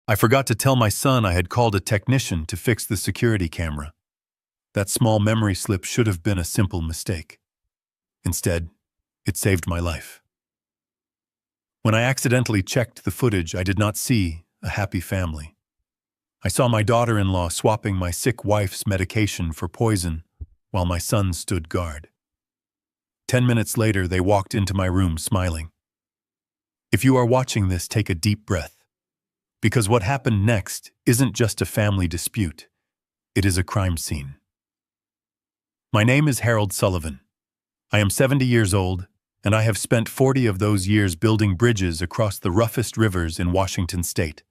I forgot to tell my son I had called a technician to fix the security camera. That small memory slip should have been a simple mistake. Instead, it saved my life. When I accidentally checked the footage, I did not see a happy family. I saw my daughter-in-law swapping my sick wife's medication for poison while my son stood guard. 10 minutes later, they walked into my room smiling. If you are watching this, take a deep breath. Because what happened next isn't just a family dispute. It is a crime scene. My name is Harold Sullivan. I am 70 years old, and I have spent 40 of those years building bridges across the roughest rivers in Washington state.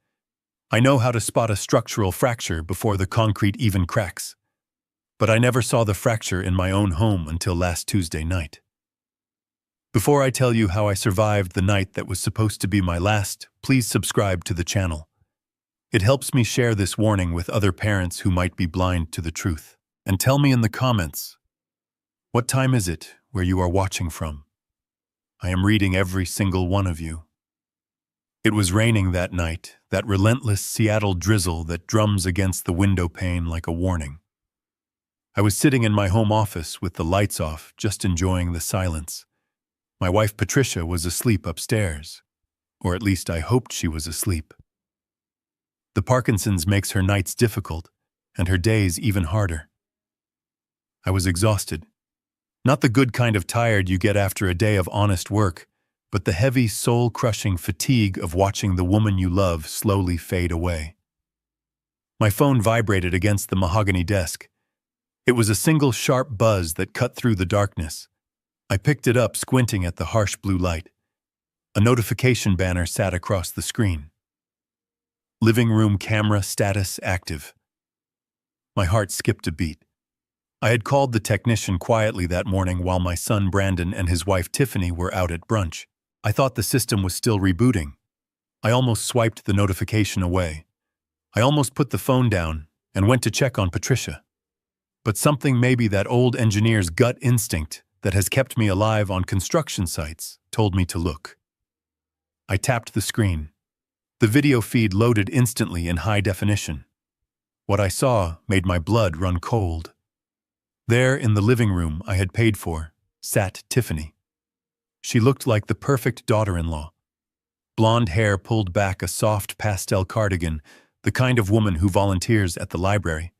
I know how to spot a structural fracture before the concrete even cracks. But I never saw the fracture in my own home until last Tuesday night. Before I tell you how I survived the night that was supposed to be my last, please subscribe to the channel. It helps me share this warning with other parents who might be blind to the truth. And tell me in the comments, what time is it where you are watching from? I am reading every single one of you. It was raining that night, that relentless Seattle drizzle that drums against the window pane like a warning. I was sitting in my home office with the lights off, just enjoying the silence. My wife Patricia was asleep upstairs, or at least I hoped she was asleep. The Parkinson's makes her nights difficult, and her days even harder. I was exhausted. Not the good kind of tired you get after a day of honest work, but the heavy, soul-crushing fatigue of watching the woman you love slowly fade away. My phone vibrated against the mahogany desk. It was a single sharp buzz that cut through the darkness. I picked it up, squinting at the harsh blue light. A notification banner sat across the screen. Living room camera status active. My heart skipped a beat. I had called the technician quietly that morning while my son Brandon and his wife Tiffany were out at brunch. I thought the system was still rebooting. I almost swiped the notification away. I almost put the phone down and went to check on Patricia. But something, maybe that old engineer's gut instinct that has kept me alive on construction sites, told me to look. I tapped the screen. The video feed loaded instantly in high definition. What I saw made my blood run cold. There, in the living room I had paid for, sat Tiffany. She looked like the perfect daughter-in-law. Blonde hair pulled back, a soft pastel cardigan, the kind of woman who volunteers at the library.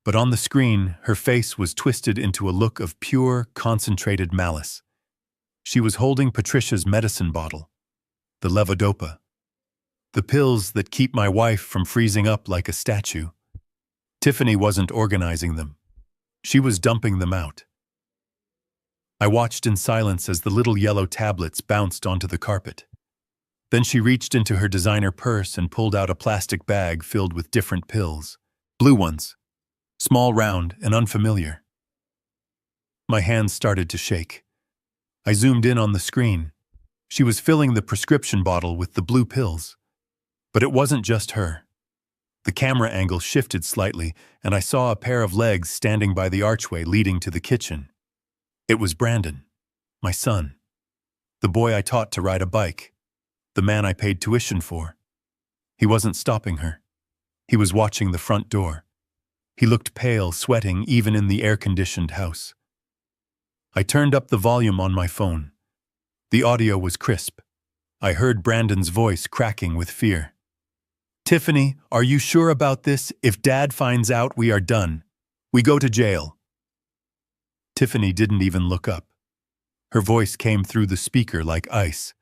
But on the screen, her face was twisted into a look of pure, concentrated malice. She was holding Patricia's medicine bottle, the levodopa, the pills that keep my wife from freezing up like a statue. Tiffany wasn't organizing them. She was dumping them out. I watched in silence as the little yellow tablets bounced onto the carpet. Then she reached into her designer purse and pulled out a plastic bag filled with different pills. Blue ones. Small, round, and unfamiliar. My hands started to shake. I zoomed in on the screen. She was filling the prescription bottle with the blue pills. But it wasn't just her. The camera angle shifted slightly, and I saw a pair of legs standing by the archway leading to the kitchen. It was Brandon, my son, the boy I taught to ride a bike, the man I paid tuition for. He wasn't stopping her. He was watching the front door. He looked pale, sweating even in the air-conditioned house. I turned up the volume on my phone. The audio was crisp. I heard Brandon's voice cracking with fear. "Tiffany, are you sure about this? If Dad finds out, we are done. We go to jail." Tiffany didn't even look up. Her voice came through the speaker like ice.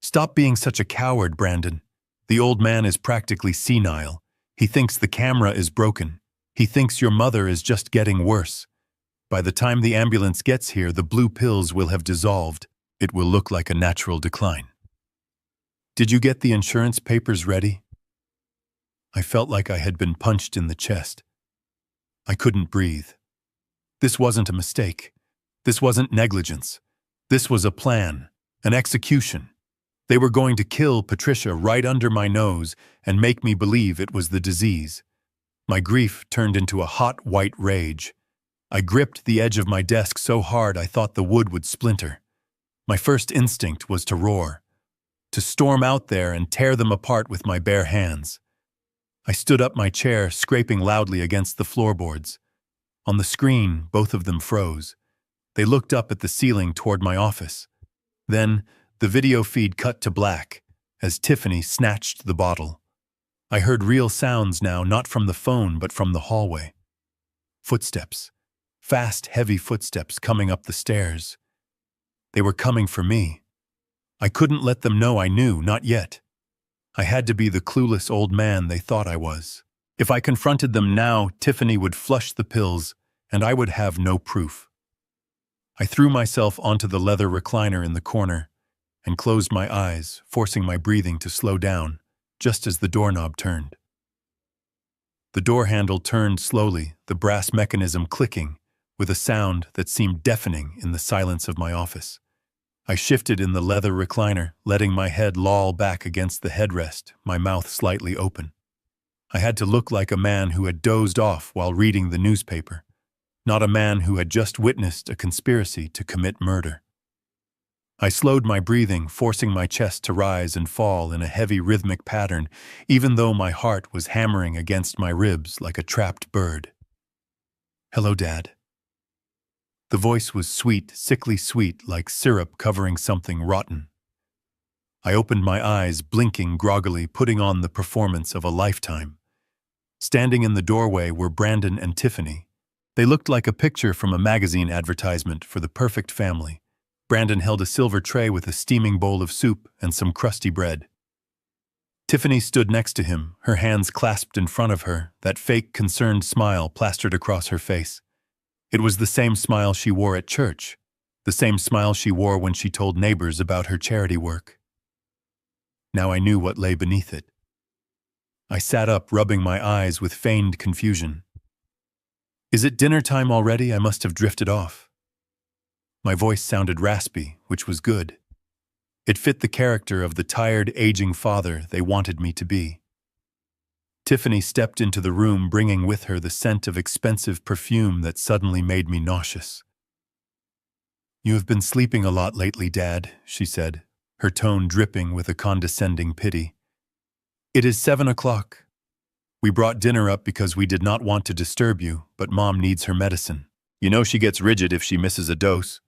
"Stop being such a coward, Brandon. The old man is practically senile. He thinks the camera is broken. He thinks your mother is just getting worse. By the time the ambulance gets here, the blue pills will have dissolved. It will look like a natural decline. Did you get the insurance papers ready?" I felt like I had been punched in the chest. I couldn't breathe. This wasn't a mistake. This wasn't negligence. This was a plan, an execution. They were going to kill Patricia right under my nose and make me believe it was the disease. My grief turned into a hot white rage. I gripped the edge of my desk so hard I thought the wood would splinter. My first instinct was to roar, to storm out there and tear them apart with my bare hands. I stood up my chair, scraping loudly against the floorboards. On the screen, both of them froze. They looked up at the ceiling toward my office. Then, the video feed cut to black as Tiffany snatched the bottle. I heard real sounds now, not from the phone but from the hallway. Footsteps. Fast, heavy footsteps coming up the stairs. They were coming for me. I couldn't let them know I knew, not yet. I had to be the clueless old man they thought I was. If I confronted them now, Tiffany would flush the pills, and I would have no proof. I threw myself onto the leather recliner in the corner and closed my eyes, forcing my breathing to slow down, just as the doorknob turned. The door handle turned slowly, the brass mechanism clicking, with a sound that seemed deafening in the silence of my office. I shifted in the leather recliner, letting my head loll back against the headrest, my mouth slightly open. I had to look like a man who had dozed off while reading the newspaper, not a man who had just witnessed a conspiracy to commit murder. I slowed my breathing, forcing my chest to rise and fall in a heavy rhythmic pattern, even though my heart was hammering against my ribs like a trapped bird. "Hello, Dad." The voice was sweet, sickly sweet, like syrup covering something rotten. I opened my eyes, blinking groggily, putting on the performance of a lifetime. Standing in the doorway were Brandon and Tiffany. They looked like a picture from a magazine advertisement for the perfect family. Brandon held a silver tray with a steaming bowl of soup and some crusty bread. Tiffany stood next to him, her hands clasped in front of her, that fake, concerned smile plastered across her face. It was the same smile she wore at church, the same smile she wore when she told neighbors about her charity work. Now I knew what lay beneath it. I sat up, rubbing my eyes with feigned confusion. "Is it dinner time already? I must have drifted off." My voice sounded raspy, which was good. It fit the character of the tired, aging father they wanted me to be. Tiffany stepped into the room, bringing with her the scent of expensive perfume that suddenly made me nauseous. "You have been sleeping a lot lately, Dad," she said, her tone dripping with a condescending pity. "It is 7 o'clock. We brought dinner up because we did not want to disturb you, but Mom needs her medicine. You know she gets rigid if she misses a dose."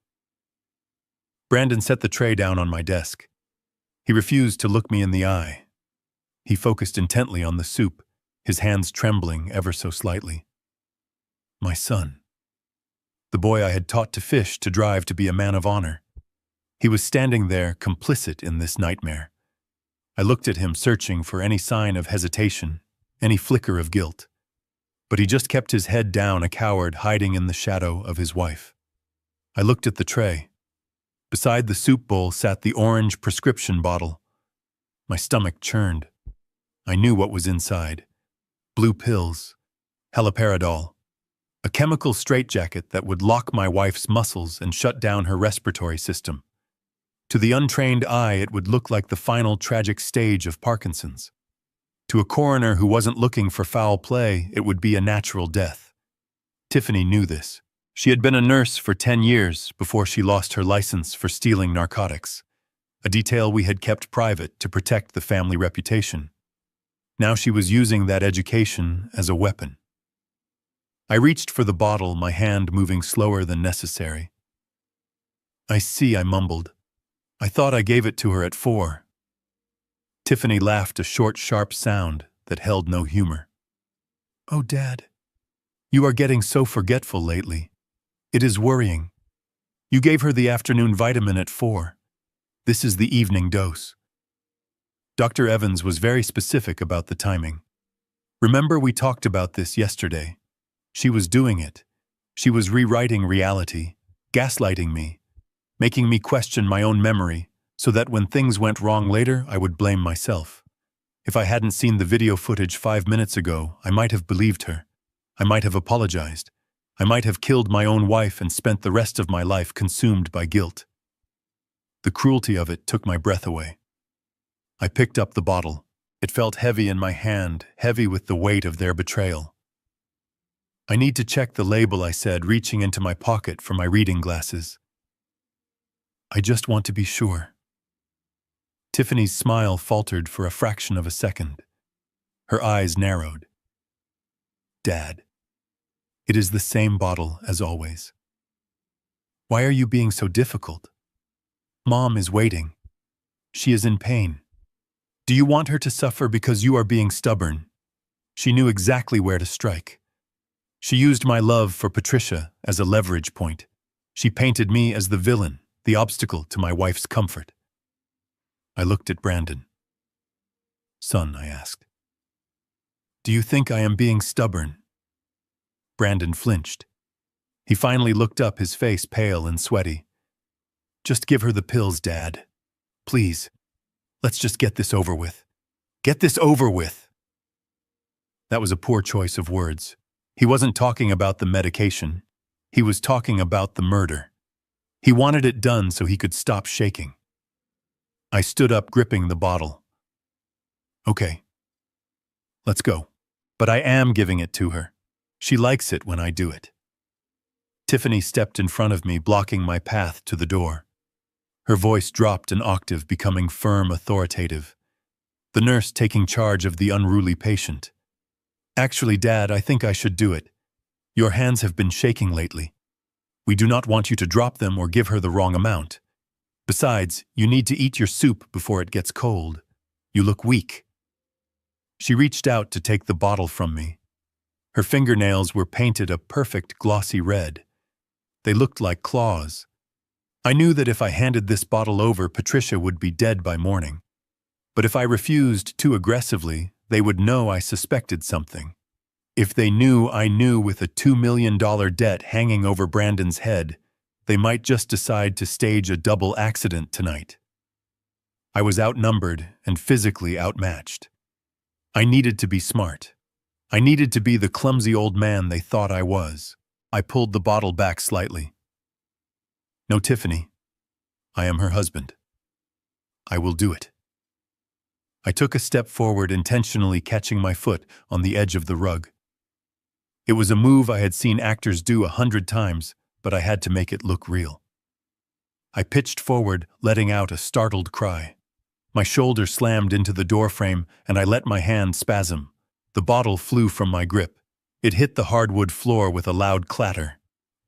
Brandon set the tray down on my desk. He refused to look me in the eye. He focused intently on the soup, his hands trembling ever so slightly. My son. The boy I had taught to fish, to drive, to be a man of honor. He was standing there, complicit in this nightmare. I looked at him, searching for any sign of hesitation, any flicker of guilt. But he just kept his head down, a coward hiding in the shadow of his wife. I looked at the tray. Beside the soup bowl sat the orange prescription bottle. My stomach churned. I knew what was inside. Blue pills, haloperidol, a chemical straitjacket that would lock my wife's muscles and shut down her respiratory system. To the untrained eye, it would look like the final tragic stage of Parkinson's. To a coroner who wasn't looking for foul play, it would be a natural death. Tiffany knew this. She had been a nurse for 10 years before she lost her license for stealing narcotics, a detail we had kept private to protect the family reputation. Now she was using that education as a weapon. I reached for the bottle, my hand moving slower than necessary. "I see," I mumbled. "I thought I gave it to her at 4. Tiffany laughed, a short, sharp sound that held no humor. "Oh, Dad, you are getting so forgetful lately. It is worrying. You gave her the afternoon vitamin at 4. This is the evening dose." Dr. Evans was very specific about the timing. "Remember, we talked about this yesterday. She was doing it. She was rewriting reality, gaslighting me, making me question my own memory, so that when things went wrong later, I would blame myself. If I hadn't seen the video footage 5 minutes ago, I might have believed her. I might have apologized. I might have killed my own wife and spent the rest of my life consumed by guilt." The cruelty of it took my breath away. I picked up the bottle. It felt heavy in my hand, heavy with the weight of their betrayal. "I need to check the label," I said, reaching into my pocket for my reading glasses. "I just want to be sure." Tiffany's smile faltered for a fraction of a second. Her eyes narrowed. Dad, it is the same bottle as always. Why are you being so difficult? Mom is waiting. She is in pain. Do you want her to suffer because you are being stubborn? She knew exactly where to strike. She used my love for Patricia as a leverage point. She painted me as the villain, the obstacle to my wife's comfort. I looked at Brandon. Son, I asked, do you think I am being stubborn? Brandon flinched. He finally looked up, his face pale and sweaty. Just give her the pills, Dad. Please. Let's just get this over with. Get this over with. That was a poor choice of words. He wasn't talking about the medication. He was talking about the murder. He wanted it done so he could stop shaking. I stood up, gripping the bottle. Okay. Let's go. But I am giving it to her. She likes it when I do it. Tiffany stepped in front of me, blocking my path to the door. Her voice dropped an octave, becoming firm, authoritative. The nurse taking charge of the unruly patient. Actually, Dad, I think I should do it. Your hands have been shaking lately. We do not want you to drop them or give her the wrong amount. Besides, you need to eat your soup before it gets cold. You look weak. She reached out to take the bottle from me. Her fingernails were painted a perfect glossy red. They looked like claws. I knew that if I handed this bottle over, Patricia would be dead by morning. But if I refused too aggressively, they would know I suspected something. If they knew I knew, with a $2 million debt hanging over Brandon's head, they might just decide to stage a double accident tonight. I was outnumbered and physically outmatched. I needed to be smart. I needed to be the clumsy old man they thought I was. I pulled the bottle back slightly. No, Tiffany. I am her husband. I will do it. I took a step forward, intentionally catching my foot on the edge of the rug. It was a move I had seen actors do 100 times, but I had to make it look real. I pitched forward, letting out a startled cry. My shoulder slammed into the doorframe, and I let my hand spasm. The bottle flew from my grip. It hit the hardwood floor with a loud clatter.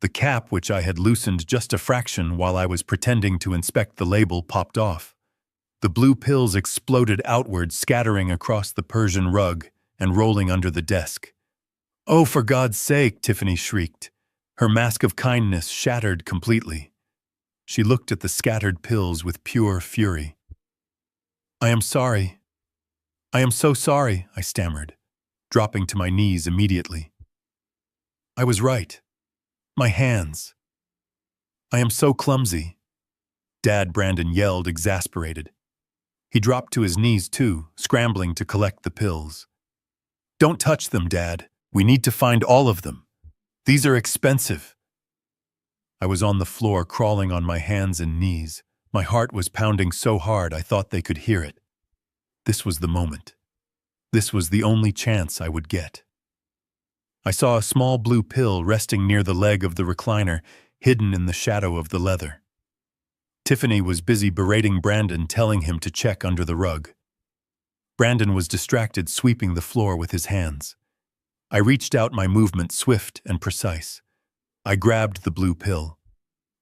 The cap, which I had loosened just a fraction while I was pretending to inspect the label, popped off. The blue pills exploded outward, scattering across the Persian rug and rolling under the desk. "Oh, for God's sake!" Tiffany shrieked. Her mask of kindness shattered completely. She looked at the scattered pills with pure fury. "I am sorry. I am so sorry," I stammered, dropping to my knees immediately. I was right. My hands. I am so clumsy. Dad, Brandon yelled, exasperated. He dropped to his knees too, scrambling to collect the pills. "Don't touch them, Dad. We need to find all of them. These are expensive." I was on the floor, crawling on my hands and knees. My heart was pounding so hard I thought they could hear it. This was the moment. This was the only chance I would get. I saw a small blue pill resting near the leg of the recliner, hidden in the shadow of the leather. Tiffany was busy berating Brandon, telling him to check under the rug. Brandon was distracted, sweeping the floor with his hands. I reached out, my movement swift and precise. I grabbed the blue pill.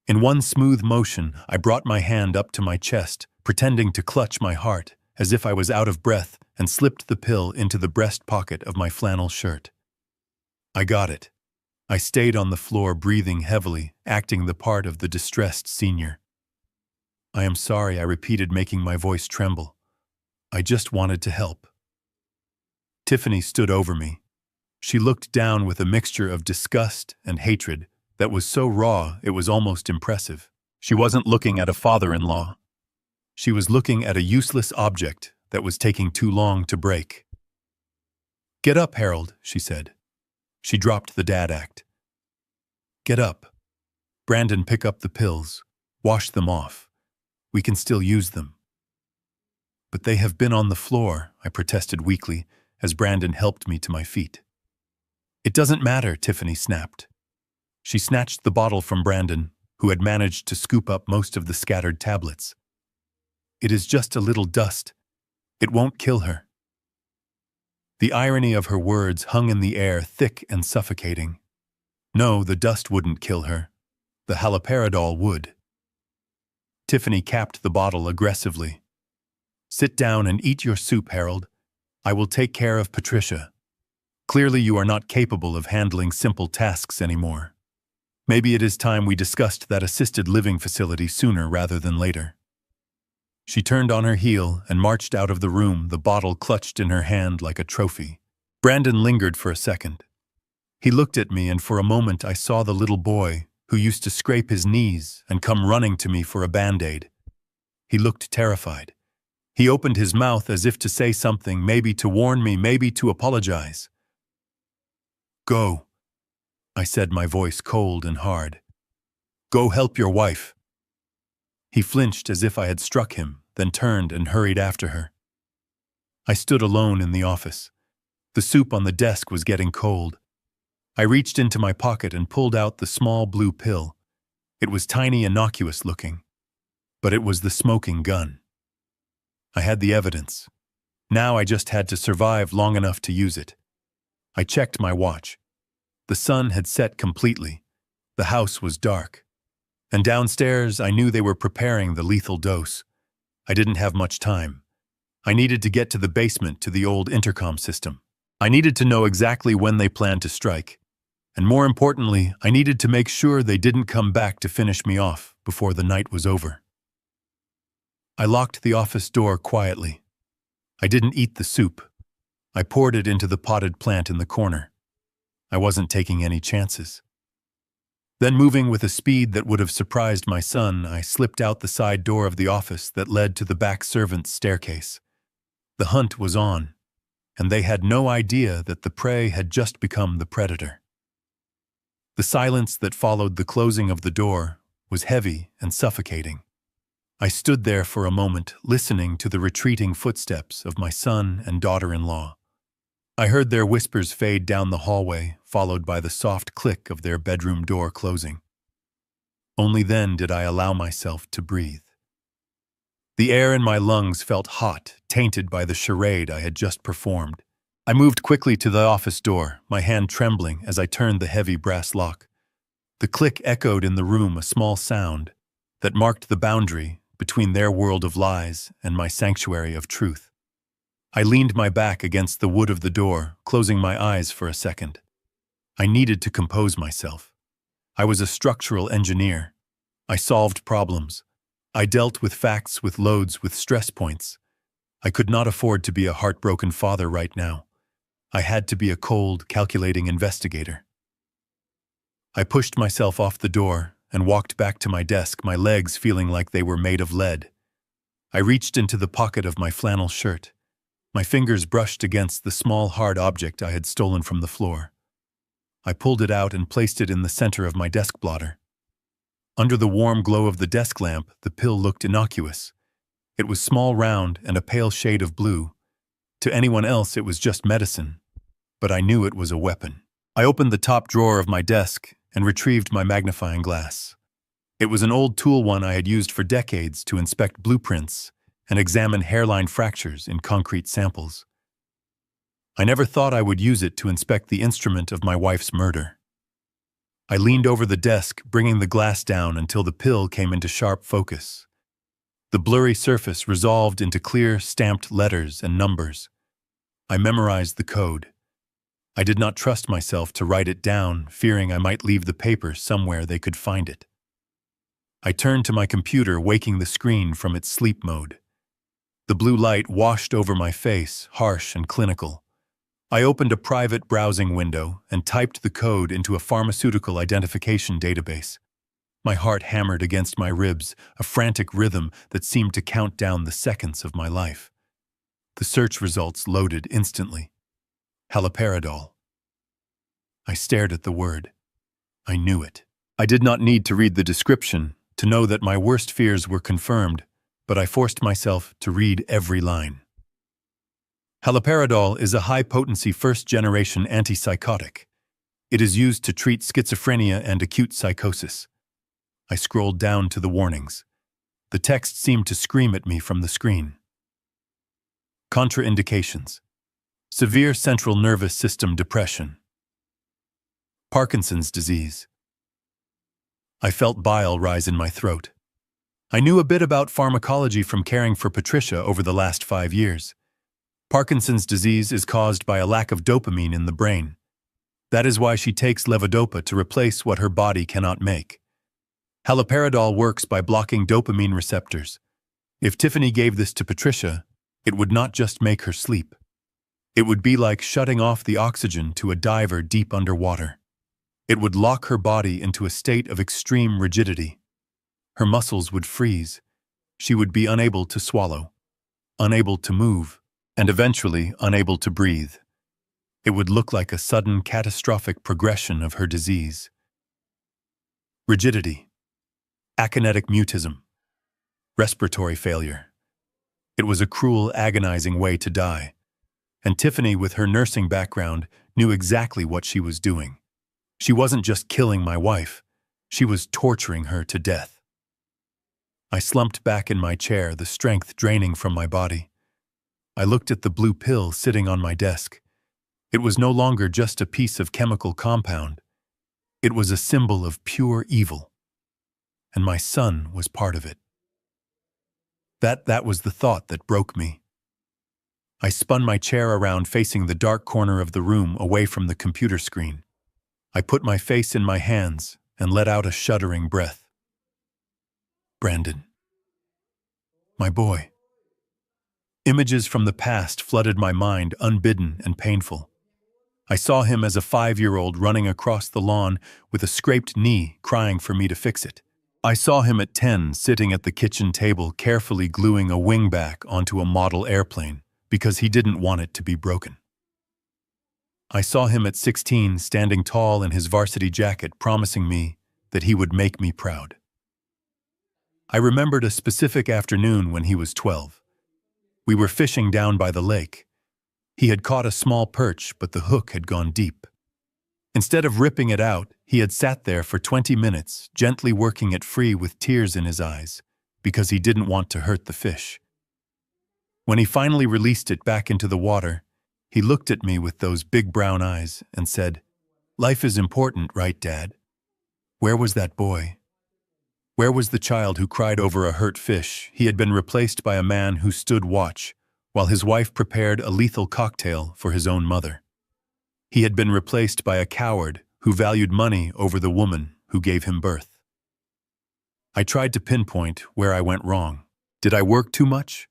In one smooth motion, I brought my hand up to my chest, pretending to clutch my heart, as if I was out of breath, and slipped the pill into the breast pocket of my flannel shirt. I got it. I stayed on the floor, breathing heavily, acting the part of the distressed senior. "I am sorry," I repeated, making my voice tremble. "I just wanted to help." Tiffany stood over me. She looked down with a mixture of disgust and hatred that was so raw it was almost impressive. She wasn't looking at a father-in-law. She was looking at a useless object that was taking too long to break. "Get up, Harold," she said. She dropped the dad act. "Get up. Brandon, pick up the pills. Wash them off. We can still use them." "But they have been on the floor," I protested weakly, as Brandon helped me to my feet. "It doesn't matter," Tiffany snapped. She snatched the bottle from Brandon, who had managed to scoop up most of the scattered tablets. "It is just a little dust. It won't kill her." The irony of her words hung in the air, thick and suffocating. No, the dust wouldn't kill her. The haloperidol would. Tiffany capped the bottle aggressively. "Sit down and eat your soup, Harold. I will take care of Patricia. Clearly you are not capable of handling simple tasks anymore. Maybe it is time we discussed that assisted living facility sooner rather than later." She turned on her heel and marched out of the room, the bottle clutched in her hand like a trophy. Brandon lingered for a second. He looked at me, and for a moment I saw the little boy who used to scrape his knees and come running to me for a Band-Aid. He looked terrified. He opened his mouth as if to say something, maybe to warn me, maybe to apologize. "Go," I said, my voice cold and hard. "Go help your wife." He flinched as if I had struck him, then turned and hurried after her. I stood alone in the office. The soup on the desk was getting cold. I reached into my pocket and pulled out the small blue pill. It was tiny, innocuous looking, but it was the smoking gun. I had the evidence. Now I just had to survive long enough to use it. I checked my watch. The sun had set completely. The house was dark. And downstairs, I knew they were preparing the lethal dose. I didn't have much time. I needed to get to the basement, to the old intercom system. I needed to know exactly when they planned to strike. And more importantly, I needed to make sure they didn't come back to finish me off before the night was over. I locked the office door quietly. I didn't eat the soup. I poured it into the potted plant in the corner. I wasn't taking any chances. Then, moving with a speed that would have surprised my son, I slipped out the side door of the office that led to the back servants' staircase. The hunt was on, and they had no idea that the prey had just become the predator. The silence that followed the closing of the door was heavy and suffocating. I stood there for a moment, listening to the retreating footsteps of my son and daughter-in-law. I heard their whispers fade down the hallway, followed by the soft click of their bedroom door closing. Only then did I allow myself to breathe. The air in my lungs felt hot, tainted by the charade I had just performed. I moved quickly to the office door, my hand trembling as I turned the heavy brass lock. The click echoed in the room, a small sound that marked the boundary between their world of lies and my sanctuary of truth. I leaned my back against the wood of the door, closing my eyes for a second. I needed to compose myself. I was a structural engineer. I solved problems. I dealt with facts, with loads, with stress points. I could not afford to be a heartbroken father right now. I had to be a cold, calculating investigator. I pushed myself off the door and walked back to my desk, my legs feeling like they were made of lead. I reached into the pocket of my flannel shirt. My fingers brushed against the small, hard object I had stolen from the floor. I pulled it out and placed it in the center of my desk blotter. Under the warm glow of the desk lamp, the pill looked innocuous. It was small, round, and a pale shade of blue. To anyone else, it was just medicine, but I knew it was a weapon. I opened the top drawer of my desk and retrieved my magnifying glass. It was an old tool, one I had used for decades to inspect blueprints and examine hairline fractures in concrete samples. I never thought I would use it to inspect the instrument of my wife's murder. I leaned over the desk, bringing the glass down until the pill came into sharp focus. The blurry surface resolved into clear, stamped letters and numbers. I memorized the code. I did not trust myself to write it down, fearing I might leave the paper somewhere they could find it. I turned to my computer, waking the screen from its sleep mode. The blue light washed over my face, harsh and clinical. I opened a private browsing window and typed the code into a pharmaceutical identification database. My heart hammered against my ribs, a frantic rhythm that seemed to count down the seconds of my life. The search results loaded instantly. Haloperidol. I stared at the word. I knew it. I did not need to read the description to know that my worst fears were confirmed, but I forced myself to read every line. Haloperidol is a high-potency first-generation antipsychotic. It is used to treat schizophrenia and acute psychosis. I scrolled down to the warnings. The text seemed to scream at me from the screen. Contraindications. severe central nervous system depression, Parkinson's disease. I felt bile rise in my throat. I knew a bit about pharmacology from caring for Patricia over the last 5 years. Parkinson's disease is caused by a lack of dopamine in the brain. That is why she takes levodopa to replace what her body cannot make. Haloperidol works by blocking dopamine receptors. If Tiffany gave this to Patricia, it would not just make her sleep. It would be like shutting off the oxygen to a diver deep underwater. It would lock her body into a state of extreme rigidity. Her muscles would freeze. She would be unable to swallow, unable to move, and eventually unable to breathe. It would look like a sudden catastrophic progression of her disease. Rigidity, akinetic mutism, respiratory failure. It was a cruel, agonizing way to die. And Tiffany, with her nursing background, knew exactly what she was doing. She wasn't just killing my wife, she was torturing her to death. I slumped back in my chair, the strength draining from my body. I looked at the blue pill sitting on my desk. It was no longer just a piece of chemical compound. It was a symbol of pure evil. And my son was part of it. That was the thought that broke me. I spun my chair around, facing the dark corner of the room away from the computer screen. I put my face in my hands and let out a shuddering breath. Brandon. My boy. Images from the past flooded my mind, unbidden and painful. I saw him as a 5-year-old running across the lawn with a scraped knee, crying for me to fix it. I saw him at 10, sitting at the kitchen table, carefully gluing a wingback onto a model airplane because he didn't want it to be broken. I saw him at 16, standing tall in his varsity jacket, promising me that he would make me proud. I remembered a specific afternoon when he was 12. We were fishing down by the lake. He had caught a small perch, but the hook had gone deep. Instead of ripping it out, he had sat there for 20 minutes, gently working it free with tears in his eyes, because he didn't want to hurt the fish. When he finally released it back into the water, he looked at me with those big brown eyes and said, "Life is important, right, Dad?" Where was that boy? Where was the child who cried over a hurt fish? He had been replaced by a man who stood watch while his wife prepared a lethal cocktail for his own mother. He had been replaced by a coward who valued money over the woman who gave him birth. I tried to pinpoint where I went wrong. Did I work too much?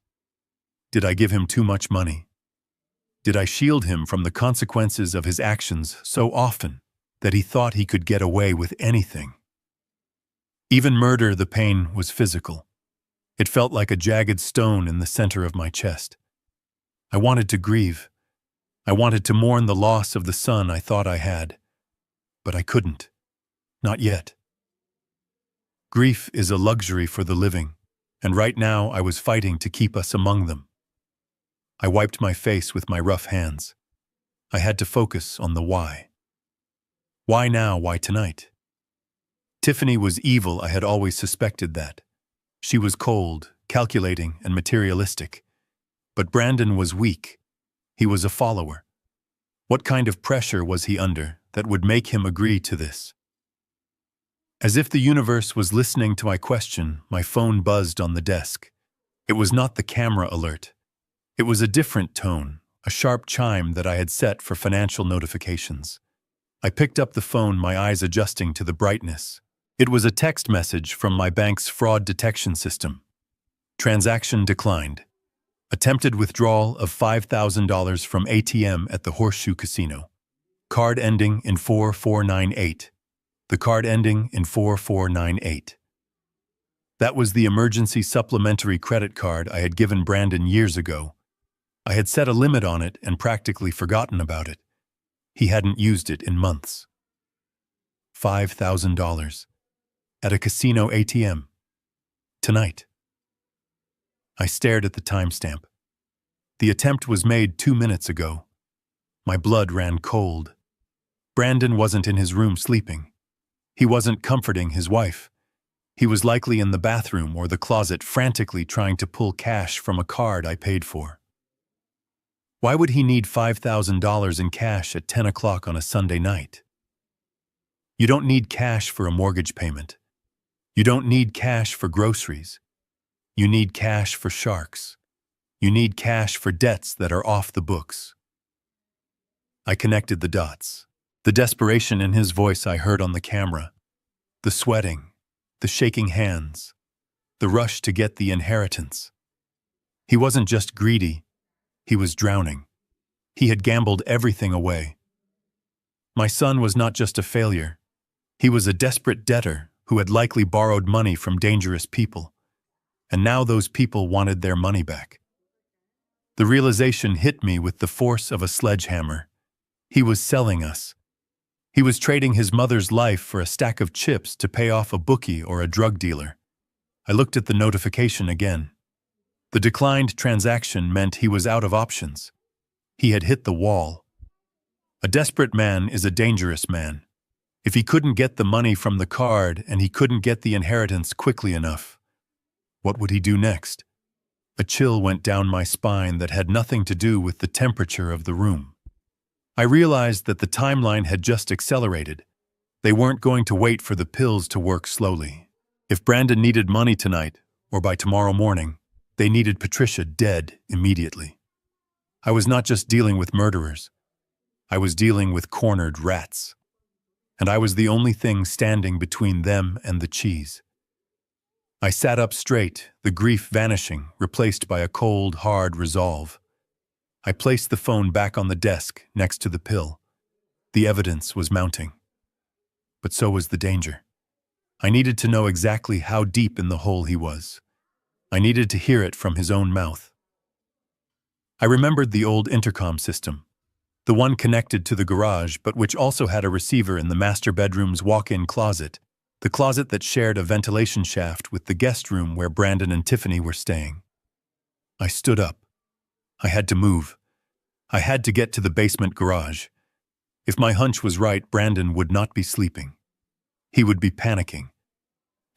Did I give him too much money? Did I shield him from the consequences of his actions so often that he thought he could get away with anything? Even murder, the pain was physical. It felt like a jagged stone in the center of my chest. I wanted to grieve. I wanted to mourn the loss of the son I thought I had. But I couldn't. Not yet. Grief is a luxury for the living, and right now I was fighting to keep us among them. I wiped my face with my rough hands. I had to focus on the why. Why now? Why tonight? Tiffany was evil. I had always suspected that. She was cold, calculating, and materialistic. But Brandon was weak. He was a follower. What kind of pressure was he under that would make him agree to this? As if the universe was listening to my question, my phone buzzed on the desk. It was not the camera alert. It was a different tone, a sharp chime that I had set for financial notifications. I picked up the phone, my eyes adjusting to the brightness. It was a text message from my bank's fraud detection system. Transaction declined. Attempted withdrawal of $5,000 from ATM at the Horseshoe Casino. Card ending in 4498. The card ending in 4498. That was the emergency supplementary credit card I had given Brandon years ago. I had set a limit on it and practically forgotten about it. He hadn't used it in months. $5,000. At a casino ATM. Tonight. I stared at the timestamp. The attempt was made 2 minutes ago. My blood ran cold. Brandon wasn't in his room sleeping. He wasn't comforting his wife. He was likely in the bathroom or the closet, frantically trying to pull cash from a card I paid for. Why would he need $5,000 in cash at 10 o'clock on a Sunday night? You don't need cash for a mortgage payment. You don't need cash for groceries. You need cash for sharks. You need cash for debts that are off the books. I connected the dots. The desperation in his voice I heard on the camera. The sweating, the shaking hands, the rush to get the inheritance. He wasn't just greedy, he was drowning. He had gambled everything away. My son was not just a failure. He was a desperate debtor who had likely borrowed money from dangerous people. And now those people wanted their money back. The realization hit me with the force of a sledgehammer. He was selling us. He was trading his mother's life for a stack of chips to pay off a bookie or a drug dealer. I looked at the notification again. The declined transaction meant he was out of options. He had hit the wall. A desperate man is a dangerous man. If he couldn't get the money from the card and he couldn't get the inheritance quickly enough, what would he do next? A chill went down my spine that had nothing to do with the temperature of the room. I realized that the timeline had just accelerated. They weren't going to wait for the pills to work slowly. If Brandon needed money tonight, or by tomorrow morning, they needed Patricia dead immediately. I was not just dealing with murderers. I was dealing with cornered rats. And I was the only thing standing between them and the cheese. I sat up straight, the grief vanishing, replaced by a cold, hard resolve. I placed the phone back on the desk next to the pill. The evidence was mounting. But so was the danger. I needed to know exactly how deep in the hole he was. I needed to hear it from his own mouth. I remembered the old intercom system, the one connected to the garage but which also had a receiver in the master bedroom's walk-in closet, the closet that shared a ventilation shaft with the guest room where Brandon and Tiffany were staying. I stood up. I had to move. I had to get to the basement garage. If my hunch was right, Brandon would not be sleeping. He would be panicking.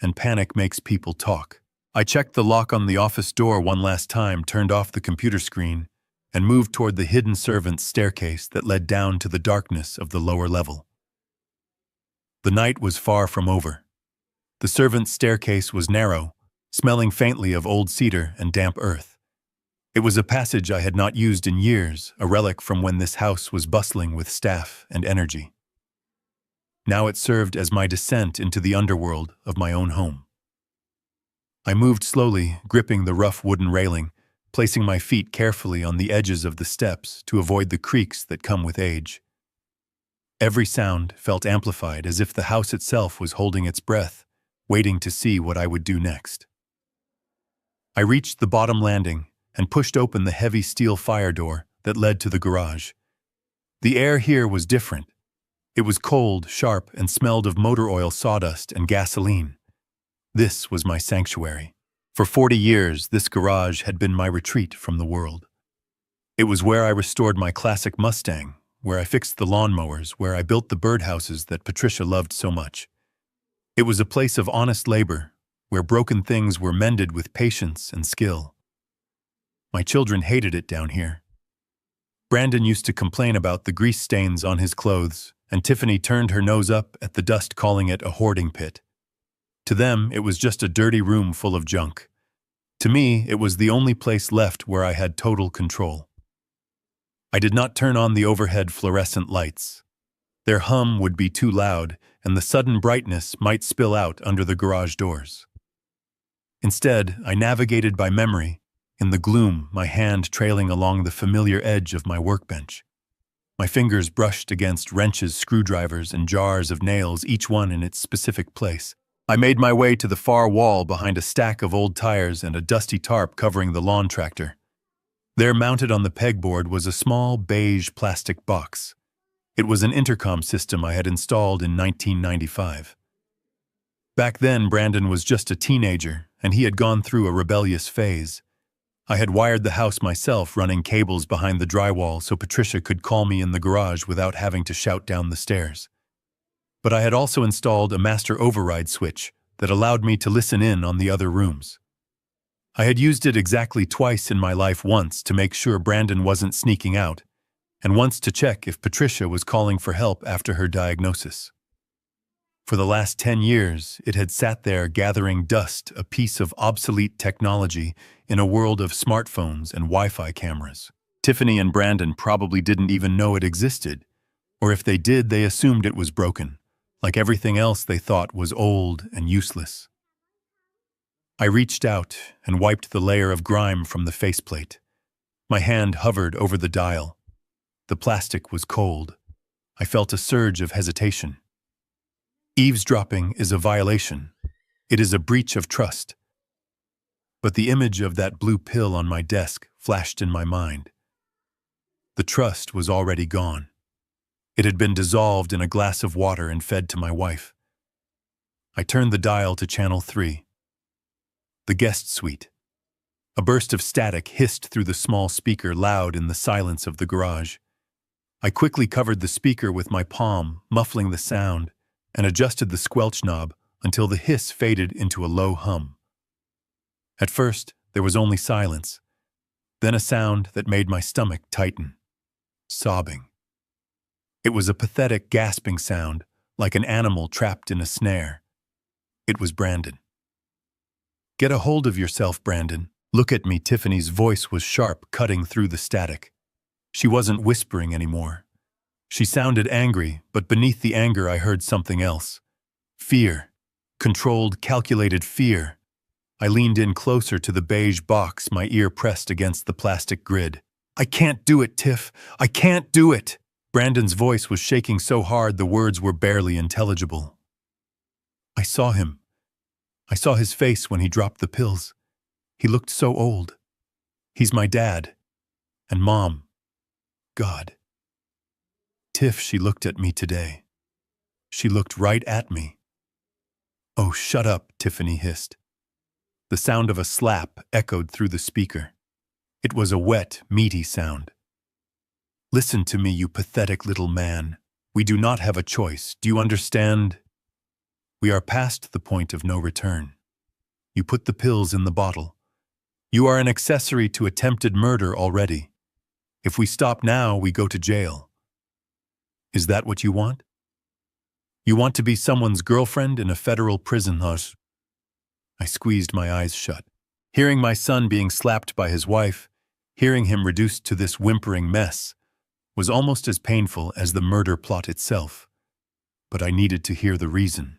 And panic makes people talk. I checked the lock on the office door one last time, turned off the computer screen, and moved toward the hidden servants' staircase that led down to the darkness of the lower level. The night was far from over. The servants' staircase was narrow, smelling faintly of old cedar and damp earth. It was a passage I had not used in years, a relic from when this house was bustling with staff and energy. Now it served as my descent into the underworld of my own home. I moved slowly, gripping the rough wooden railing, placing my feet carefully on the edges of the steps to avoid the creaks that come with age. Every sound felt amplified, as if the house itself was holding its breath, waiting to see what I would do next. I reached the bottom landing and pushed open the heavy steel fire door that led to the garage. The air here was different. It was cold, sharp, and smelled of motor oil, sawdust, and gasoline. This was my sanctuary. For 40 years, this garage had been my retreat from the world. It was where I restored my classic Mustang, where I fixed the lawnmowers, where I built the birdhouses that Patricia loved so much. It was a place of honest labor, where broken things were mended with patience and skill. My children hated it down here. Brandon used to complain about the grease stains on his clothes, and Tiffany turned her nose up at the dust, calling it a hoarding pit. To them, it was just a dirty room full of junk. To me, it was the only place left where I had total control. I did not turn on the overhead fluorescent lights. Their hum would be too loud, and the sudden brightness might spill out under the garage doors. Instead, I navigated by memory, in the gloom, my hand trailing along the familiar edge of my workbench. My fingers brushed against wrenches, screwdrivers, and jars of nails, each one in its specific place. I made my way to the far wall behind a stack of old tires and a dusty tarp covering the lawn tractor. There, mounted on the pegboard, was a small beige plastic box. It was an intercom system I had installed in 1995. Back then, Brandon was just a teenager, and he had gone through a rebellious phase. I had wired the house myself, running cables behind the drywall so Patricia could call me in the garage without having to shout down the stairs. But I had also installed a master override switch that allowed me to listen in on the other rooms. I had used it exactly twice in my life, once to make sure Brandon wasn't sneaking out, and once to check if Patricia was calling for help after her diagnosis. For the last 10 years, it had sat there gathering dust, a piece of obsolete technology in a world of smartphones and Wi-Fi cameras. Tiffany and Brandon probably didn't even know it existed, or if they did, they assumed it was broken, like everything else they thought was old and useless. I reached out and wiped the layer of grime from the faceplate. My hand hovered over the dial. The plastic was cold. I felt a surge of hesitation. Eavesdropping is a violation. It is a breach of trust. But the image of that blue pill on my desk flashed in my mind. The trust was already gone. It had been dissolved in a glass of water and fed to my wife. I turned the dial to channel 3. The guest suite. A burst of static hissed through the small speaker, loud in the silence of the garage. I quickly covered the speaker with my palm, muffling the sound, and adjusted the squelch knob until the hiss faded into a low hum. At first, there was only silence, then a sound that made my stomach tighten. Sobbing. It was a pathetic, gasping sound, like an animal trapped in a snare. It was Brandon. "Get a hold of yourself, Brandon. Look at me." Tiffany's voice was sharp, cutting through the static. She wasn't whispering anymore. She sounded angry, but beneath the anger I heard something else. Fear. Controlled, calculated fear. I leaned in closer to the beige box, my ear pressed against the plastic grid. "I can't do it, Tiff. I can't do it." Brandon's voice was shaking so hard the words were barely intelligible. I saw him. I saw his face when he dropped the pills. He looked so old. He's my dad. And Mom. God. Tiff, she looked at me today. She looked right at me. "Oh, shut up," Tiffany hissed. The sound of a slap echoed through the speaker. It was a wet, meaty sound. "Listen to me, you pathetic little man. We do not have a choice. Do you understand? We are past the point of no return. You put the pills in the bottle. You are an accessory to attempted murder already. If we stop now, we go to jail. Is that what you want? You want to be someone's girlfriend in a federal prison house?" I squeezed my eyes shut. Hearing my son being slapped by his wife, hearing him reduced to this whimpering mess, was almost as painful as the murder plot itself. But I needed to hear the reason.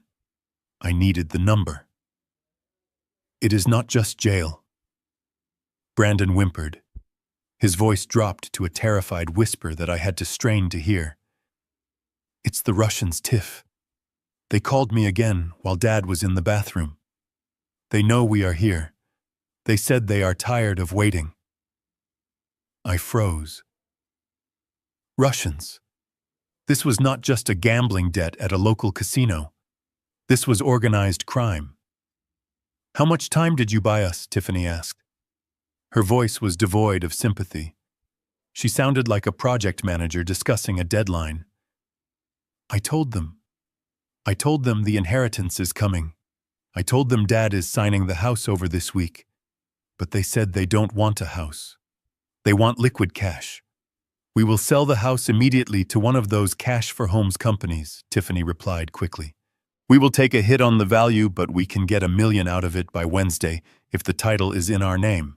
I needed the number. "It is not just jail." Brandon whimpered. His voice dropped to a terrified whisper that I had to strain to hear. "It's the Russians, Tiff. They called me again while Dad was in the bathroom. They know we are here. They said they are tired of waiting." I froze. Russians. This was not just a gambling debt at a local casino. This was organized crime. "How much time did you buy us?" Tiffany asked. Her voice was devoid of sympathy. She sounded like a project manager discussing a deadline. I told them the inheritance is coming. I told them Dad is signing the house over this week. But they said they don't want a house. They want liquid cash. "We will sell the house immediately to one of those cash for homes companies," Tiffany replied quickly. "We will take a hit on the value, but we can get $1 million out of it by Wednesday if the title is in our name.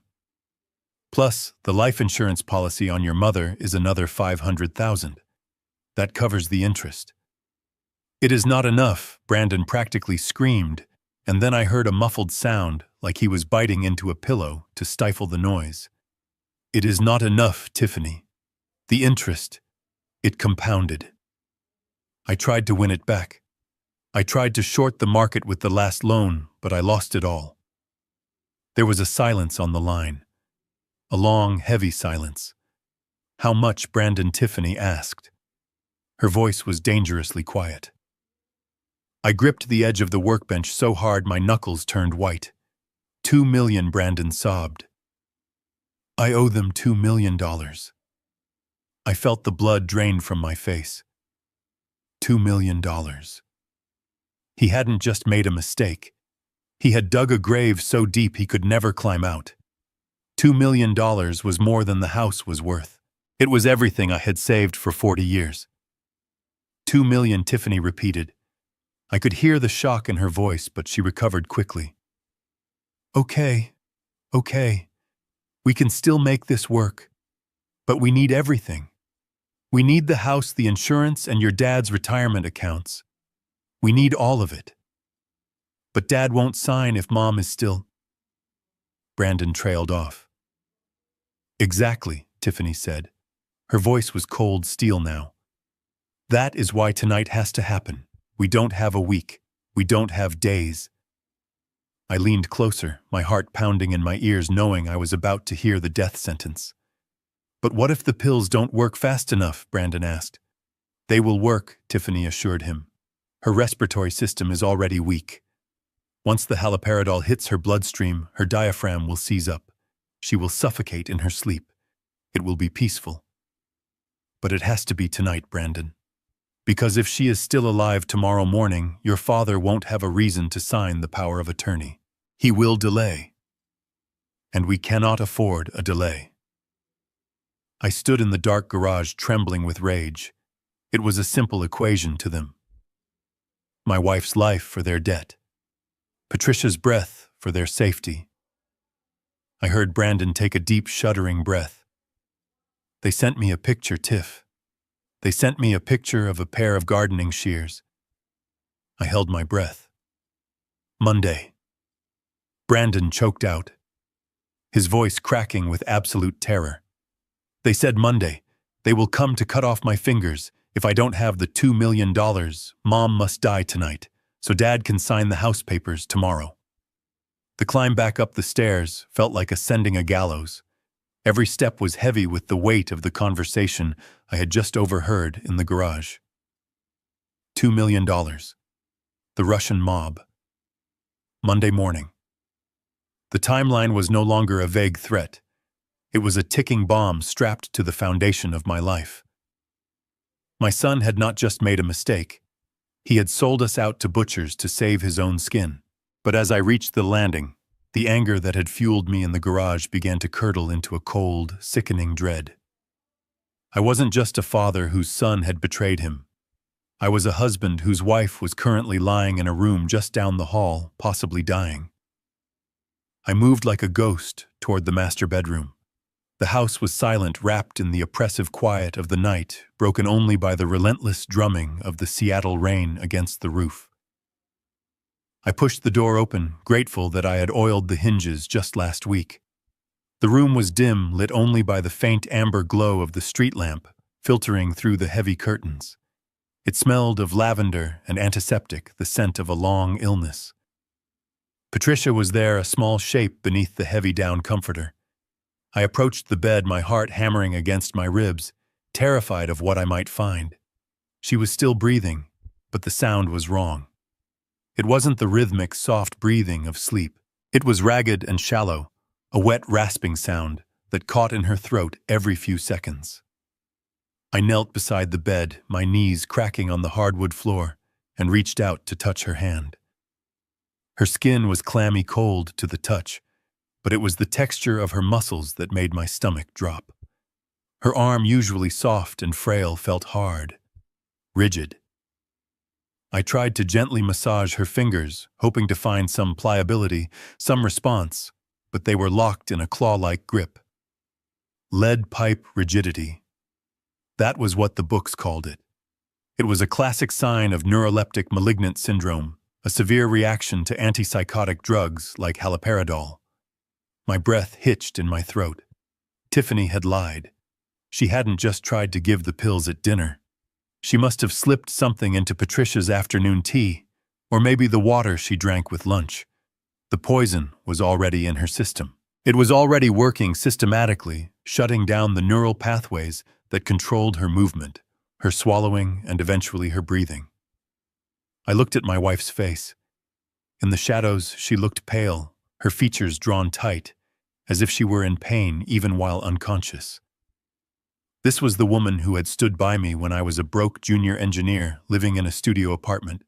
Plus, the life insurance policy on your mother is another $500,000. That covers the interest." "It is not enough," Brandon practically screamed, and then I heard a muffled sound like he was biting into a pillow to stifle the noise. "It is not enough, Tiffany. The interest, it compounded." I tried to win it back. I tried to short the market with the last loan, but I lost it all. There was a silence on the line. A long, heavy silence. "How much?" Brandon Tiffany asked. Her voice was dangerously quiet. I gripped the edge of the workbench so hard my knuckles turned white. $2 million, Brandon sobbed. "I owe them $2 million. I felt the blood drain from my face. $2 million. He hadn't just made a mistake. He had dug a grave so deep he could never climb out. $2 million was more than the house was worth. It was everything I had saved for 40 years. 2 million, Tiffany repeated. I could hear the shock in her voice, but she recovered quickly. Okay. We can still make this work. But we need everything. We need the house, the insurance, and your dad's retirement accounts. We need all of it. But Dad won't sign if Mom is still... Brandon trailed off. Exactly, Tiffany said. Her voice was cold steel now. That is why tonight has to happen. We don't have a week. We don't have days. I leaned closer, my heart pounding in my ears, knowing I was about to hear the death sentence. But what if the pills don't work fast enough? Brandon asked. They will work, Tiffany assured him. Her respiratory system is already weak. Once the haloperidol hits her bloodstream, her diaphragm will seize up. She will suffocate in her sleep. It will be peaceful. But it has to be tonight, Brandon. Because if she is still alive tomorrow morning, your father won't have a reason to sign the power of attorney. He will delay. And we cannot afford a delay. I stood in the dark garage trembling with rage. It was a simple equation to them. My wife's life for their debt. Patricia's breath for their safety. I heard Brandon take a deep, shuddering breath. They sent me a picture, Tiff. They sent me a picture of a pair of gardening shears. I held my breath. Monday. Brandon choked out, his voice cracking with absolute terror. They said Monday. They will come to cut off my fingers. If I don't have the $2 million, Mom must die tonight, so Dad can sign the house papers tomorrow. The climb back up the stairs felt like ascending a gallows. Every step was heavy with the weight of the conversation I had just overheard in the garage. $2 million. The Russian mob. Monday morning. The timeline was no longer a vague threat. It was a ticking bomb strapped to the foundation of my life. My son had not just made a mistake. He had sold us out to butchers to save his own skin. But as I reached the landing, the anger that had fueled me in the garage began to curdle into a cold, sickening dread. I wasn't just a father whose son had betrayed him. I was a husband whose wife was currently lying in a room just down the hall, possibly dying. I moved like a ghost toward the master bedroom. The house was silent, wrapped in the oppressive quiet of the night, broken only by the relentless drumming of the Seattle rain against the roof. I pushed the door open, grateful that I had oiled the hinges just last week. The room was dim, lit only by the faint amber glow of the street lamp filtering through the heavy curtains. It smelled of lavender and antiseptic, the scent of a long illness. Patricia was there, a small shape beneath the heavy down comforter. I approached the bed, my heart hammering against my ribs, terrified of what I might find. She was still breathing, but the sound was wrong. It wasn't the rhythmic, soft breathing of sleep. It was ragged and shallow, a wet, rasping sound that caught in her throat every few seconds. I knelt beside the bed, my knees cracking on the hardwood floor, and reached out to touch her hand. Her skin was clammy cold to the touch, but it was the texture of her muscles that made my stomach drop. Her arm, usually soft and frail, felt hard, rigid. I tried to gently massage her fingers, hoping to find some pliability, some response, but they were locked in a claw-like grip. Lead pipe rigidity. That was what the books called it. It was a classic sign of neuroleptic malignant syndrome, a severe reaction to antipsychotic drugs like haloperidol. My breath hitched in my throat. Tiffany had lied. She hadn't just tried to give the pills at dinner. She must have slipped something into Patricia's afternoon tea, or maybe the water she drank with lunch. The poison was already in her system. It was already working systematically, shutting down the neural pathways that controlled her movement, her swallowing, and eventually her breathing. I looked at my wife's face. In the shadows, she looked pale, her features drawn tight, as if she were in pain even while unconscious. This was the woman who had stood by me when I was a broke junior engineer living in a studio apartment.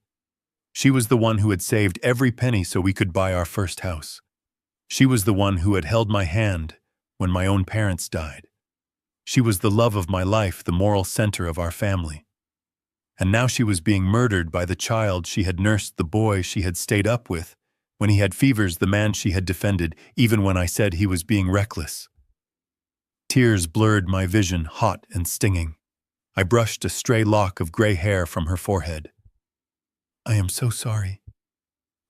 She was the one who had saved every penny so we could buy our first house. She was the one who had held my hand when my own parents died. She was the love of my life, the moral center of our family. And now she was being murdered by the child she had nursed, the boy she had stayed up with when he had fevers, the man she had defended, even when I said he was being reckless. Tears blurred my vision, hot and stinging. I brushed a stray lock of gray hair from her forehead. "I am so sorry.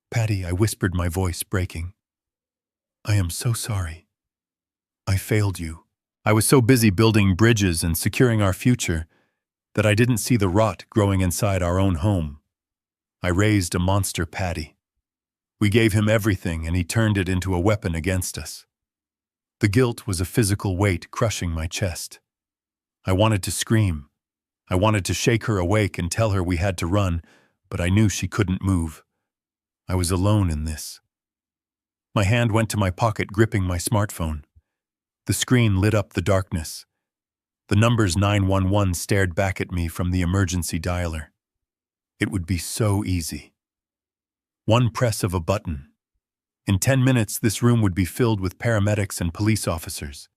Patty," I whispered, my voice breaking. "I am so sorry. I failed you. I was so busy building bridges and securing our future that I didn't see the rot growing inside our own home. I raised a monster, Patty. We gave him everything and he turned it into a weapon against us." The guilt was a physical weight crushing my chest. I wanted to scream. I wanted to shake her awake and tell her we had to run, but I knew she couldn't move. I was alone in this. My hand went to my pocket, gripping my smartphone. The screen lit up the darkness. The numbers 911 stared back at me from the emergency dialer. It would be so easy. One press of a button. In 10 minutes, this room would be filled with paramedics and police officers.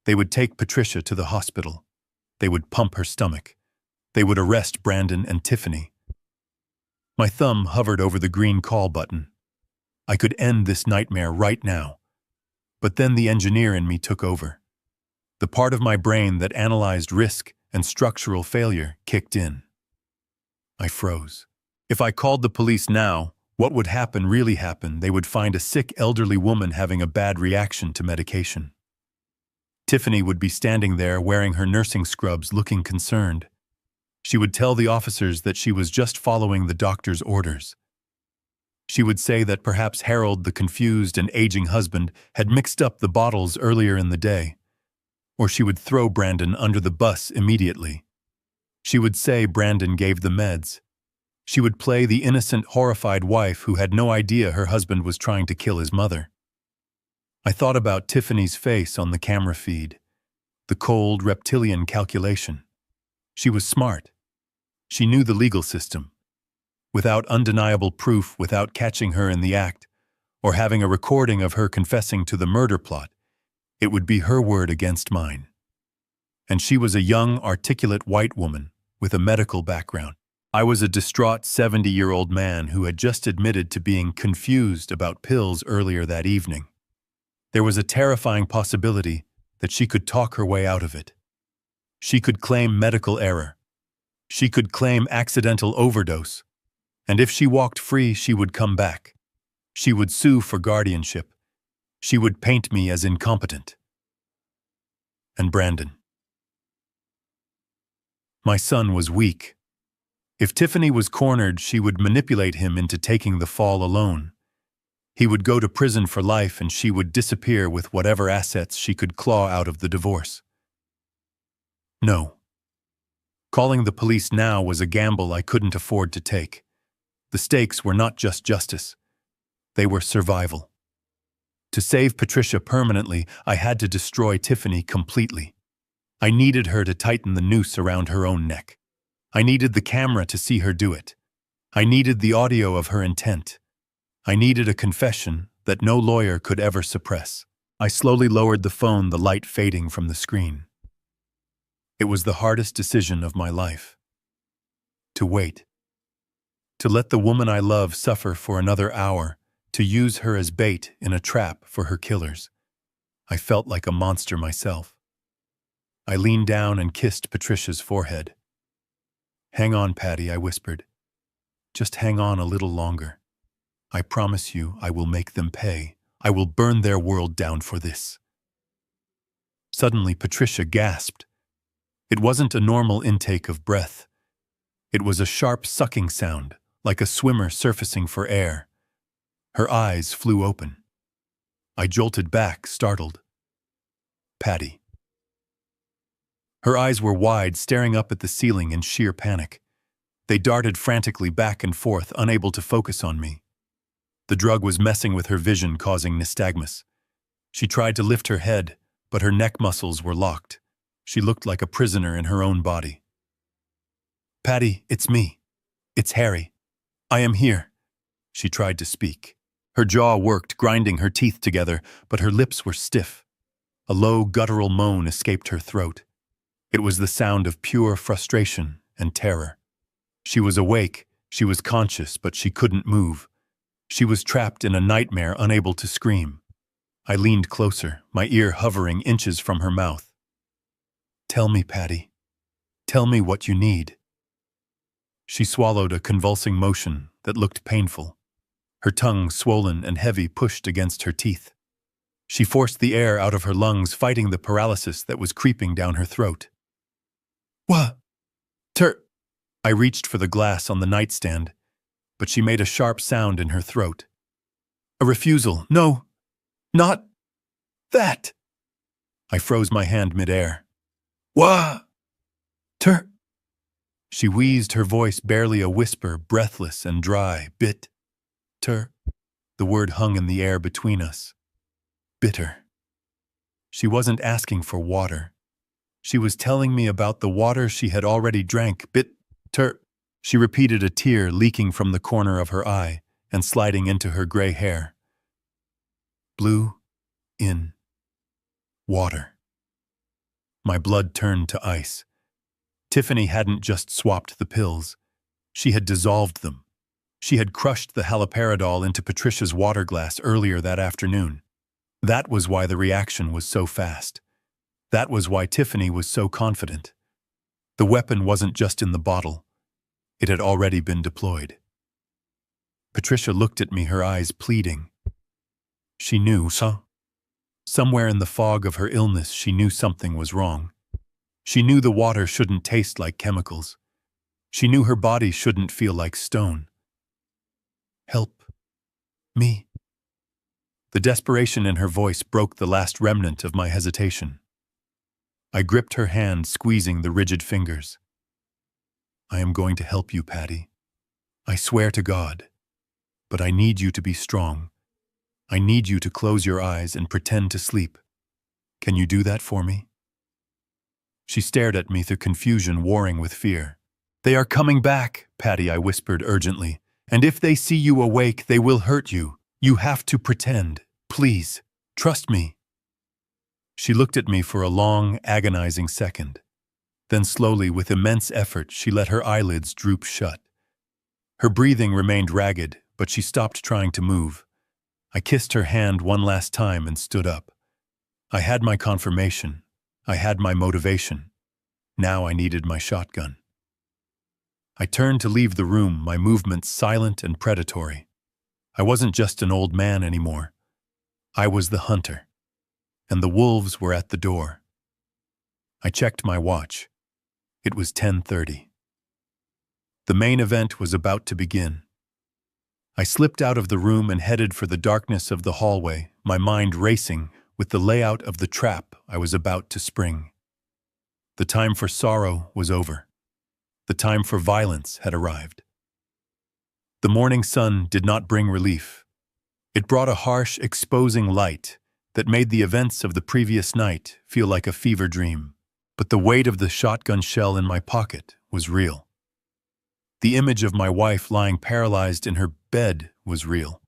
They would take Patricia to the hospital. They would pump her stomach. They would arrest Brandon and Tiffany. My thumb hovered over the green call button. I could end this nightmare right now. But then the engineer in me took over. The part of my brain that analyzed risk and structural failure kicked in. I froze. If I called the police now, what would happen really happen? They would find a sick elderly woman having a bad reaction to medication. Tiffany would be standing there wearing her nursing scrubs, looking concerned. She would tell the officers that she was just following the doctor's orders. She would say that perhaps Harold, the confused and aging husband, had mixed up the bottles earlier in the day. Or she would throw Brandon under the bus immediately. She would say Brandon gave the meds. She would play the innocent, horrified wife who had no idea her husband was trying to kill his mother. I thought about Tiffany's face on the camera feed, the cold, reptilian calculation. She was smart. She knew the legal system. Without undeniable proof, without catching her in the act, or having a recording of her confessing to the murder plot, it would be her word against mine. And she was a young, articulate white woman with a medical background. I was a distraught 70-year-old man who had just admitted to being confused about pills earlier that evening. There was a terrifying possibility that she could talk her way out of it. She could claim medical error. She could claim accidental overdose. And if she walked free, she would come back. She would sue for guardianship. She would paint me as incompetent. And Brandon. My son was weak. If Tiffany was cornered, she would manipulate him into taking the fall alone. He would go to prison for life and she would disappear with whatever assets she could claw out of the divorce. No. Calling the police now was a gamble I couldn't afford to take. The stakes were not just justice. They were survival. To save Patricia permanently, I had to destroy Tiffany completely. I needed her to tighten the noose around her own neck. I needed the camera to see her do it. I needed the audio of her intent. I needed a confession that no lawyer could ever suppress. I slowly lowered the phone, the light fading from the screen. It was the hardest decision of my life. To wait. To let the woman I love suffer for another hour, to use her as bait in a trap for her killers. I felt like a monster myself. I leaned down and kissed Patricia's forehead. "Hang on, Patty," I whispered. "Just hang on a little longer. I promise you I will make them pay. I will burn their world down for this." Suddenly, Patricia gasped. It wasn't a normal intake of breath. It was a sharp sucking sound, like a swimmer surfacing for air. Her eyes flew open. I jolted back, startled. "Patty." Her eyes were wide, staring up at the ceiling in sheer panic. They darted frantically back and forth, unable to focus on me. The drug was messing with her vision, causing nystagmus. She tried to lift her head, but her neck muscles were locked. She looked like a prisoner in her own body. "Patty, it's me. It's Harry. I am here. She tried to speak. Her jaw worked, grinding her teeth together, but her lips were stiff. A low, guttural moan escaped her throat. It was the sound of pure frustration and terror. She was awake, she was conscious, but she couldn't move. She was trapped in a nightmare, unable to scream. I leaned closer, my ear hovering inches from her mouth. Tell me, Patty. Tell me what you need. She swallowed a convulsing motion that looked painful. Her tongue, swollen and heavy, pushed against her teeth. She forced the air out of her lungs, fighting the paralysis that was creeping down her throat. What? I reached for the glass on the nightstand, but she made a sharp sound in her throat. A refusal. No, not that. I froze my hand midair. What? She wheezed, her voice barely a whisper, breathless and dry. Bitter. The word hung in the air between us. Bitter. She wasn't asking for water. She was telling me about the water she had already drank. Bitter. She repeated, a tear leaking from the corner of her eye and sliding into her gray hair. Blue in water. My blood turned to ice. Tiffany hadn't just swapped the pills. She had dissolved them. She had crushed the haloperidol into Patricia's water glass earlier that afternoon. That was why the reaction was so fast. That was why Tiffany was so confident. The weapon wasn't just in the bottle. It had already been deployed. Patricia looked at me, her eyes pleading. She knew, somewhere in the fog of her illness, she knew something was wrong. She knew the water shouldn't taste like chemicals. She knew her body shouldn't feel like stone. Help me. The desperation in her voice broke the last remnant of my hesitation. I gripped her hand, squeezing the rigid fingers. I am going to help you, Patty. I swear to God. But I need you to be strong. I need you to close your eyes and pretend to sleep. Can you do that for me? She stared at me through confusion, warring with fear. They are coming back, Patty, I whispered urgently. And if they see you awake, they will hurt you. You have to pretend. Please, trust me. She looked at me for a long, agonizing second. Then slowly, with immense effort, she let her eyelids droop shut. Her breathing remained ragged, but she stopped trying to move. I kissed her hand one last time and stood up. I had my confirmation. I had my motivation. Now I needed my shotgun. I turned to leave the room, my movements silent and predatory. I wasn't just an old man anymore. I was the hunter. And the wolves were at the door. I checked my watch. It was 10:30. The main event was about to begin. I slipped out of the room and headed for the darkness of the hallway, my mind racing with the layout of the trap I was about to spring. The time for sorrow was over. The time for violence had arrived. The morning sun did not bring relief. It brought a harsh, exposing light that made the events of the previous night feel like a fever dream. But the weight of the shotgun shell in my pocket was real. The image of my wife lying paralyzed in her bed was real.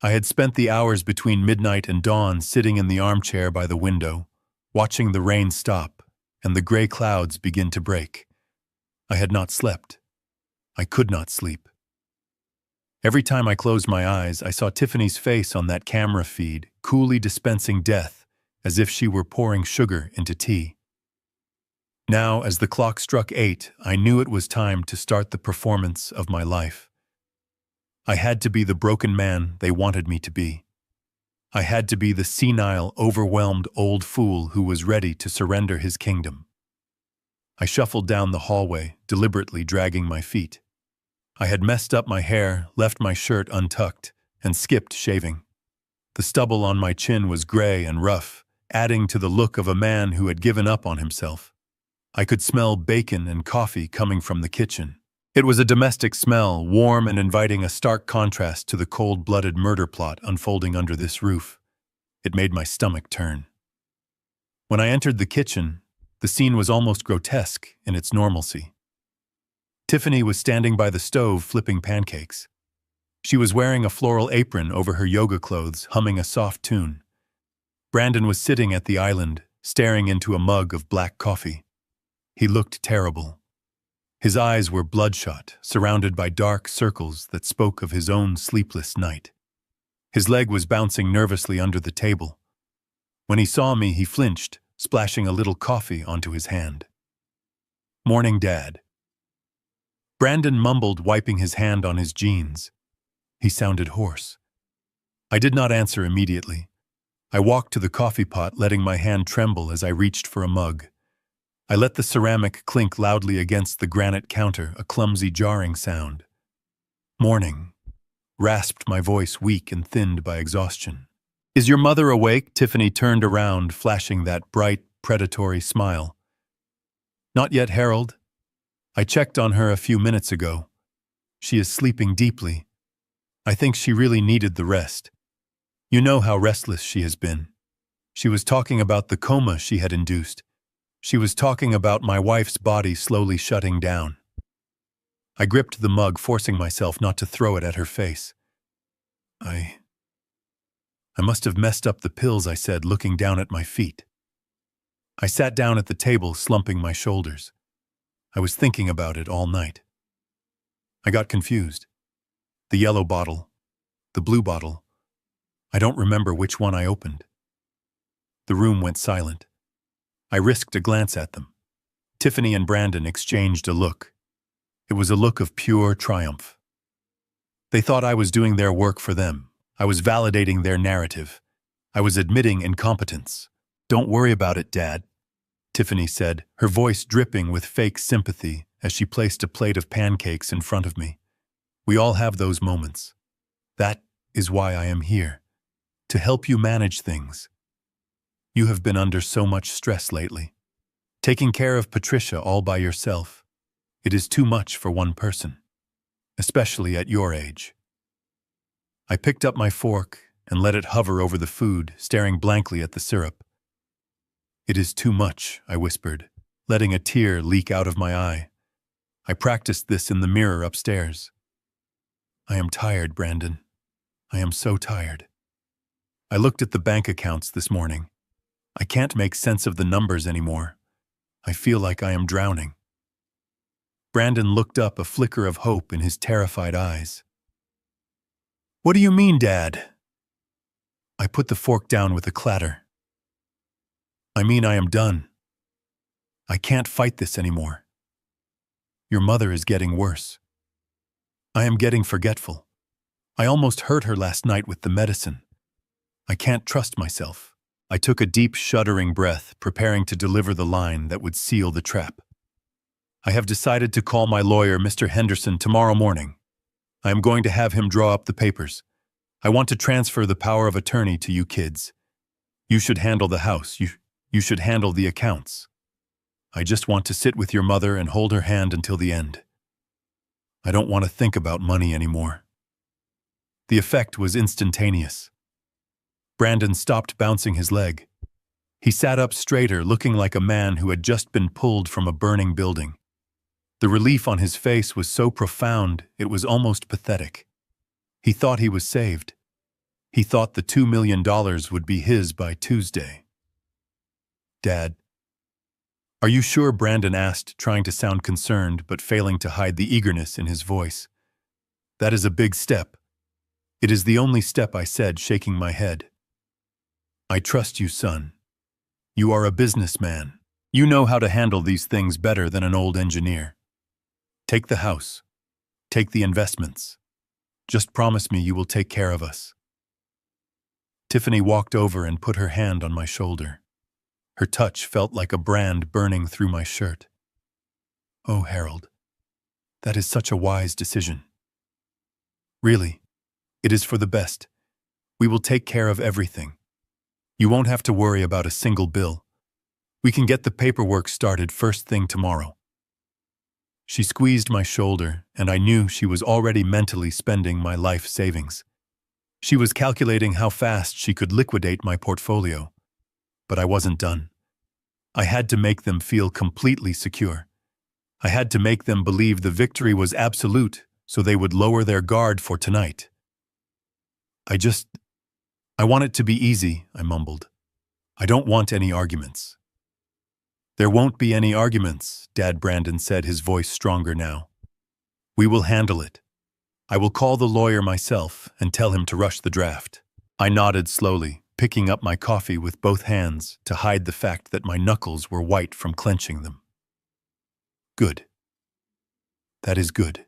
I had spent the hours between midnight and dawn sitting in the armchair by the window, watching the rain stop and the gray clouds begin to break. I had not slept. I could not sleep. Every time I closed my eyes, I saw Tiffany's face on that camera feed, coolly dispensing death as if she were pouring sugar into tea. Now, as the clock struck 8, I knew it was time to start the performance of my life. I had to be the broken man they wanted me to be. I had to be the senile, overwhelmed old fool who was ready to surrender his kingdom. I shuffled down the hallway, deliberately dragging my feet. I had messed up my hair, left my shirt untucked, and skipped shaving. The stubble on my chin was gray and rough, adding to the look of a man who had given up on himself. I could smell bacon and coffee coming from the kitchen. It was a domestic smell, warm and inviting, a stark contrast to the cold-blooded murder plot unfolding under this roof. It made my stomach turn. When I entered the kitchen, the scene was almost grotesque in its normalcy. Tiffany was standing by the stove flipping pancakes. She was wearing a floral apron over her yoga clothes, humming a soft tune. Brandon was sitting at the island, staring into a mug of black coffee. He looked terrible. His eyes were bloodshot, surrounded by dark circles that spoke of his own sleepless night. His leg was bouncing nervously under the table. When he saw me, he flinched, splashing a little coffee onto his hand. "Morning, Dad." Brandon mumbled, wiping his hand on his jeans. He sounded hoarse. I did not answer immediately. I walked to the coffee pot, letting my hand tremble as I reached for a mug. I let the ceramic clink loudly against the granite counter, a clumsy, jarring sound. "Morning," rasped my voice, weak and thinned by exhaustion. "Is your mother awake?" Tiffany turned around, flashing that bright, predatory smile. "Not yet, Harold. I checked on her a few minutes ago. She is sleeping deeply. I think she really needed the rest. You know how restless she has been. She was talking about the coma she had induced. She was talking about my wife's body slowly shutting down." I gripped the mug, forcing myself not to throw it at her face. I must have messed up the pills," I said, looking down at my feet. I sat down at the table, slumping my shoulders. I was thinking about it all night. I got confused. The yellow bottle, the blue bottle. I don't remember which one I opened. The room went silent. I risked a glance at them. Tiffany and Brandon exchanged a look. It was a look of pure triumph. They thought I was doing their work for them. I was validating their narrative. I was admitting incompetence. "Don't worry about it, Dad," Tiffany said, her voice dripping with fake sympathy as she placed a plate of pancakes in front of me. "We all have those moments. That is why I am here, to help you manage things. You have been under so much stress lately. Taking care of Patricia all by yourself. It is too much for one person, especially at your age." I picked up my fork and let it hover over the food, staring blankly at the syrup. "It is too much," I whispered, letting a tear leak out of my eye. I practiced this in the mirror upstairs. "I am tired, Brandon. I am so tired. I looked at the bank accounts this morning. I can't make sense of the numbers anymore. I feel like I am drowning." Brandon looked up, a flicker of hope in his terrified eyes. "What do you mean, Dad?" I put the fork down with a clatter. "I mean, I am done. I can't fight this anymore. Your mother is getting worse. I am getting forgetful. I almost hurt her last night with the medicine. I can't trust myself." I took a deep, shuddering breath, preparing to deliver the line that would seal the trap. "I have decided to call my lawyer, Mr. Henderson, tomorrow morning. I am going to have him draw up the papers. I want to transfer the power of attorney to you kids. You should handle the house. You should handle the accounts. I just want to sit with your mother and hold her hand until the end. I don't want to think about money anymore." The effect was instantaneous. Brandon stopped bouncing his leg. He sat up straighter, looking like a man who had just been pulled from a burning building. The relief on his face was so profound, it was almost pathetic. He thought he was saved. He thought the $2 million would be his by Tuesday. "Dad, are you sure?" Brandon asked, trying to sound concerned but failing to hide the eagerness in his voice. "That is a big step." "It is the only step," I said, shaking my head. "I trust you, son. You are a businessman. You know how to handle these things better than an old engineer. Take the house. Take the investments. Just promise me you will take care of us." Tiffany walked over and put her hand on my shoulder. Her touch felt like a brand burning through my shirt. "Oh, Harold, that is such a wise decision. Really, it is for the best. We will take care of everything. You won't have to worry about a single bill. We can get the paperwork started first thing tomorrow." She squeezed my shoulder, and I knew she was already mentally spending my life savings. She was calculating how fast she could liquidate my portfolio. But I wasn't done. I had to make them feel completely secure. I had to make them believe the victory was absolute so they would lower their guard for tonight. I want it to be easy, I mumbled. I don't want any arguments. There won't be any arguments, Dad Brandon said, his voice stronger now. We will handle it. I will call the lawyer myself and tell him to rush the draft. I nodded slowly, picking up my coffee with both hands to hide the fact that my knuckles were white from clenching them. Good. That is good.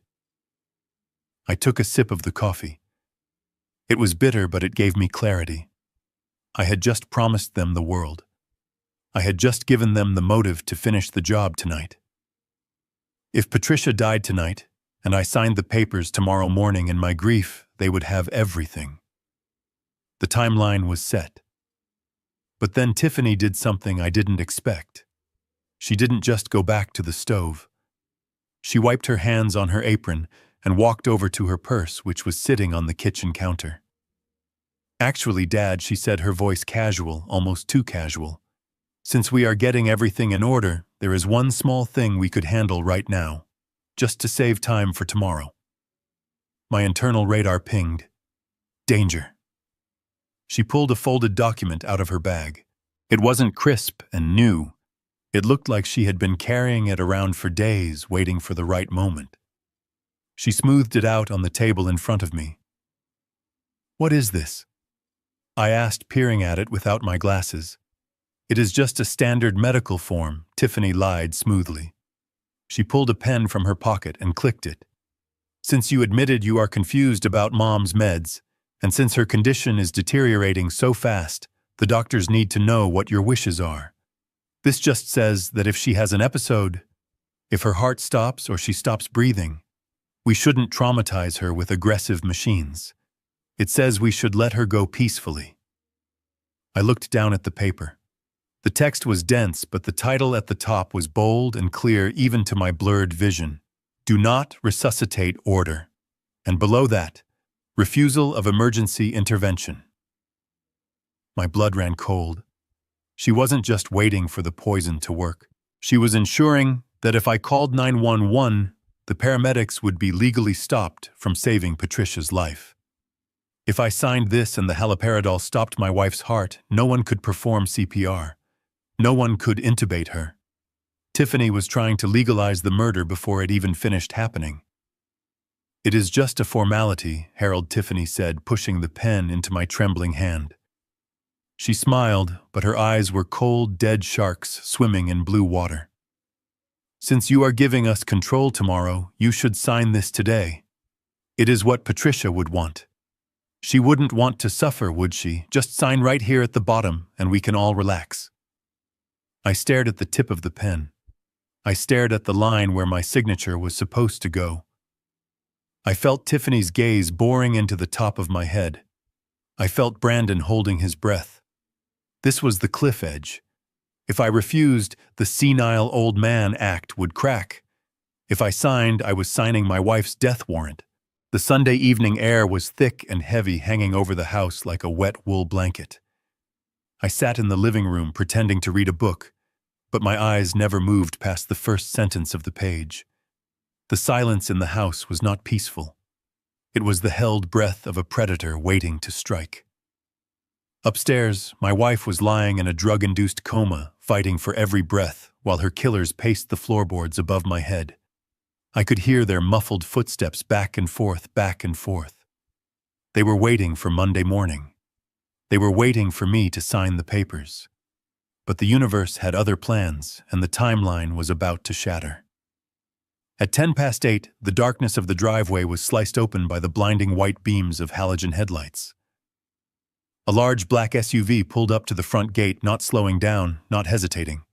I took a sip of the coffee. It was bitter, but it gave me clarity. I had just promised them the world. I had just given them the motive to finish the job tonight. If Patricia died tonight, and I signed the papers tomorrow morning in my grief, they would have everything. The timeline was set. But then Tiffany did something I didn't expect. She didn't just go back to the stove. She wiped her hands on her apron and walked over to her purse, which was sitting on the kitchen counter. Actually, Dad, she said, her voice casual, almost too casual. Since we are getting everything in order, there is one small thing we could handle right now, just to save time for tomorrow. My internal radar pinged. Danger. She pulled a folded document out of her bag. It wasn't crisp and new. It looked like she had been carrying it around for days, waiting for the right moment. She smoothed it out on the table in front of me. What is this? I asked, peering at it without my glasses. It is just a standard medical form, Tiffany lied smoothly. She pulled a pen from her pocket and clicked it. Since you admitted you are confused about Mom's meds, and since her condition is deteriorating so fast, the doctors need to know what your wishes are. This just says that if she has an episode, if her heart stops or she stops breathing, we shouldn't traumatize her with aggressive machines. It says we should let her go peacefully. I looked down at the paper. The text was dense, but the title at the top was bold and clear even to my blurred vision. Do not resuscitate order. And below that, refusal of emergency intervention. My blood ran cold. She wasn't just waiting for the poison to work. She was ensuring that if I called 911, the paramedics would be legally stopped from saving Patricia's life. If I signed this and the haloperidol stopped my wife's heart, no one could perform CPR. No one could intubate her. Tiffany was trying to legalize the murder before it even finished happening. It is just a formality, Harold, Tiffany said, pushing the pen into my trembling hand. She smiled, but her eyes were cold, dead sharks swimming in blue water. Since you are giving us control tomorrow, you should sign this today. It is what Patricia would want. She wouldn't want to suffer, would she? Just sign right here at the bottom, and we can all relax. I stared at the tip of the pen. I stared at the line where my signature was supposed to go. I felt Tiffany's gaze boring into the top of my head. I felt Brandon holding his breath. This was the cliff edge. If I refused, the senile old man act would crack. If I signed, I was signing my wife's death warrant. The Sunday evening air was thick and heavy, hanging over the house like a wet wool blanket. I sat in the living room pretending to read a book, but my eyes never moved past the first sentence of the page. The silence in the house was not peaceful. It was the held breath of a predator waiting to strike. Upstairs, my wife was lying in a drug-induced coma, fighting for every breath, while her killers paced the floorboards above my head. I could hear their muffled footsteps back and forth, back and forth. They were waiting for Monday morning. They were waiting for me to sign the papers. But the universe had other plans, and the timeline was about to shatter. At 8:10, the darkness of the driveway was sliced open by the blinding white beams of halogen headlights. A large black SUV pulled up to the front gate, not slowing down, not hesitating.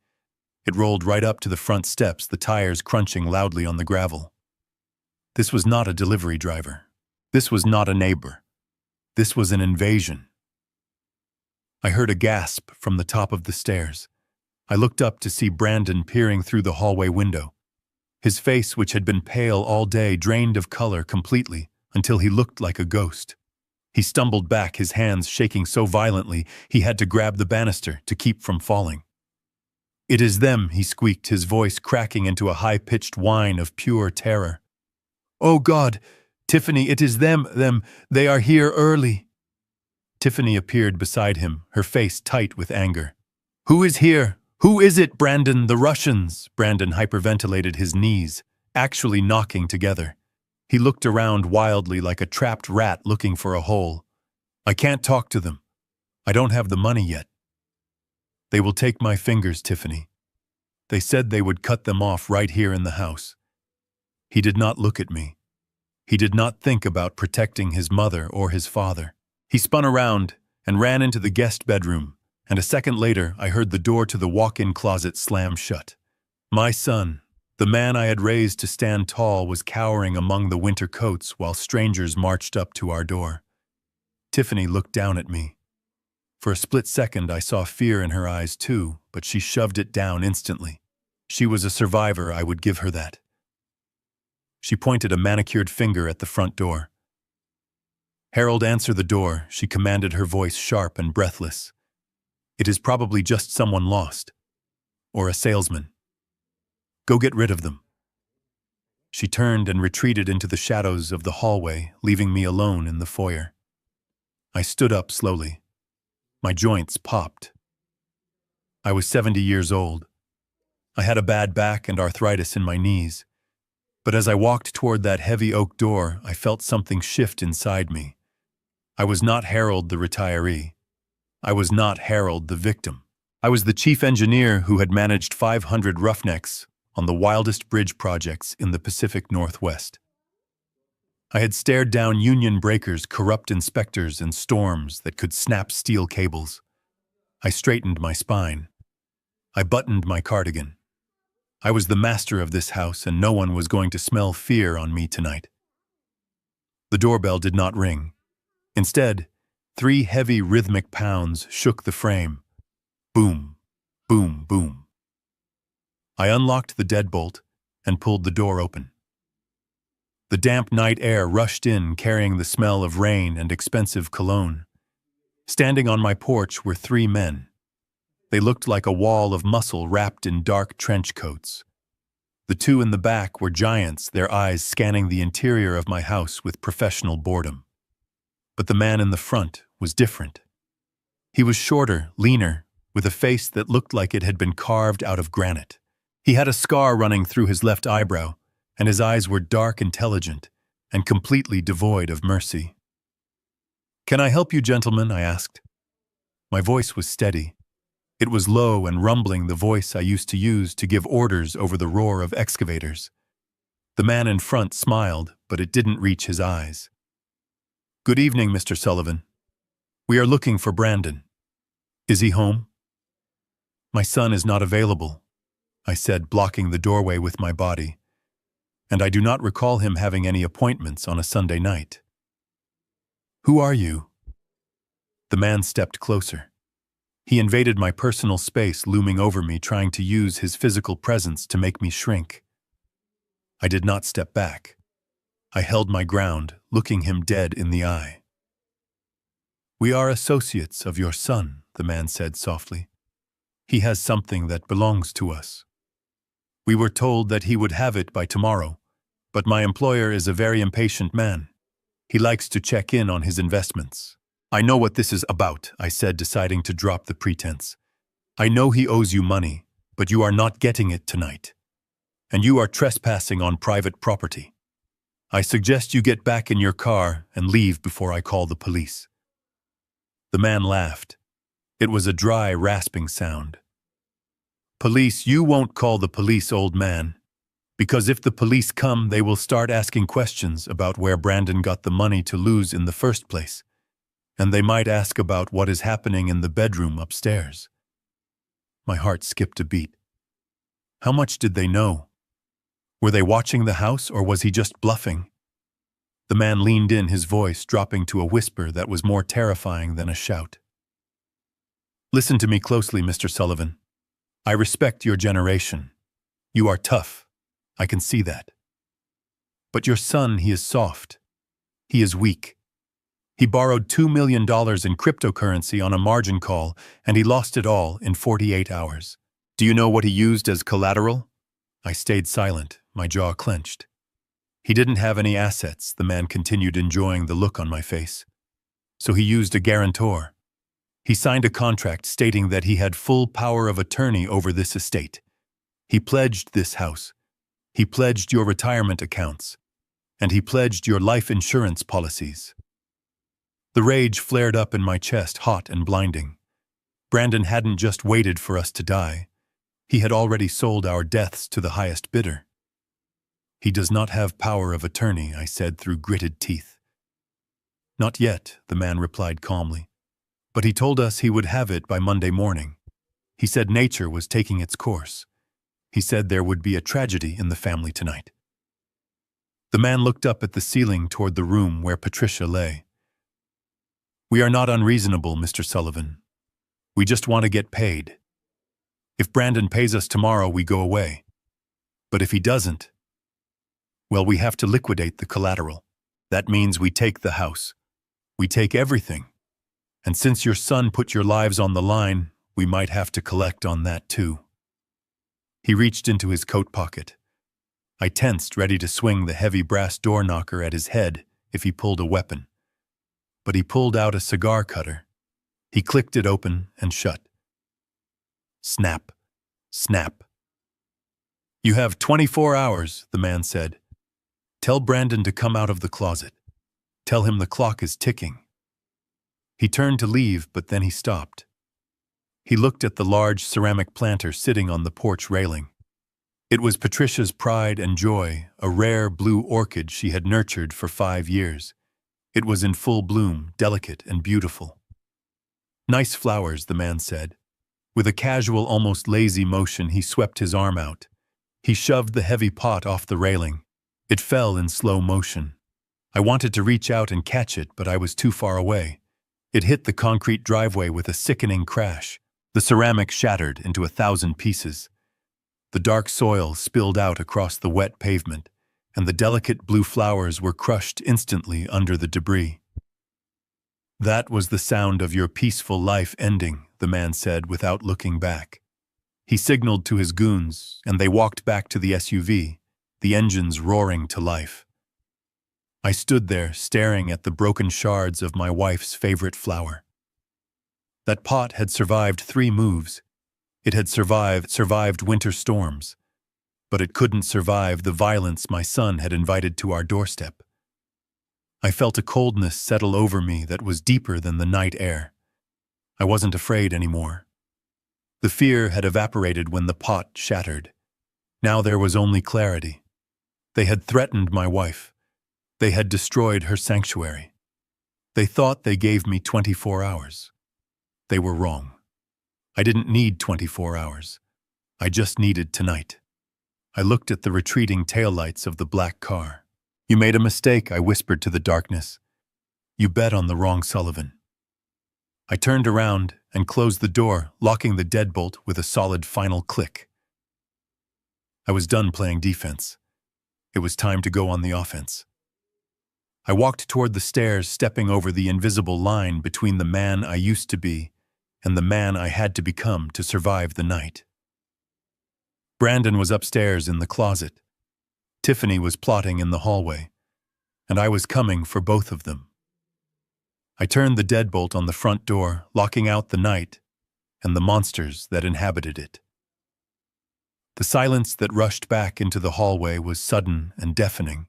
It rolled right up to the front steps, the tires crunching loudly on the gravel. This was not a delivery driver. This was not a neighbor. This was an invasion. I heard a gasp from the top of the stairs. I looked up to see Brandon peering through the hallway window. His face, which had been pale all day, drained of color completely until he looked like a ghost. He stumbled back, his hands shaking so violently he had to grab the banister to keep from falling. "It is them," he squeaked, his voice cracking into a high-pitched whine of pure terror. "Oh God, Tiffany, it is them, they are here early." Tiffany appeared beside him, her face tight with anger. "Who is here? Who is it, Brandon? The Russians!" Brandon hyperventilated, his knees actually knocking together. He looked around wildly like a trapped rat looking for a hole. "I can't talk to them. I don't have the money yet." "They will take my fingers, Tiffany. They said they would cut them off right here in the house." He did not look at me. He did not think about protecting his mother or his father. He spun around and ran into the guest bedroom, and a second later I heard the door to the walk-in closet slam shut. My son, the man I had raised to stand tall, was cowering among the winter coats while strangers marched up to our door. Tiffany looked down at me. For a split second I saw fear in her eyes too, but she shoved it down instantly. She was a survivor, I would give her that. She pointed a manicured finger at the front door. "Harold, answer the door," she commanded, her voice sharp and breathless. "It is probably just someone lost. Or a salesman. Go get rid of them." She turned and retreated into the shadows of the hallway, leaving me alone in the foyer. I stood up slowly. My joints popped. I was 70 years old. I had a bad back and arthritis in my knees. But as I walked toward that heavy oak door, I felt something shift inside me. I was not Harold the retiree. I was not Harold the victim. I was the chief engineer who had managed 500 roughnecks on the wildest bridge projects in the Pacific Northwest. I had stared down union breakers, corrupt inspectors, and storms that could snap steel cables. I straightened my spine. I buttoned my cardigan. I was the master of this house, and no one was going to smell fear on me tonight. The doorbell did not ring. Instead, 3 heavy rhythmic pounds shook the frame. Boom, boom, boom. I unlocked the deadbolt and pulled the door open. The damp night air rushed in, carrying the smell of rain and expensive cologne. Standing on my porch were 3 men. They looked like a wall of muscle wrapped in dark trench coats. The 2 in the back were giants, their eyes scanning the interior of my house with professional boredom. But the man in the front was different. He was shorter, leaner, with a face that looked like it had been carved out of granite. He had a scar running through his left eyebrow, and his eyes were dark, intelligent, and completely devoid of mercy. "Can I help you, gentlemen?" I asked. My voice was steady. It was low and rumbling, the voice I used to use to give orders over the roar of excavators. The man in front smiled, but it didn't reach his eyes. "Good evening, Mr. Sullivan. We are looking for Brandon. Is he home?" "My son is not available," I said, blocking the doorway with my body. "And I do not recall him having any appointments on a Sunday night." "Who are you?" The man stepped closer. He invaded my personal space, looming over me, trying to use his physical presence to make me shrink. I did not step back. I held my ground, looking him dead in the eye. "We are associates of your son," the man said softly. "He has something that belongs to us. We were told that he would have it by tomorrow, but my employer is a very impatient man. He likes to check in on his investments." "I know what this is about," I said, deciding to drop the pretense. "I know he owes you money, but you are not getting it tonight. And you are trespassing on private property. I suggest you get back in your car and leave before I call the police." The man laughed. It was a dry, rasping sound. "Police? You won't call the police, old man. Because if the police come, they will start asking questions about where Brandon got the money to lose in the first place. And they might ask about what is happening in the bedroom upstairs." My heart skipped a beat. How much did they know? Were they watching the house, or was he just bluffing? The man leaned in, his voice dropping to a whisper that was more terrifying than a shout. "Listen to me closely, Mr. Sullivan. I respect your generation. You are tough. I can see that. But your son, he is soft. He is weak. He borrowed $2 million in cryptocurrency on a margin call, and he lost it all in 48 hours. Do you know what he used as collateral? I stayed silent, my jaw clenched. He didn't have any assets, the man continued, enjoying the look on my face. So he used a guarantor. He signed a contract stating that he had full power of attorney over this estate. He pledged this house. He pledged your retirement accounts. And he pledged your life insurance policies. The rage flared up in my chest, hot and blinding. Brandon hadn't just waited for us to die. He had already sold our deaths to the highest bidder. He does not have power of attorney, I said through gritted teeth. Not yet, the man replied calmly. But he told us he would have it by Monday morning. He said nature was taking its course. He said there would be a tragedy in the family tonight. The man looked up at the ceiling toward the room where Patricia lay. We are not unreasonable, Mr. Sullivan. We just want to get paid. If Brandon pays us tomorrow, we go away. But if he doesn't, well, we have to liquidate the collateral. That means we take the house. We take everything. And since your son put your lives on the line, we might have to collect on that too. He reached into his coat pocket. I tensed, ready to swing the heavy brass door knocker at his head if he pulled a weapon. But he pulled out a cigar cutter. He clicked it open and shut. Snap, snap. You have 24 hours, the man said. Tell Brandon to come out of the closet. Tell him the clock is ticking. He turned to leave, but then he stopped. He looked at the large ceramic planter sitting on the porch railing. It was Patricia's pride and joy, a rare blue orchid she had nurtured for 5 years. It was in full bloom, delicate and beautiful. Nice flowers, the man said. With a casual, almost lazy motion, he swept his arm out. He shoved the heavy pot off the railing. It fell in slow motion. I wanted to reach out and catch it, but I was too far away. It hit the concrete driveway with a sickening crash. The ceramic shattered into 1,000 pieces. The dark soil spilled out across the wet pavement, and the delicate blue flowers were crushed instantly under the debris. That was the sound of your peaceful life ending, the man said without looking back. He signaled to his goons, and they walked back to the SUV, the engines roaring to life. I stood there staring at the broken shards of my wife's favorite flower. That pot had survived 3 moves. It had survived winter storms, but it couldn't survive the violence my son had invited to our doorstep. I felt a coldness settle over me that was deeper than the night air. I wasn't afraid anymore. The fear had evaporated when the pot shattered. Now there was only clarity. They had threatened my wife. They had destroyed her sanctuary. They thought they gave me 24 hours. They were wrong. I didn't need 24 hours. I just needed tonight. I looked at the retreating taillights of the black car. You made a mistake, I whispered to the darkness. You bet on the wrong Sullivan. I turned around and closed the door, locking the deadbolt with a solid final click. I was done playing defense. It was time to go on the offense. I walked toward the stairs, stepping over the invisible line between the man I used to be and the man I had to become to survive the night. Brandon was upstairs in the closet. Tiffany was plotting in the hallway, and I was coming for both of them. I turned the deadbolt on the front door, locking out the night and the monsters that inhabited it. The silence that rushed back into the hallway was sudden and deafening.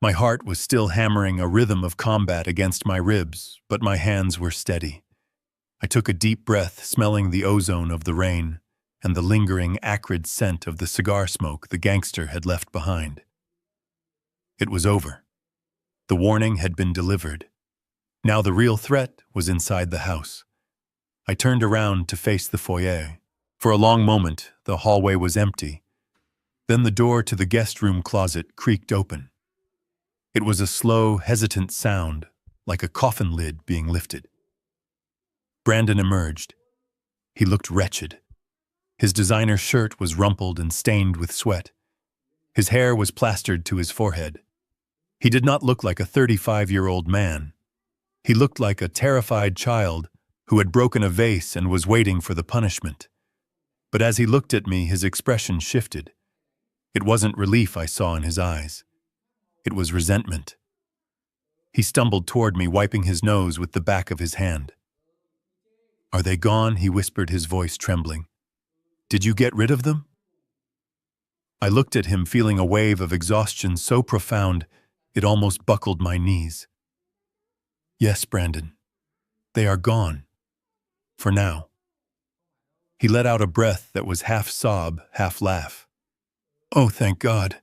My heart was still hammering a rhythm of combat against my ribs, but my hands were steady. I took a deep breath, smelling the ozone of the rain and the lingering, acrid scent of the cigar smoke the gangster had left behind. It was over. The warning had been delivered. Now the real threat was inside the house. I turned around to face the foyer. For a long moment, the hallway was empty. Then the door to the guest room closet creaked open. It was a slow, hesitant sound, like a coffin lid being lifted. Brandon emerged. He looked wretched. His designer shirt was rumpled and stained with sweat. His hair was plastered to his forehead. He did not look like a 35-year-old man. He looked like a terrified child who had broken a vase and was waiting for the punishment. But as he looked at me, his expression shifted. It wasn't relief I saw in his eyes. It was resentment. He stumbled toward me, wiping his nose with the back of his hand. "Are they gone?" he whispered, his voice trembling. "Did you get rid of them?" I looked at him, feeling a wave of exhaustion so profound it almost buckled my knees. "Yes, Brandon. They are gone. For now." He let out a breath that was half sob, half laugh. "Oh, thank God.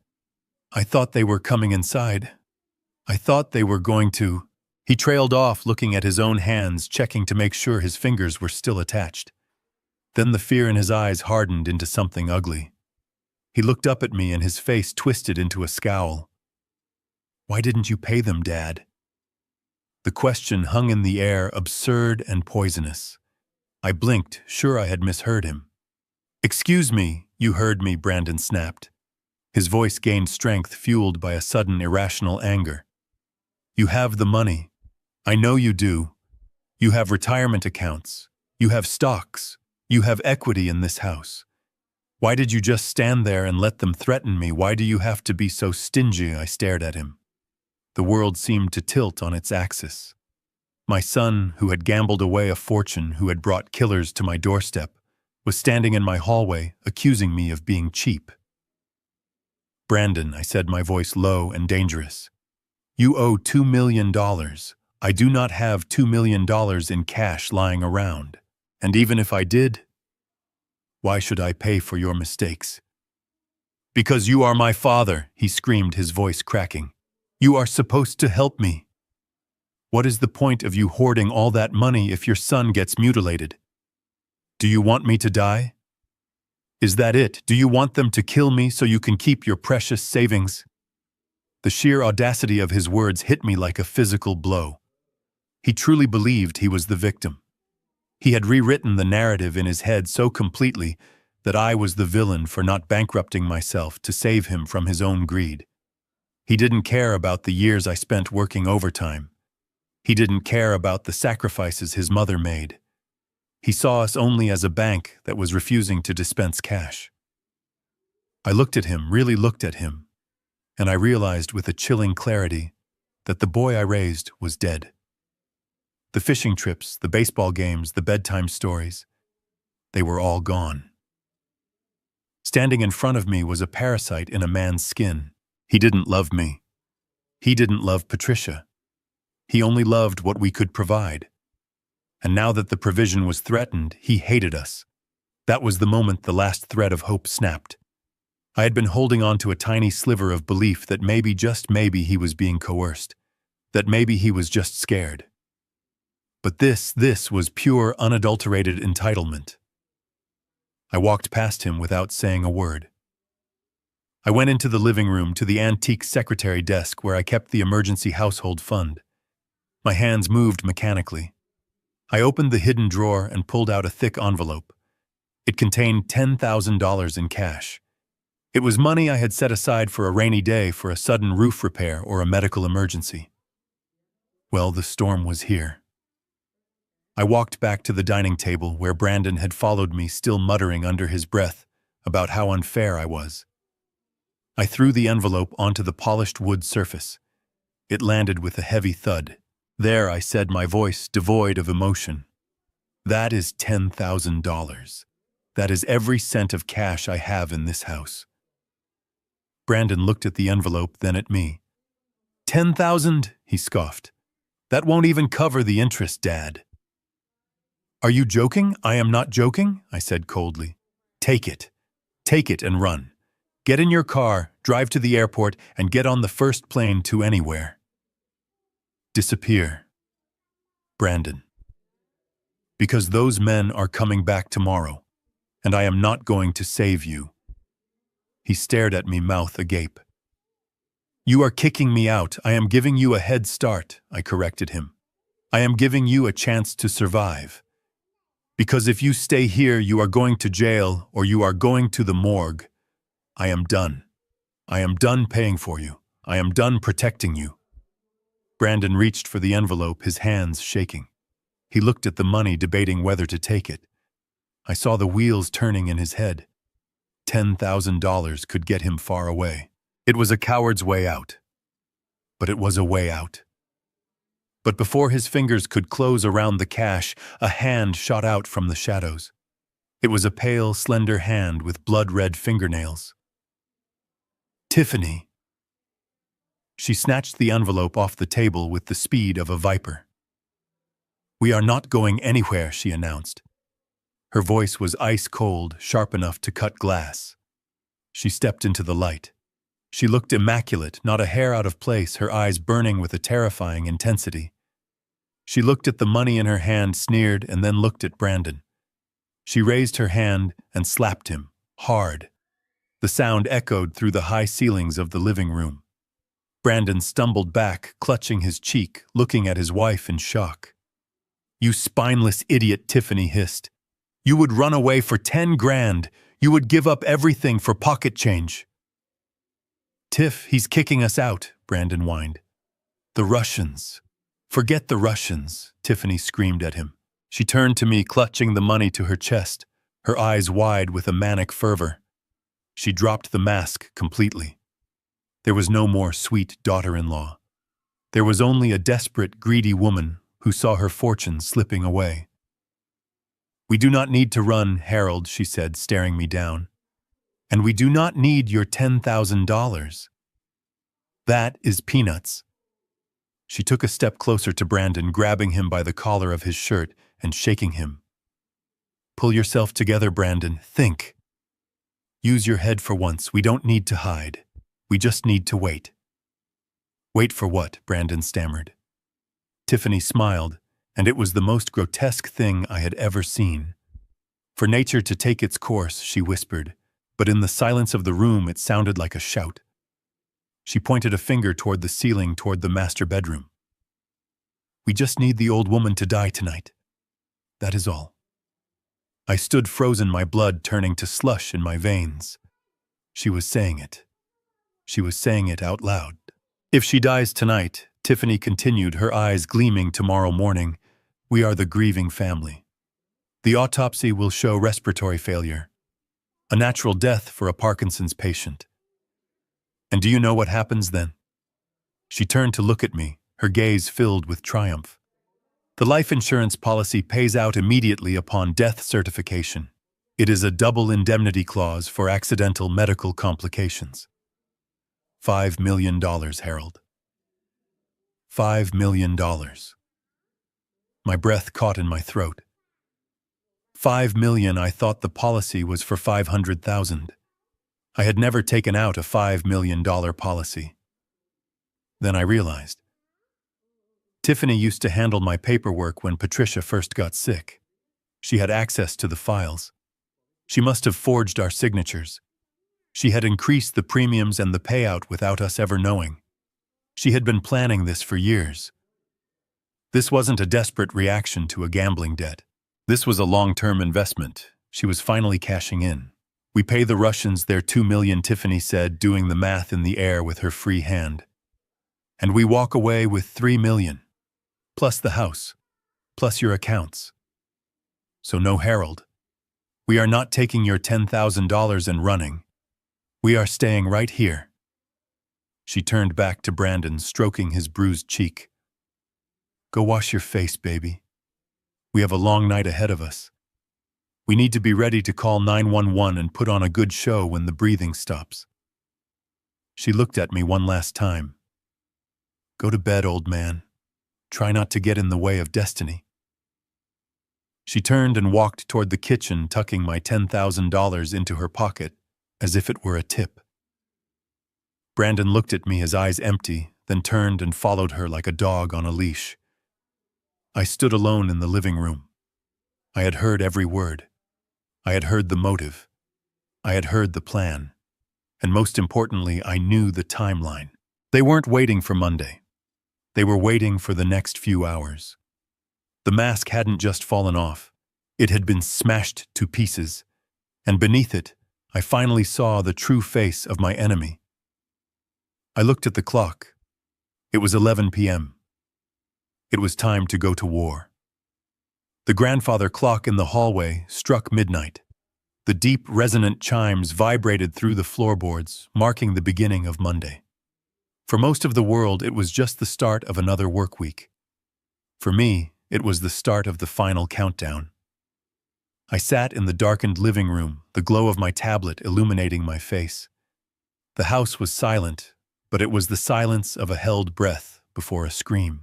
I thought they were coming inside. I thought they were going to—" He trailed off, looking at his own hands, checking to make sure his fingers were still attached. Then the fear in his eyes hardened into something ugly. He looked up at me and his face twisted into a scowl. "Why didn't you pay them, Dad?" The question hung in the air, absurd and poisonous. I blinked, sure I had misheard him. "Excuse me, you heard me," Brandon snapped. His voice gained strength, fueled by a sudden irrational anger. "You have the money. I know you do. You have retirement accounts. You have stocks. You have equity in this house. Why did you just stand there and let them threaten me? Why do you have to be so stingy?" I stared at him. The world seemed to tilt on its axis. My son, who had gambled away a fortune, who had brought killers to my doorstep, was standing in my hallway, accusing me of being cheap. "Brandon," I said, my voice low and dangerous, "you owe $2 million. I do not have $2 million in cash lying around. And even if I did, why should I pay for your mistakes?" "Because you are my father," he screamed, his voice cracking. "You are supposed to help me. What is the point of you hoarding all that money if your son gets mutilated? Do you want me to die? Is that it? Do you want them to kill me so you can keep your precious savings?" The sheer audacity of his words hit me like a physical blow. He truly believed he was the victim. He had rewritten the narrative in his head so completely that I was the villain for not bankrupting myself to save him from his own greed. He didn't care about the years I spent working overtime. He didn't care about the sacrifices his mother made. He saw us only as a bank that was refusing to dispense cash. I looked at him, really looked at him, and I realized with a chilling clarity that the boy I raised was dead. The fishing trips, the baseball games, the bedtime stories, they were all gone. Standing in front of me was a parasite in a man's skin. He didn't love me. He didn't love Patricia. He only loved what we could provide. And now that the provision was threatened, he hated us. That was the moment the last thread of hope snapped. I had been holding on to a tiny sliver of belief that maybe, just maybe, he was being coerced. That maybe he was just scared. But this was pure, unadulterated entitlement. I walked past him without saying a word. I went into the living room to the antique secretary desk where I kept the emergency household fund. My hands moved mechanically. I opened the hidden drawer and pulled out a thick envelope. It contained $10,000 in cash. It was money I had set aside for a rainy day, for a sudden roof repair or a medical emergency. Well, the storm was here. I walked back to the dining table where Brandon had followed me, still muttering under his breath about how unfair I was. I threw the envelope onto the polished wood surface. It landed with a heavy thud. "There," I said, my voice devoid of emotion. "That is $10,000. That is every cent of cash I have in this house." Brandon looked at the envelope, then at me. "10,000?" he scoffed. "That won't even cover the interest, Dad." "Are you joking?" "I am not joking," I said coldly. Take it. Take it and run. Get in your car, drive to the airport, and get on the first plane to anywhere. Disappear. Brandon. Because those men are coming back tomorrow, and I am not going to save you." He stared at me, mouth agape. "You are kicking me out. I am giving you a head start," I corrected him. "I am giving you a chance to survive. Because if you stay here, you are going to jail or you are going to the morgue. I am done. I am done paying for you. I am done protecting you." Brandon reached for the envelope, his hands shaking. He looked at the money, debating whether to take it. I saw the wheels turning in his head. $10,000 could get him far away. It was a coward's way out. But it was a way out. But before his fingers could close around the cash, a hand shot out from the shadows. It was a pale, slender hand with blood-red fingernails. Tiffany. She snatched the envelope off the table with the speed of a viper. "We are not going anywhere," she announced. Her voice was ice-cold, sharp enough to cut glass. She stepped into the light. She looked immaculate, not a hair out of place, her eyes burning with a terrifying intensity. She looked at the money in her hand, sneered, and then looked at Brandon. She raised her hand and slapped him, hard. The sound echoed through the high ceilings of the living room. Brandon stumbled back, clutching his cheek, looking at his wife in shock. "You spineless idiot," Tiffany hissed. "You would run away for 10 grand. You would give up everything for pocket change." "Tiff, he's kicking us out," Brandon whined. "The Russians." "Forget the Russians," Tiffany screamed at him. She turned to me, clutching the money to her chest, her eyes wide with a manic fervor. She dropped the mask completely. There was no more sweet daughter-in-law. There was only a desperate, greedy woman who saw her fortune slipping away. "We do not need to run, Harold," she said, staring me down. "And we do not need your $10,000. That is peanuts." She took a step closer to Brandon, grabbing him by the collar of his shirt and shaking him. "Pull yourself together, Brandon. Think. Use your head for once. We don't need to hide. We just need to wait." "Wait for what?" Brandon stammered. Tiffany smiled, and it was the most grotesque thing I had ever seen. "For nature to take its course," she whispered, but in the silence of the room it sounded like a shout. She pointed a finger toward the ceiling, toward the master bedroom. "We just need the old woman to die tonight. That is all." I stood frozen, my blood turning to slush in my veins. She was saying it. She was saying it out loud. "If she dies tonight," Tiffany continued, her eyes gleaming, "tomorrow morning, we are the grieving family. The autopsy will show respiratory failure. A natural death for a Parkinson's patient. And do you know what happens then?" She turned to look at me, her gaze filled with triumph. "The life insurance policy pays out immediately upon death certification. It is a double indemnity clause for accidental medical complications. $5 million, Harold. $5 million. My breath caught in my throat. 5 million. I thought the policy was for 500,000. I had never taken out a $5 million policy. Then I realized. Tiffany used to handle my paperwork when Patricia first got sick. She had access to the files. She must have forged our signatures. She had increased the premiums and the payout without us ever knowing. She had been planning this for years. This wasn't a desperate reaction to a gambling debt. This was a long-term investment. She was finally cashing in. "We pay the Russians their 2 million, Tiffany said, doing the math in the air with her free hand. "And we walk away with 3 million. Plus the house. Plus your accounts. So no, Harold. We are not taking your $10,000 and running. We are staying right here." She turned back to Brandon, stroking his bruised cheek. "Go wash your face, baby. We have a long night ahead of us. We need to be ready to call 911 and put on a good show when the breathing stops." She looked at me one last time. "Go to bed, old man. Try not to get in the way of destiny." She turned and walked toward the kitchen, tucking my $10,000 into her pocket as if it were a tip. Brandon looked at me, his eyes empty, then turned and followed her like a dog on a leash. I stood alone in the living room. I had heard every word. I had heard the motive. I had heard the plan. And most importantly, I knew the timeline. They weren't waiting for Monday. They were waiting for the next few hours. The mask hadn't just fallen off. It had been smashed to pieces. And beneath it, I finally saw the true face of my enemy. I looked at the clock. It was 11 p.m. It was time to go to war. The grandfather clock in the hallway struck midnight. The deep, resonant chimes vibrated through the floorboards, marking the beginning of Monday. For most of the world, it was just the start of another work week. For me, it was the start of the final countdown. I sat in the darkened living room, the glow of my tablet illuminating my face. The house was silent, but it was the silence of a held breath before a scream.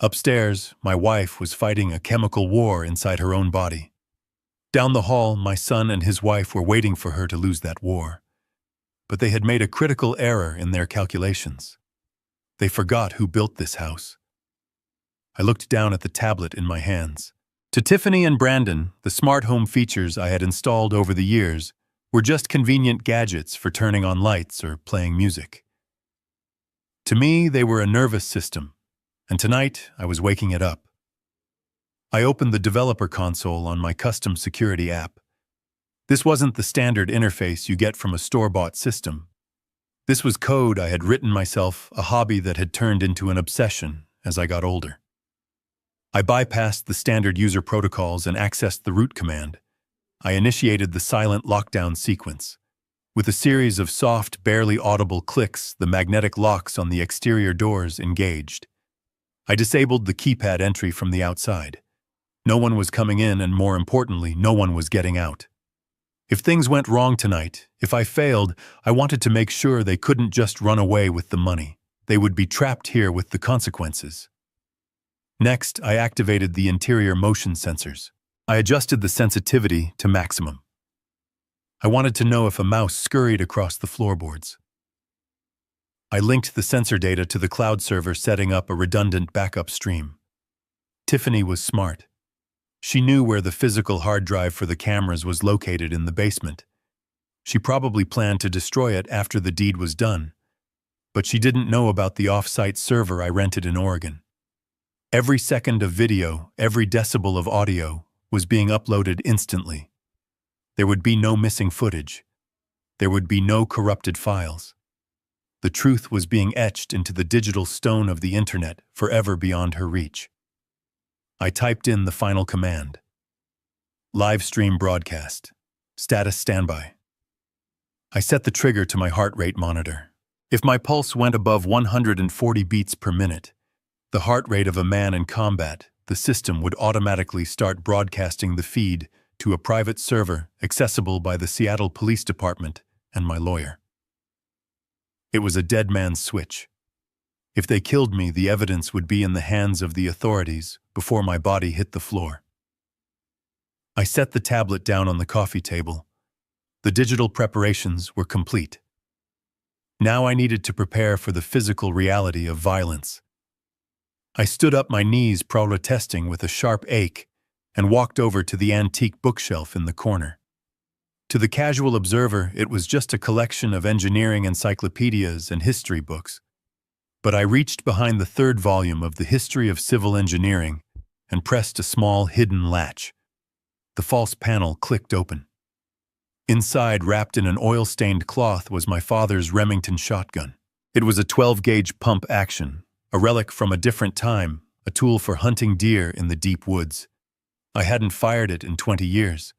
Upstairs, my wife was fighting a chemical war inside her own body. Down the hall, my son and his wife were waiting for her to lose that war. But they had made a critical error in their calculations. They forgot who built this house. I looked down at the tablet in my hands. To Tiffany and Brandon, the smart home features I had installed over the years were just convenient gadgets for turning on lights or playing music. To me, they were a nervous system, and tonight I was waking it up. I opened the developer console on my custom security app. This wasn't the standard interface you get from a store-bought system. This was code I had written myself, a hobby that had turned into an obsession as I got older. I bypassed the standard user protocols and accessed the root command. I initiated the silent lockdown sequence. With a series of soft, barely audible clicks, the magnetic locks on the exterior doors engaged. I disabled the keypad entry from the outside. No one was coming in, and more importantly, no one was getting out. If things went wrong tonight, if I failed, I wanted to make sure they couldn't just run away with the money. They would be trapped here with the consequences. Next, I activated the interior motion sensors. I adjusted the sensitivity to maximum. I wanted to know if a mouse scurried across the floorboards. I linked the sensor data to the cloud server, setting up a redundant backup stream. Tiffany was smart. She knew where the physical hard drive for the cameras was located in the basement. She probably planned to destroy it after the deed was done. But she didn't know about the off-site server I rented in Oregon. Every second of video, every decibel of audio, was being uploaded instantly. There would be no missing footage. There would be no corrupted files. The truth was being etched into the digital stone of the internet, forever beyond her reach. I typed in the final command. Live stream broadcast. Status standby. I set the trigger to my heart rate monitor. If my pulse went above 140 beats per minute, the heart rate of a man in combat, the system would automatically start broadcasting the feed to a private server accessible by the Seattle Police Department and my lawyer. It was a dead man's switch. If they killed me, the evidence would be in the hands of the authorities before my body hit the floor. I set the tablet down on the coffee table. The digital preparations were complete. Now I needed to prepare for the physical reality of violence. I stood up, my knees protesting with a sharp ache, and walked over to the antique bookshelf in the corner. To the casual observer, it was just a collection of engineering encyclopedias and history books. But I reached behind the third volume of the History of Civil Engineering and pressed a small hidden latch. The false panel clicked open. Inside, wrapped in an oil-stained cloth, was my father's Remington shotgun. It was a 12-gauge pump action, a relic from a different time, a tool for hunting deer in the deep woods. I hadn't fired it in 20 years.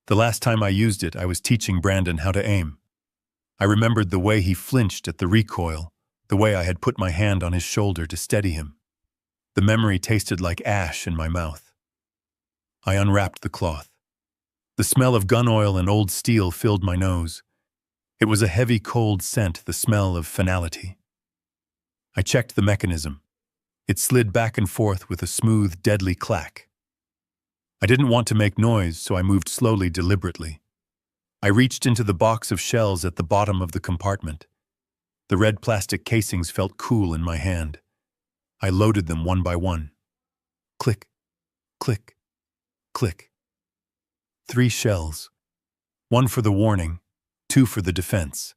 The last time I used it, I was teaching Brandon how to aim. I remembered the way he flinched at the recoil, the way I had put my hand on his shoulder to steady him. The memory tasted like ash in my mouth. I unwrapped the cloth. The smell of gun oil and old steel filled my nose. It was a heavy, cold scent, the smell of finality. I checked the mechanism. It slid back and forth with a smooth, deadly clack. I didn't want to make noise, so I moved slowly, deliberately. I reached into the box of shells at the bottom of the compartment. The red plastic casings felt cool in my hand. I loaded them one by one. Click, click, click. 3 shells. 1 for the warning, 2 for the defense.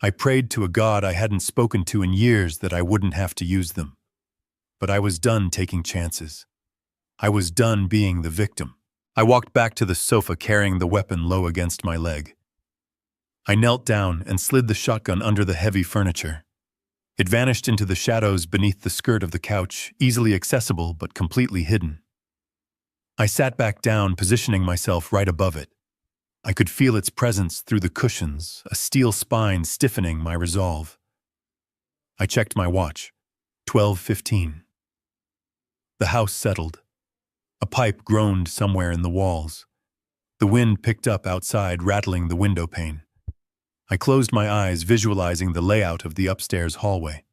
I prayed to a God I hadn't spoken to in years that I wouldn't have to use them. But I was done taking chances. I was done being the victim. I walked back to the sofa, carrying the weapon low against my leg. I knelt down and slid the shotgun under the heavy furniture. It vanished into the shadows beneath the skirt of the couch, easily accessible but completely hidden. I sat back down, positioning myself right above it. I could feel its presence through the cushions, a steel spine stiffening my resolve. I checked my watch. 12:15. The house settled. A pipe groaned somewhere in the walls. The wind picked up outside, rattling the window pane. I closed my eyes, visualizing the layout of the upstairs hallway.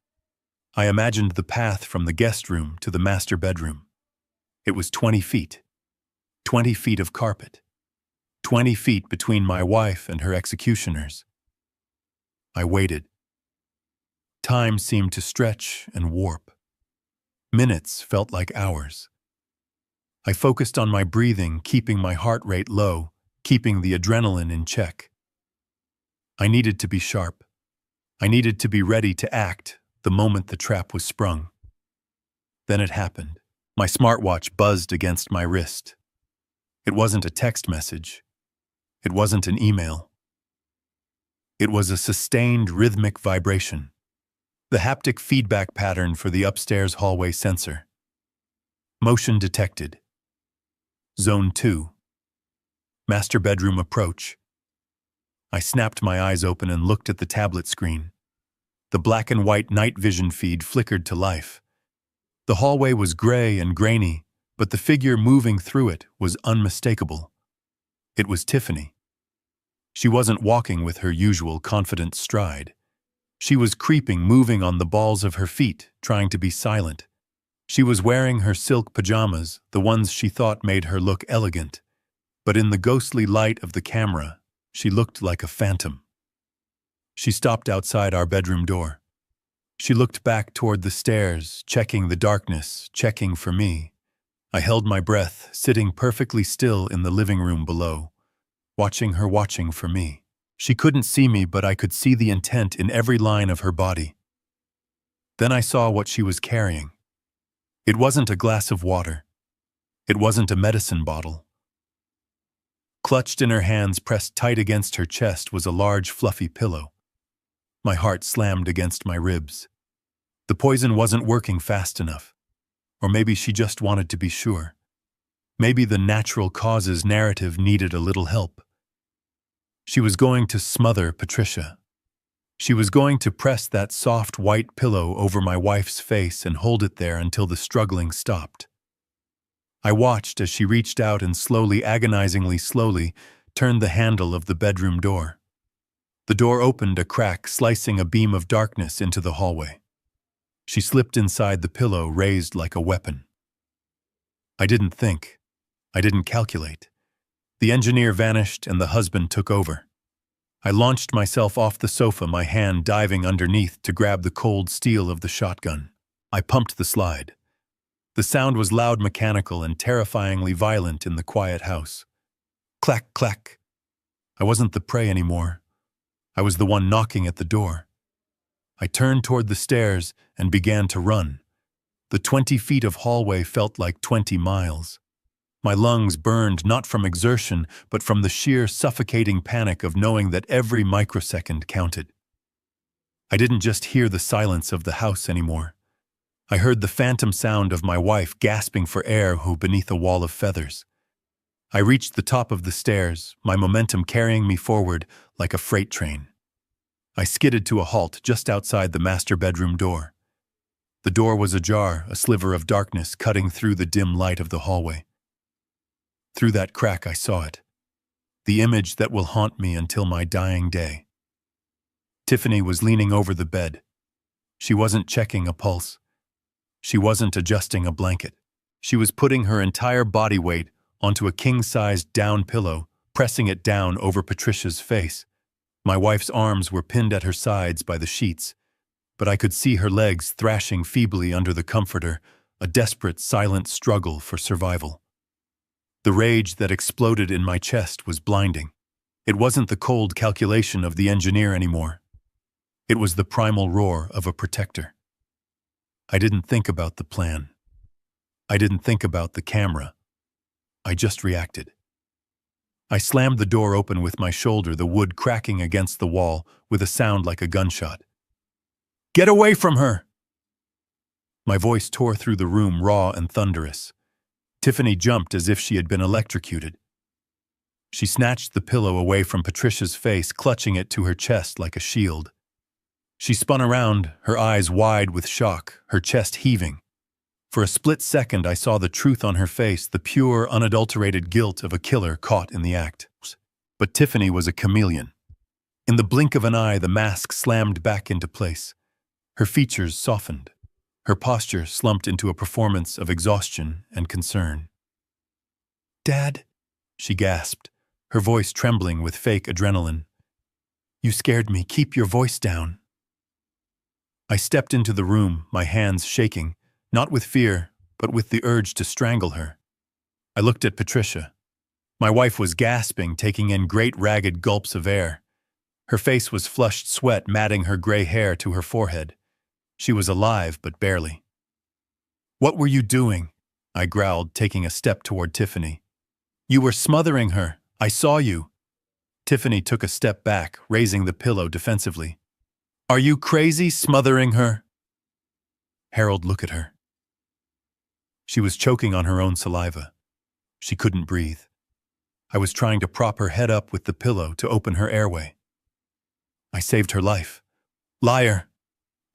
I imagined the path from the guest room to the master bedroom. It was 20 feet. 20 feet of carpet. 20 feet between my wife and her executioners. I waited. Time seemed to stretch and warp. Minutes felt like hours. I focused on my breathing, keeping my heart rate low, keeping the adrenaline in check. I needed to be sharp. I needed to be ready to act the moment the trap was sprung. Then it happened. My smartwatch buzzed against my wrist. It wasn't a text message. It wasn't an email. It was a sustained rhythmic vibration. The haptic feedback pattern for the upstairs hallway sensor. Motion detected. Zone 2. Master bedroom approach. I snapped my eyes open and looked at the tablet screen. The black and white night vision feed flickered to life. The hallway was gray and grainy, but the figure moving through it was unmistakable. It was Tiffany. She wasn't walking with her usual confident stride. She was creeping, moving on the balls of her feet, trying to be silent. She was wearing her silk pajamas, the ones she thought made her look elegant. But in the ghostly light of the camera, she looked like a phantom. She stopped outside our bedroom door. She looked back toward the stairs, checking the darkness, checking for me. I held my breath, sitting perfectly still in the living room below, watching her, watching for me. She couldn't see me, but I could see the intent in every line of her body. Then I saw what she was carrying. It wasn't a glass of water. It wasn't a medicine bottle. Clutched in her hands, pressed tight against her chest, was a large, fluffy pillow. My heart slammed against my ribs. The poison wasn't working fast enough. Or maybe she just wanted to be sure. Maybe the natural causes narrative needed a little help. She was going to smother Patricia. She was going to press that soft white pillow over my wife's face and hold it there until the struggling stopped. I watched as she reached out and slowly, agonizingly slowly, turned the handle of the bedroom door. The door opened a crack, slicing a beam of darkness into the hallway. She slipped inside the pillow, raised like a weapon. I didn't think. I didn't calculate. The engineer vanished and the husband took over. I launched myself off the sofa, my hand diving underneath to grab the cold steel of the shotgun. I pumped the slide. The sound was loud, mechanical, and terrifyingly violent in the quiet house. Clack, clack. I wasn't the prey anymore. I was the one knocking at the door. I turned toward the stairs and began to run. The 20 feet of hallway felt like 20 miles. My lungs burned not from exertion, but from the sheer suffocating panic of knowing that every microsecond counted. I didn't just hear the silence of the house anymore. I heard the phantom sound of my wife gasping for air beneath a wall of feathers. I reached the top of the stairs, my momentum carrying me forward like a freight train. I skidded to a halt just outside the master bedroom door. The door was ajar, a sliver of darkness cutting through the dim light of the hallway. Through that crack I saw it, the image that will haunt me until my dying day. Tiffany was leaning over the bed. She wasn't checking a pulse. She wasn't adjusting a blanket. She was putting her entire body weight onto a king-sized down pillow, pressing it down over Patricia's face. My wife's arms were pinned at her sides by the sheets, but I could see her legs thrashing feebly under the comforter, a desperate, silent struggle for survival. The rage that exploded in my chest was blinding. It wasn't the cold calculation of the engineer anymore. It was the primal roar of a protector. I didn't think about the plan. I didn't think about the camera. I just reacted. I slammed the door open with my shoulder, the wood cracking against the wall with a sound like a gunshot. "Get away from her!" My voice tore through the room, raw and thunderous. Tiffany jumped as if she had been electrocuted. She snatched the pillow away from Patricia's face, clutching it to her chest like a shield. She spun around, her eyes wide with shock, her chest heaving. For a split second, I saw the truth on her face, the pure, unadulterated guilt of a killer caught in the act. But Tiffany was a chameleon. In the blink of an eye, the mask slammed back into place. Her features softened. Her posture slumped into a performance of exhaustion and concern. "Dad," she gasped, her voice trembling with fake adrenaline. "You scared me. Keep your voice down." I stepped into the room, my hands shaking, not with fear, but with the urge to strangle her. I looked at Patricia. My wife was gasping, taking in great ragged gulps of air. Her face was flushed sweat matting her gray hair to her forehead. She was alive, but barely. "What were you doing?" I growled, taking a step toward Tiffany. "You were smothering her. I saw you." Tiffany took a step back, raising the pillow defensively. "Are you crazy, smothering her?" Harold, look at her. She was choking on her own saliva. She couldn't breathe. I was trying to prop her head up with the pillow to open her airway. "I saved her life." "Liar!"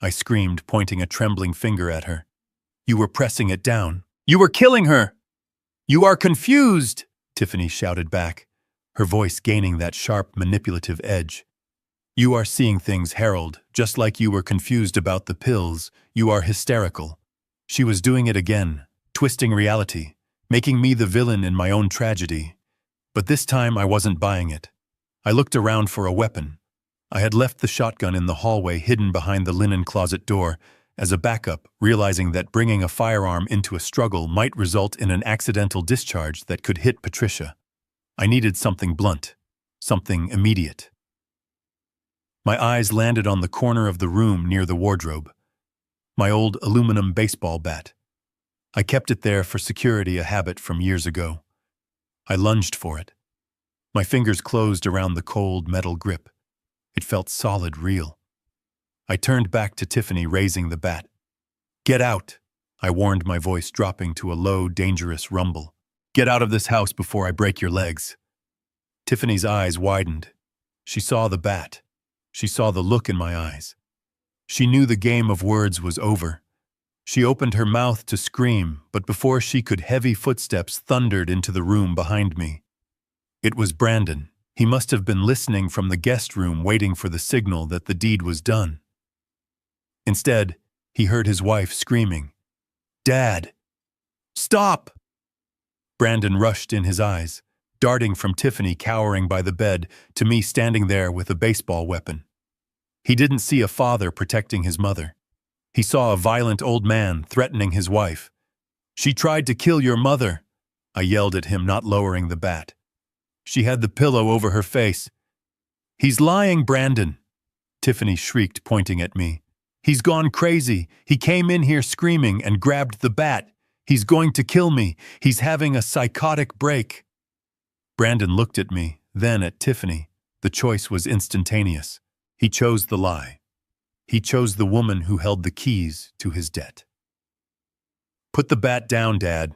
I screamed, pointing a trembling finger at her. "You were pressing it down. You were killing her!" "You are confused!" Tiffany shouted back, her voice gaining that sharp, manipulative edge. "You are seeing things, Harold, just like you were confused about the pills. You are hysterical." She was doing it again, twisting reality, making me the villain in my own tragedy. But this time I wasn't buying it. I looked around for a weapon. I had left the shotgun in the hallway hidden behind the linen closet door as a backup, realizing that bringing a firearm into a struggle might result in an accidental discharge that could hit Patricia. I needed something blunt, something immediate. My eyes landed on the corner of the room near the wardrobe. My old aluminum baseball bat. I kept it there for security, a habit from years ago. I lunged for it. My fingers closed around the cold metal grip. It felt solid, real. I turned back to Tiffany, raising the bat. "Get out," I warned, my voice dropping to a low, dangerous rumble. "Get out of this house before I break your legs." Tiffany's eyes widened. She saw the bat. She saw the look in my eyes. She knew the game of words was over. She opened her mouth to scream, but before she could, heavy footsteps thundered into the room behind me. It was Brandon. He must have been listening from the guest room, waiting for the signal that the deed was done. Instead, he heard his wife screaming, "Dad! Stop!" Brandon rushed in, his eyes, darting from Tiffany cowering by the bed to me standing there with a baseball weapon. He didn't see a father protecting his mother. He saw a violent old man threatening his wife. "She tried to kill your mother," I yelled at him, not lowering the bat. "She had the pillow over her face." "He's lying, Brandon," Tiffany shrieked, pointing at me. "He's gone crazy. He came in here screaming and grabbed the bat. He's going to kill me. He's having a psychotic break." Brandon looked at me, then at Tiffany. The choice was instantaneous. He chose the lie. He chose the woman who held the keys to his debt. "Put the bat down, Dad,"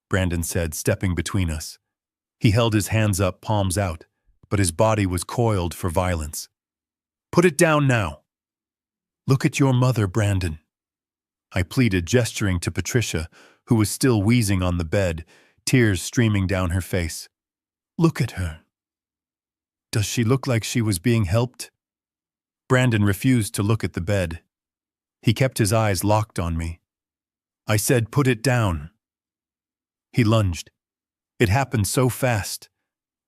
Brandon said, stepping between us. He held his hands up, palms out, but his body was coiled for violence. "Put it down now." "Look at your mother, Brandon," I pleaded, gesturing to Patricia, who was still wheezing on the bed, tears streaming down her face. "Look at her. Does she look like she was being helped?" Brandon refused to look at the bed. He kept his eyes locked on me. I said, "Put it down." He lunged. It happened so fast.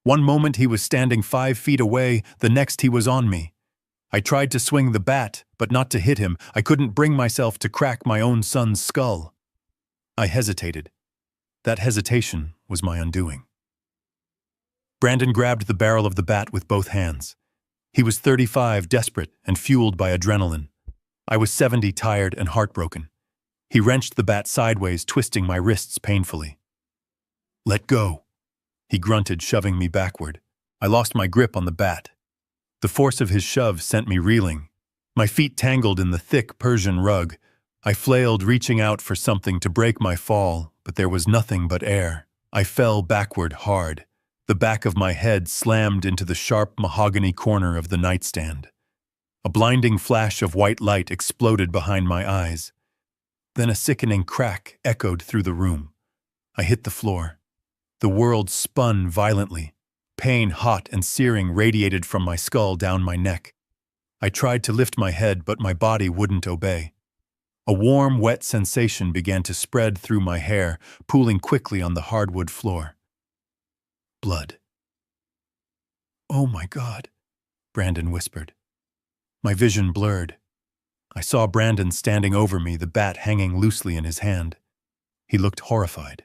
One moment he was standing 5 feet away, the next he was on me. I tried to swing the bat, but not to hit him. I couldn't bring myself to crack my own son's skull. I hesitated. That hesitation was my undoing. Brandon grabbed the barrel of the bat with both hands. He was 35, desperate and fueled by adrenaline. I was 70, tired and heartbroken. He wrenched the bat sideways, twisting my wrists painfully. "Let go," he grunted, shoving me backward. I lost my grip on the bat. The force of his shove sent me reeling. My feet tangled in the thick Persian rug. I flailed, reaching out for something to break my fall, but there was nothing but air. I fell backward hard. The back of my head slammed into the sharp mahogany corner of the nightstand. A blinding flash of white light exploded behind my eyes. Then a sickening crack echoed through the room. I hit the floor. The world spun violently. Pain, hot and searing, radiated from my skull down my neck. I tried to lift my head, but my body wouldn't obey. A warm, wet sensation began to spread through my hair, pooling quickly on the hardwood floor. Blood. "Oh my God," Brandon whispered. My vision blurred. I saw Brandon standing over me, the bat hanging loosely in his hand. He looked horrified.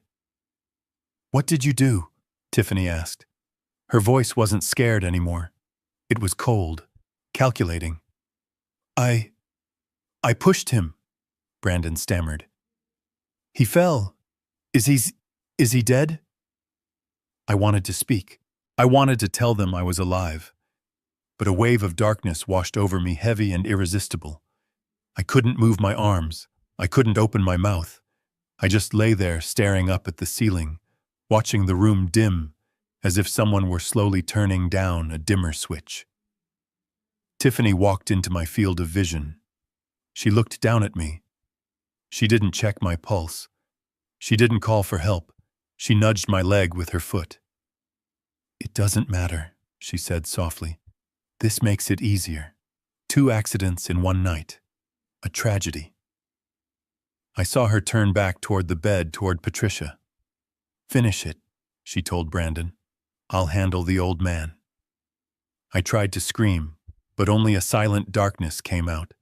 "What did you do?" Tiffany asked. Her voice wasn't scared anymore. It was cold, calculating. I pushed him," Brandon stammered. "He fell. Is he dead?" I wanted to speak. I wanted to tell them I was alive. But a wave of darkness washed over me, heavy and irresistible. I couldn't move my arms. I couldn't open my mouth. I just lay there, staring up at the ceiling, watching the room dim, as if someone were slowly turning down a dimmer switch. Tiffany walked into my field of vision. She looked down at me. She didn't check my pulse. She didn't call for help. She nudged my leg with her foot. "It doesn't matter," she said softly. "This makes it easier. 2 accidents in one night. A tragedy." I saw her turn back toward the bed, toward Patricia. "Finish it," she told Brandon. "I'll handle the old man." I tried to scream, but only a silent darkness came out.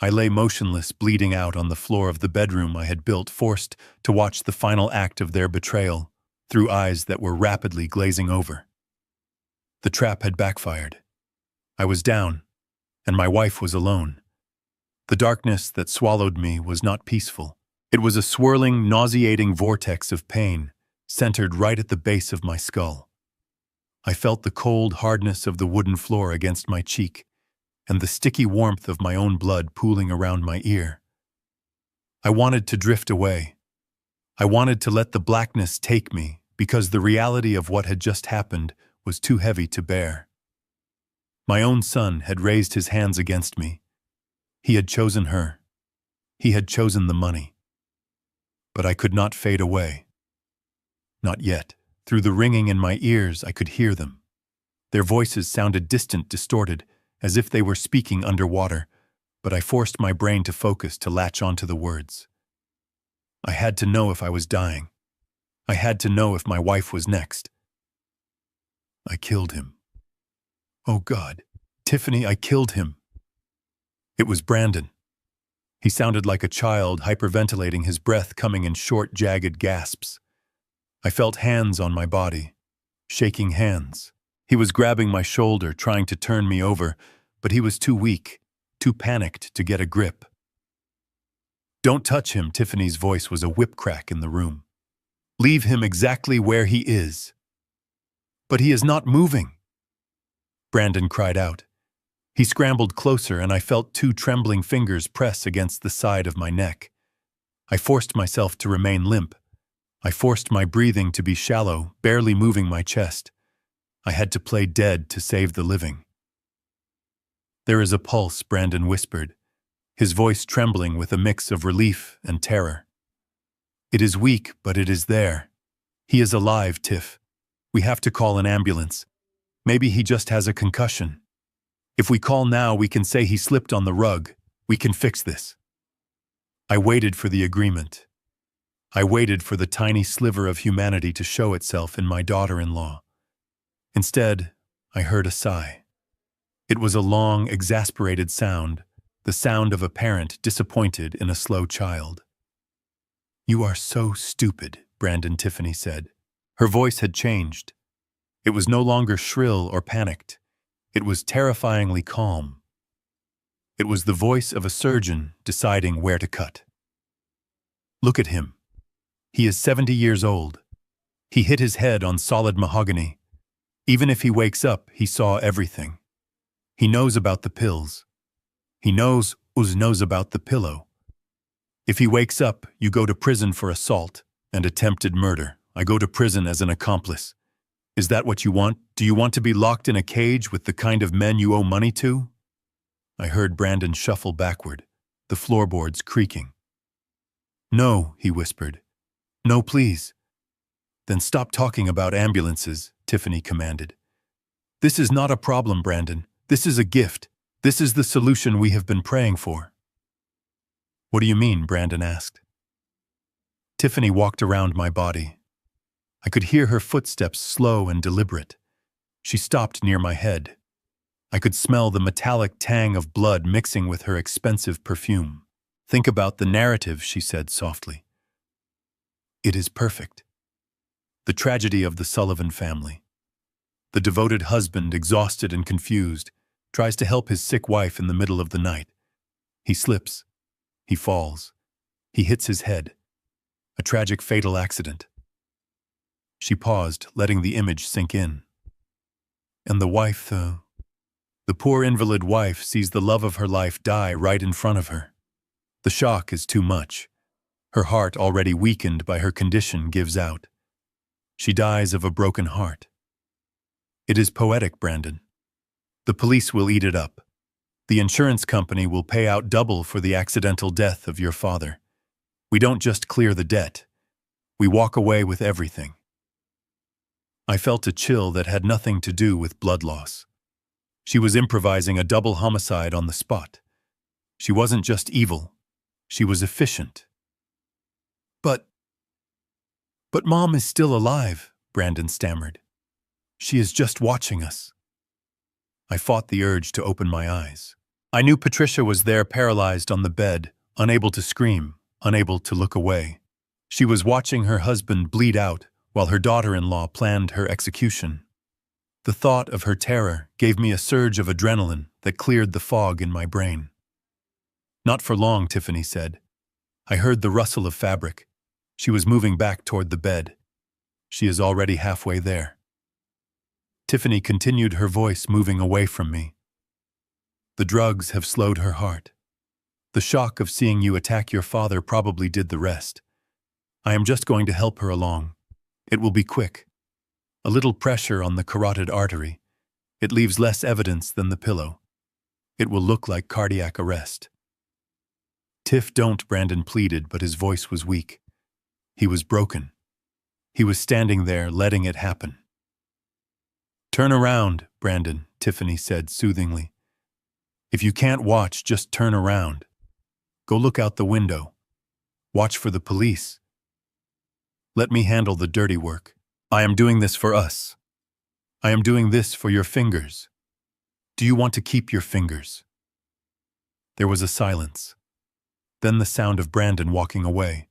I lay motionless, bleeding out on the floor of the bedroom I had built, forced to watch the final act of their betrayal through eyes that were rapidly glazing over. The trap had backfired. I was down, and my wife was alone. The darkness that swallowed me was not peaceful. It was a swirling, nauseating vortex of pain, centered right at the base of my skull. I felt the cold hardness of the wooden floor against my cheek, and the sticky warmth of my own blood pooling around my ear. I wanted to drift away. I wanted to let the blackness take me, because the reality of what had just happened was too heavy to bear. My own son had raised his hands against me. He had chosen her. He had chosen the money. But I could not fade away. Not yet. Through the ringing in my ears, I could hear them. Their voices sounded distant, distorted, as if they were speaking underwater, but I forced my brain to focus, to latch onto the words. I had to know if I was dying. I had to know if my wife was next. "I killed him. Oh God, Tiffany, I killed him." It was Brandon. He sounded like a child, hyperventilating, his breath coming in short, jagged gasps. I felt hands on my body, shaking hands. He was grabbing my shoulder, trying to turn me over, but he was too weak, too panicked to get a grip. "Don't touch him," Tiffany's voice was a whip crack in the room. "Leave him exactly where he is." "But he is not moving," Brandon cried out. He scrambled closer, and I felt 2 trembling fingers press against the side of my neck. I forced myself to remain limp. I forced my breathing to be shallow, barely moving my chest. I had to play dead to save the living. "There is a pulse," Brandon whispered, his voice trembling with a mix of relief and terror. "It is weak, but it is there. He is alive, Tiff. We have to call an ambulance. Maybe he just has a concussion. If we call now, we can say he slipped on the rug. We can fix this." I waited for the agreement. I waited for the tiny sliver of humanity to show itself in my daughter-in-law. Instead, I heard a sigh. It was a long, exasperated sound, the sound of a parent disappointed in a slow child. "You are so stupid," Tiffany said. Her voice had changed. It was no longer shrill or panicked. It was terrifyingly calm. It was the voice of a surgeon deciding where to cut. "Look at him. He is 70 years old. He hit his head on solid mahogany. Even if he wakes up, he saw everything. He knows about the pills. He knows about the pillow. If he wakes up, you go to prison for assault, And attempted murder. I go to prison as an accomplice. Is that what you want? Do you want to be locked in a cage with the kind of men you owe money to? I heard Brandon shuffle backward, the floorboards creaking. No, he whispered. No, please. Then stop talking about ambulances, Tiffany commanded. This is not a problem, Brandon. This is a gift. This is the solution we have been praying for. What do you mean? Brandon asked. Tiffany walked around my body. I could hear her footsteps slow and deliberate. She stopped near my head. I could smell the metallic tang of blood mixing with her expensive perfume. Think about the narrative, she said softly. It is perfect. The tragedy of the Sullivan family. The devoted husband, exhausted and confused, tries to help his sick wife in the middle of the night. He slips. He falls. He hits his head. A tragic fatal accident. She paused, letting the image sink in. And the wife, the poor invalid wife, sees the love of her life die right in front of her. The shock is too much. Her heart, already weakened by her condition, gives out. She dies of a broken heart. It is poetic, Brandon. The police will eat it up. The insurance company will pay out double for the accidental death of your father. We don't just clear the debt. We walk away with everything. I felt a chill that had nothing to do with blood loss. She was improvising a double homicide on the spot. She wasn't just evil. She was efficient. But Mom is still alive, Brandon stammered. She is just watching us. I fought the urge to open my eyes. I knew Patricia was there, paralyzed on the bed, unable to scream, unable to look away. She was watching her husband bleed out while her daughter-in-law planned her execution. The thought of her terror gave me a surge of adrenaline that cleared the fog in my brain. Not for long, Tiffany said. I heard the rustle of fabric. She was moving back toward the bed. She is already halfway there. Tiffany continued, her voice moving away from me. The drugs have slowed her heart. The shock of seeing you attack your father probably did the rest. I am just going to help her along. It will be quick. A little pressure on the carotid artery. It leaves less evidence than the pillow. It will look like cardiac arrest. Tiff, don't, Brandon pleaded, but his voice was weak. He was broken. He was standing there, letting it happen. Turn around, Brandon, Tiffany said soothingly. If you can't watch, just turn around. Go look out the window. Watch for the police. Let me handle the dirty work. I am doing this for us. I am doing this for your fingers. Do you want to keep your fingers? There was a silence. Then the sound of Brandon walking away.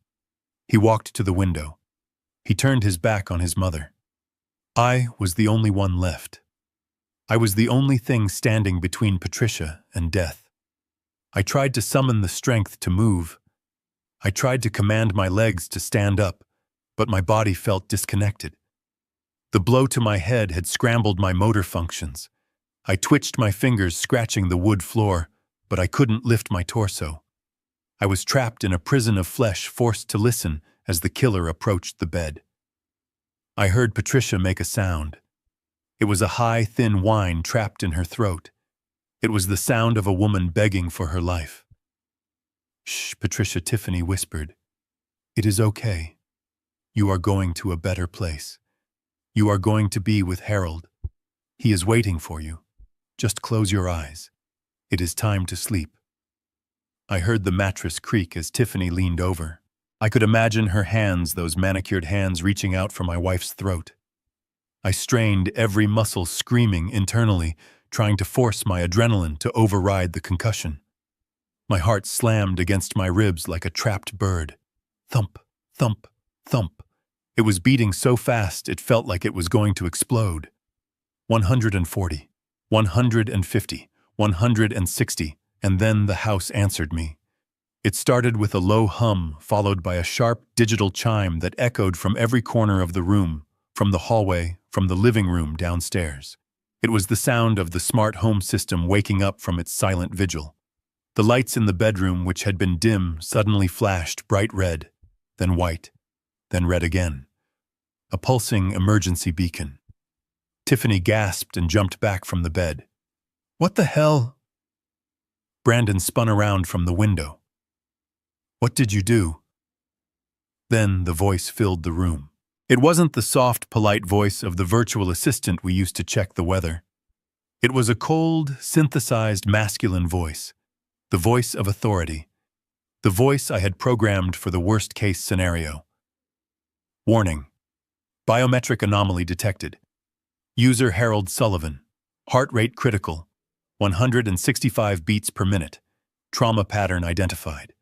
He walked to the window. He turned his back on his mother. I was the only one left. I was the only thing standing between Patricia and death. I tried to summon the strength to move. I tried to command my legs to stand up, but my body felt disconnected. The blow to my head had scrambled my motor functions. I twitched my fingers, scratching the wood floor, but I couldn't lift my torso. I was trapped in a prison of flesh, forced to listen as the killer approached the bed. I heard Patricia make a sound. It was a high, thin whine trapped in her throat. It was the sound of a woman begging for her life. Shh, Patricia, Tiffany whispered. It is okay. You are going to a better place. You are going to be with Harold. He is waiting for you. Just close your eyes. It is time to sleep. I heard the mattress creak as Tiffany leaned over. I could imagine her hands, those manicured hands, reaching out for my wife's throat. I strained every muscle, screaming internally, trying to force my adrenaline to override the concussion. My heart slammed against my ribs like a trapped bird. Thump, thump, thump. It was beating so fast it felt like it was going to explode. 140, 150, 160, and then the house answered me. It started with a low hum, followed by a sharp digital chime that echoed from every corner of the room, from the hallway, from the living room downstairs. It was the sound of the smart home system waking up from its silent vigil. The lights in the bedroom, which had been dim, suddenly flashed bright red, then white, then red again. A pulsing emergency beacon. Tiffany gasped and jumped back from the bed. "What the hell?" Brandon spun around from the window. "What did you do?" Then the voice filled the room. It wasn't the soft, polite voice of the virtual assistant we used to check the weather. It was a cold, synthesized masculine voice, the voice of authority, the voice I had programmed for the worst-case scenario. Warning: biometric anomaly detected. User Harold Sullivan. Heart rate critical. 165 beats per minute. Trauma pattern identified.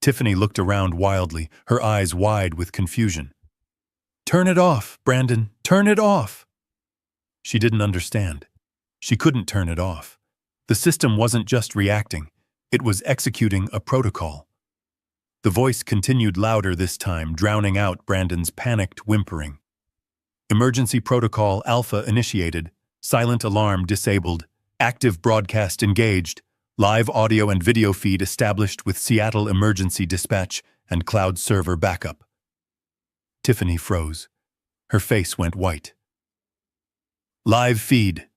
Tiffany looked around wildly, her eyes wide with confusion. "Turn it off, Brandon, turn it off!" She didn't understand. She couldn't turn it off. The system wasn't just reacting, it was executing a protocol. The voice continued louder this time, drowning out Brandon's panicked whimpering. Emergency protocol alpha initiated, silent alarm disabled, active broadcast engaged, live audio and video feed established with Seattle Emergency Dispatch and cloud server backup. Tiffany froze. Her face went white. "Live feed."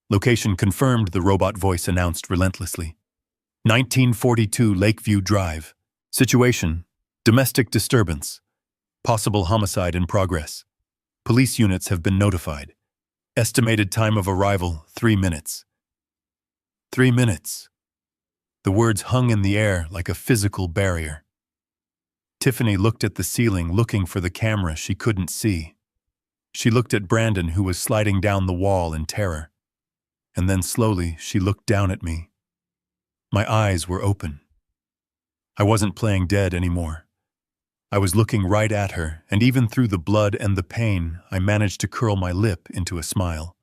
Location confirmed, the robot voice announced relentlessly. 1942 Lakeview Drive. Situation: domestic disturbance. Possible homicide in progress. Police units have been notified. Estimated time of arrival, 3 minutes. 3 minutes. The words hung in the air like a physical barrier. Tiffany looked at the ceiling, looking for the camera she couldn't see. She looked at Brandon, who was sliding down the wall in terror. And then slowly she looked down at me. My eyes were open. I wasn't playing dead anymore. I was looking right at her, and even through the blood and the pain, I managed to curl my lip into a smile.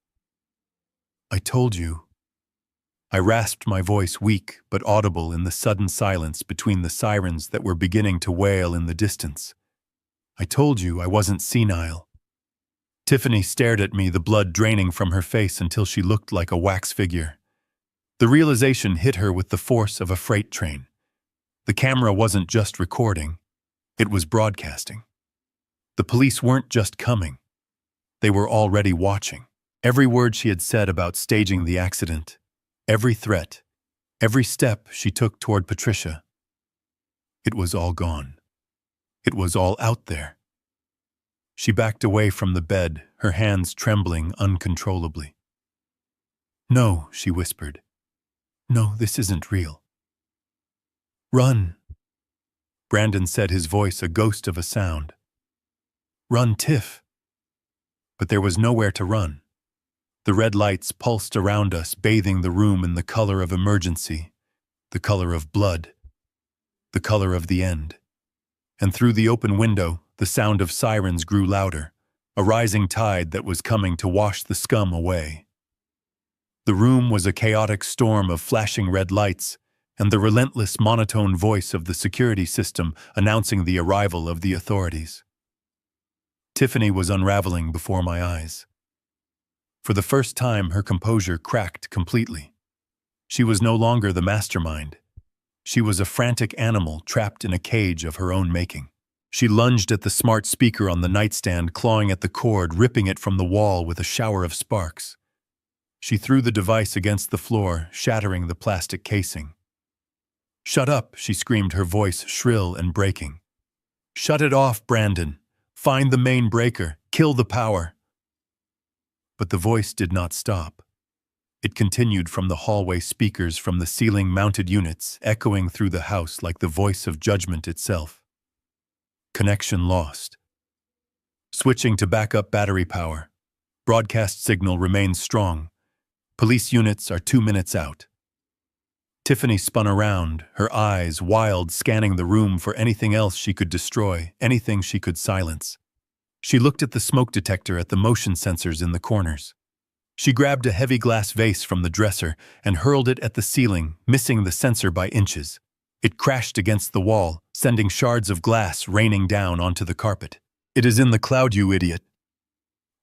"I told you." I rasped, my voice weak but audible in the sudden silence between the sirens that were beginning to wail in the distance. "I told you I wasn't senile." Tiffany stared at me, the blood draining from her face until she looked like a wax figure. The realization hit her with the force of a freight train. The camera wasn't just recording, it was broadcasting. The police weren't just coming. They were already watching. Every word she had said about staging the accident, every threat, every step she took toward Patricia. It was all gone. It was all out there. She backed away from the bed, her hands trembling uncontrollably. "No," she whispered. "No, this isn't real." "Run," Brandon said, his voice a ghost of a sound. "Run, Tiff." But there was nowhere to run. The red lights pulsed around us, bathing the room in the color of emergency, the color of blood, the color of the end. And through the open window, the sound of sirens grew louder, a rising tide that was coming to wash the scum away. The room was a chaotic storm of flashing red lights, and the relentless monotone voice of the security system announcing the arrival of the authorities. Tiffany was unraveling before my eyes. For the first time, her composure cracked completely. She was no longer the mastermind. She was a frantic animal trapped in a cage of her own making. She lunged at the smart speaker on the nightstand, clawing at the cord, ripping it from the wall with a shower of sparks. She threw the device against the floor, shattering the plastic casing. "Shut up," she screamed, her voice shrill and breaking. "Shut it off, Brandon. Find the main breaker. Kill the power." But the voice did not stop. It continued from the hallway speakers, from the ceiling-mounted units, echoing through the house like the voice of judgment itself. Connection lost. Switching to backup battery power. Broadcast signal remains strong. Police units are 2 minutes out. Tiffany spun around, her eyes wild, scanning the room for anything else she could destroy, anything she could silence. She looked at the smoke detector, at the motion sensors in the corners. She grabbed a heavy glass vase from the dresser and hurled it at the ceiling, missing the sensor by inches. It crashed against the wall, sending shards of glass raining down onto the carpet. "It is in the cloud, you idiot,"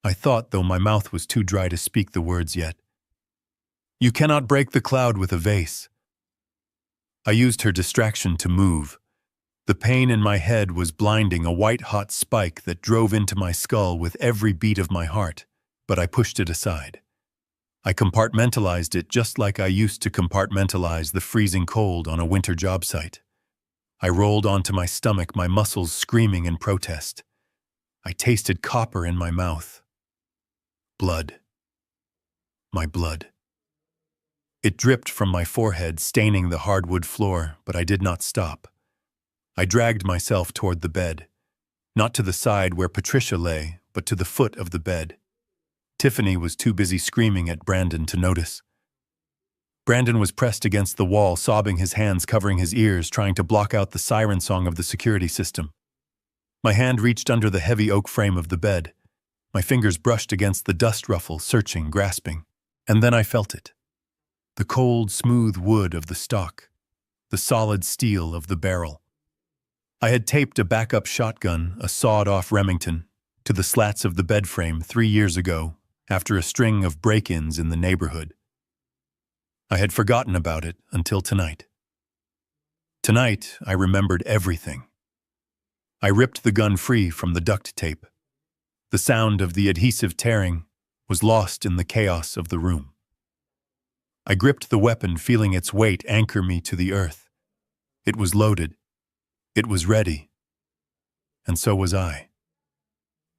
I thought, though my mouth was too dry to speak the words yet. "You cannot break the cloud with a vase." I used her distraction to move. The pain in my head was blinding, a white-hot spike that drove into my skull with every beat of my heart, but I pushed it aside. I compartmentalized it just like I used to compartmentalize the freezing cold on a winter job site. I rolled onto my stomach, my muscles screaming in protest. I tasted copper in my mouth. Blood. My blood. It dripped from my forehead, staining the hardwood floor, but I did not stop. I dragged myself toward the bed, not to the side where Patricia lay, but to the foot of the bed. Tiffany was too busy screaming at Brandon to notice. Brandon was pressed against the wall, sobbing, his hands covering his ears, trying to block out the siren song of the security system. My hand reached under the heavy oak frame of the bed. My fingers brushed against the dust ruffle, searching, grasping. And then I felt it. The cold, smooth wood of the stock. The solid steel of the barrel. I had taped a backup shotgun, a sawed-off Remington, to the slats of the bed frame 3 years ago, after a string of break-ins in the neighborhood. I had forgotten about it until tonight. Tonight, I remembered everything. I ripped the gun free from the duct tape. The sound of the adhesive tearing was lost in the chaos of the room. I gripped the weapon, feeling its weight anchor me to the earth. It was loaded. It was ready. And so was I.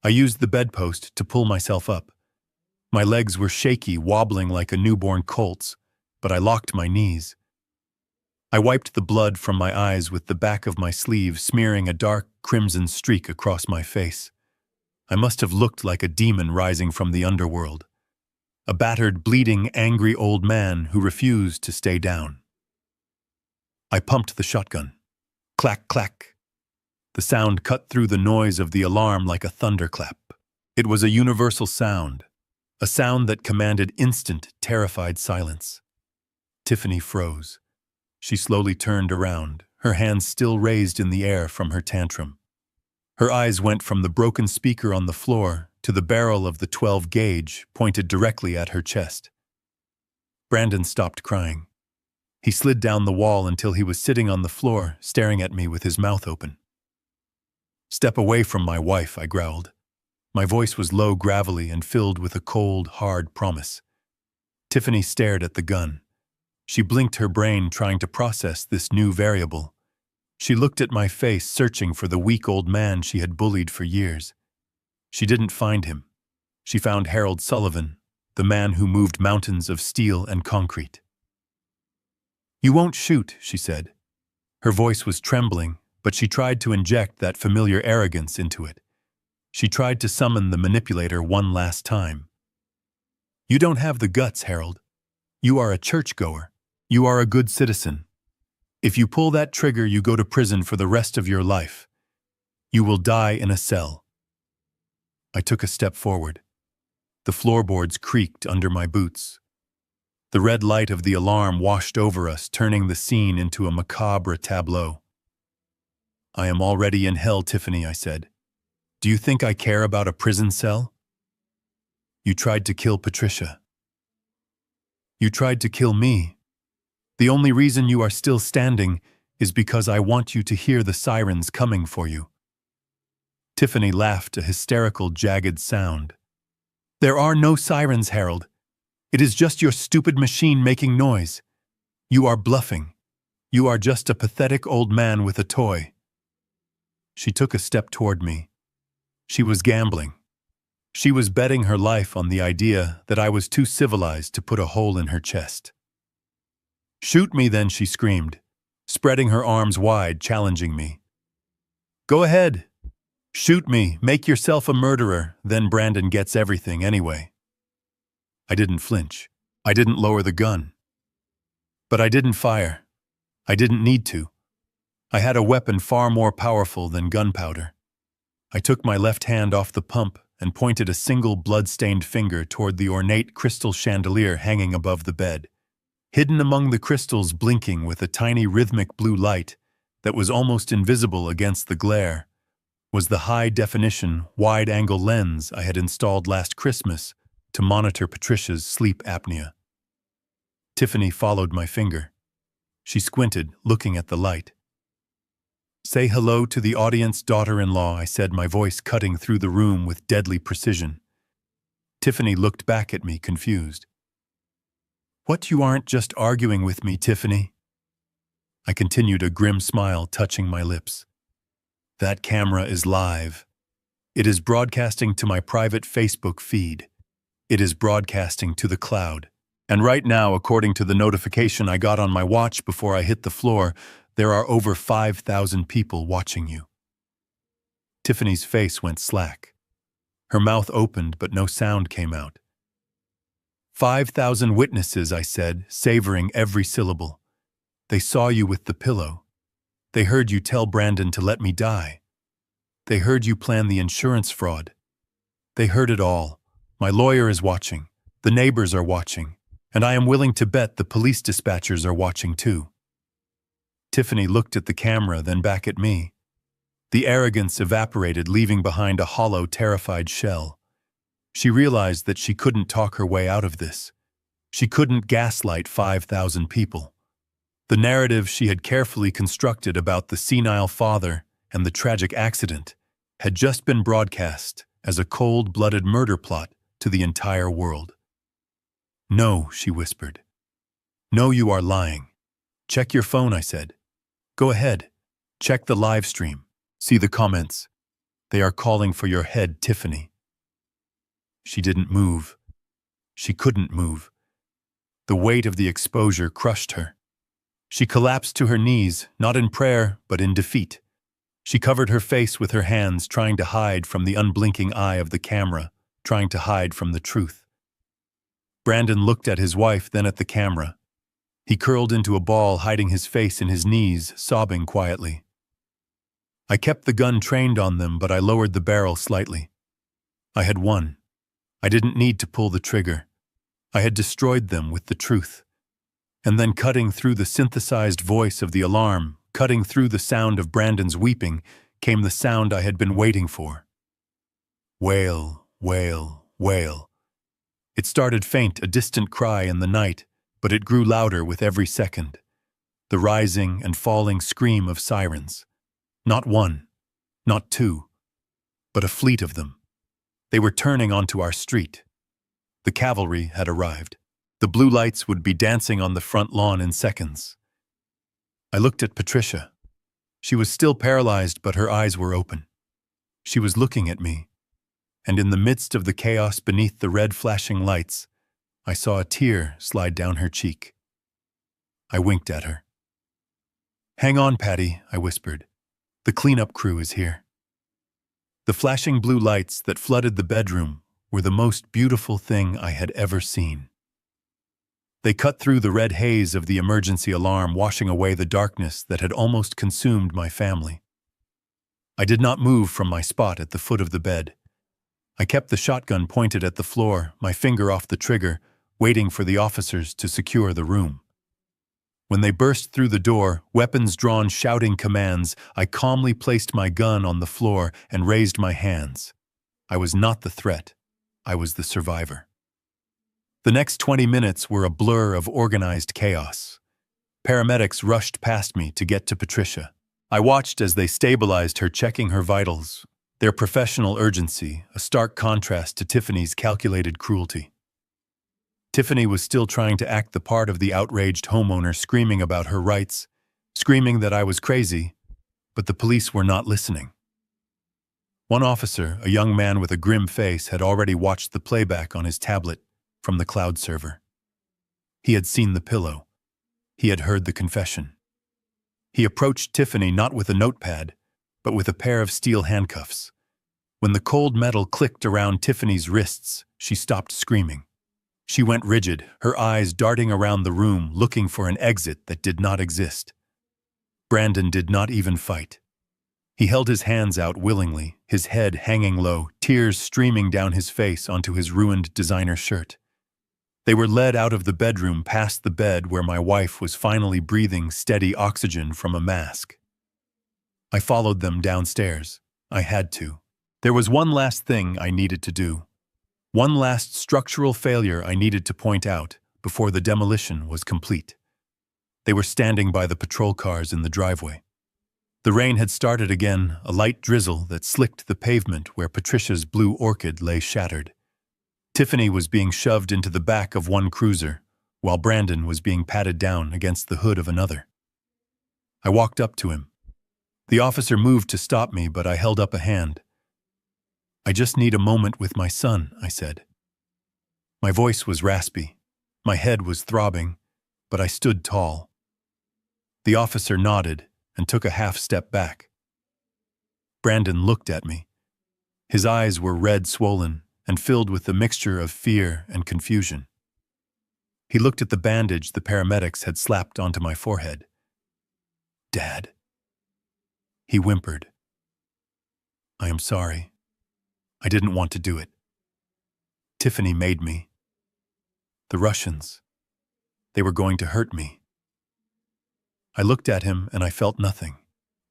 I used the bedpost to pull myself up. My legs were shaky, wobbling like a newborn colt's, but I locked my knees. I wiped the blood from my eyes with the back of my sleeve, smearing a dark crimson streak across my face. I must have looked like a demon rising from the underworld. A battered, bleeding, angry old man who refused to stay down. I pumped the shotgun. Clack, clack. The sound cut through the noise of the alarm like a thunderclap. It was a universal sound, a sound that commanded instant, terrified silence. Tiffany froze. She slowly turned around, her hands still raised in the air from her tantrum. Her eyes went from the broken speaker on the floor to the barrel of the 12 gauge pointed directly at her chest. Brandon stopped crying. He slid down the wall until he was sitting on the floor, staring at me with his mouth open. "Step away from my wife," I growled. My voice was low, gravelly, and filled with a cold, hard promise. Tiffany stared at the gun. She blinked her brain, trying to process this new variable. She looked at my face, searching for the weak old man she had bullied for years. She didn't find him. She found Harold Sullivan, the man who moved mountains of steel and concrete. "You won't shoot," she said. Her voice was trembling, but she tried to inject that familiar arrogance into it. She tried to summon the manipulator one last time. "You don't have the guts, Harold. You are a churchgoer. You are a good citizen. If you pull that trigger, you go to prison for the rest of your life. You will die in a cell." I took a step forward. The floorboards creaked under my boots. The red light of the alarm washed over us, turning the scene into a macabre tableau. "I am already in hell, Tiffany," I said. "Do you think I care about a prison cell? You tried to kill Patricia. You tried to kill me. The only reason you are still standing is because I want you to hear the sirens coming for you." Tiffany laughed, a hysterical, jagged sound. "There are no sirens, Harold. It is just your stupid machine making noise. You are bluffing. You are just a pathetic old man with a toy." She took a step toward me. She was gambling. She was betting her life on the idea that I was too civilized to put a hole in her chest. "Shoot me then," she screamed, spreading her arms wide, challenging me. "Go ahead. Shoot me, make yourself a murderer, then Brandon gets everything anyway." I didn't flinch. I didn't lower the gun. But I didn't fire. I didn't need to. I had a weapon far more powerful than gunpowder. I took my left hand off the pump and pointed a single blood-stained finger toward the ornate crystal chandelier hanging above the bed. Hidden among the crystals, blinking with a tiny rhythmic blue light that was almost invisible against the glare, was the high-definition, wide-angle lens I had installed last Christmas to monitor Patricia's sleep apnea. Tiffany followed my finger. She squinted, looking at the light. Say hello to the audience, daughter-in-law, I said, my voice cutting through the room with deadly precision. Tiffany looked back at me, confused. What, you aren't just arguing with me, Tiffany? I continued, a grim smile touching my lips. That camera is live. It is broadcasting to my private Facebook feed. It is broadcasting to the cloud. And right now, according to the notification I got on my watch before I hit the floor, there are over 5,000 people watching you. Tiffany's face went slack. Her mouth opened, but no sound came out. 5,000 witnesses, I said, savoring every syllable. They saw you with the pillow. They heard you tell Brandon to let me die. They heard you plan the insurance fraud. They heard it all. My lawyer is watching. The neighbors are watching. And I am willing to bet the police dispatchers are watching too. Tiffany looked at the camera, then back at me. The arrogance evaporated, leaving behind a hollow, terrified shell. She realized that she couldn't talk her way out of this. She couldn't gaslight 5,000 people. The narrative she had carefully constructed about the senile father and the tragic accident had just been broadcast as a cold-blooded murder plot to the entire world. No, she whispered. No, you are lying. Check your phone, I said. Go ahead. Check the live stream. See the comments. They are calling for your head, Tiffany. She didn't move. She couldn't move. The weight of the exposure crushed her. She collapsed to her knees, not in prayer, but in defeat. She covered her face with her hands, trying to hide from the unblinking eye of the camera, trying to hide from the truth. Brandon looked at his wife, then at the camera. He curled into a ball, hiding his face in his knees, sobbing quietly. I kept the gun trained on them, but I lowered the barrel slightly. I had won. I didn't need to pull the trigger. I had destroyed them with the truth. And then, cutting through the synthesized voice of the alarm, cutting through the sound of Brandon's weeping, came the sound I had been waiting for. Wail, wail, wail. It started faint, a distant cry in the night, but it grew louder with every second. The rising and falling scream of sirens. Not one, not two, but a fleet of them. They were turning onto our street. The cavalry had arrived. The blue lights would be dancing on the front lawn in seconds. I looked at Patricia. She was still paralyzed, but her eyes were open. She was looking at me, and in the midst of the chaos beneath the red flashing lights, I saw a tear slide down her cheek. I winked at her. Hang on, Patty, I whispered. The cleanup crew is here. The flashing blue lights that flooded the bedroom were the most beautiful thing I had ever seen. They cut through the red haze of the emergency alarm, washing away the darkness that had almost consumed my family. I did not move from my spot at the foot of the bed. I kept the shotgun pointed at the floor, my finger off the trigger, waiting for the officers to secure the room. When they burst through the door, weapons drawn, shouting commands, I calmly placed my gun on the floor and raised my hands. I was not the threat. I was the survivor. The next 20 minutes were a blur of organized chaos. Paramedics rushed past me to get to Patricia. I watched as they stabilized her, checking her vitals. Their professional urgency, a stark contrast to Tiffany's calculated cruelty. Tiffany was still trying to act the part of the outraged homeowner, screaming about her rights, screaming that I was crazy, but the police were not listening. One officer, a young man with a grim face, had already watched the playback on his tablet from the cloud server. He had seen the pillow. He had heard the confession. He approached Tiffany not with a notepad, but with a pair of steel handcuffs. When the cold metal clicked around Tiffany's wrists, she stopped screaming. She went rigid, her eyes darting around the room, looking for an exit that did not exist. Brandon did not even fight. He held his hands out willingly, his head hanging low, tears streaming down his face onto his ruined designer shirt. They were led out of the bedroom, past the bed where my wife was finally breathing steady oxygen from a mask. I followed them downstairs. I had to. There was one last thing I needed to do. One last structural failure I needed to point out before the demolition was complete. They were standing by the patrol cars in the driveway. The rain had started again, a light drizzle that slicked the pavement where Patricia's blue orchid lay shattered. Tiffany was being shoved into the back of one cruiser, while Brandon was being patted down against the hood of another. I walked up to him. The officer moved to stop me, but I held up a hand. "I just need a moment with my son," I said. My voice was raspy. My head was throbbing, but I stood tall. The officer nodded and took a half step back. Brandon looked at me. His eyes were red, swollen, and filled with a mixture of fear and confusion. He looked at the bandage the paramedics had slapped onto my forehead. "Dad," he whimpered. "I am sorry. I didn't want to do it. Tiffany made me. The Russians. They were going to hurt me." I looked at him and I felt nothing.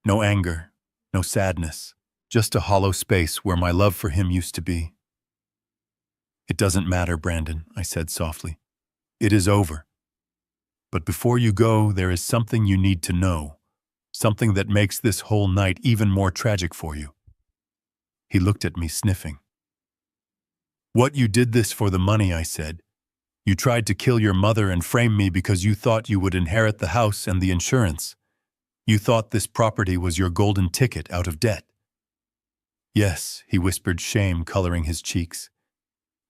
No anger, no sadness, just a hollow space where my love for him used to be. "It doesn't matter, Brandon," I said softly. "It is over. But before you go, there is something you need to know, something that makes this whole night even more tragic for you." He looked at me, sniffing. "What, you did this for the money," I said. "You tried to kill your mother and frame me because you thought you would inherit the house and the insurance. You thought this property was your golden ticket out of debt." "Yes," he whispered, shame coloring his cheeks.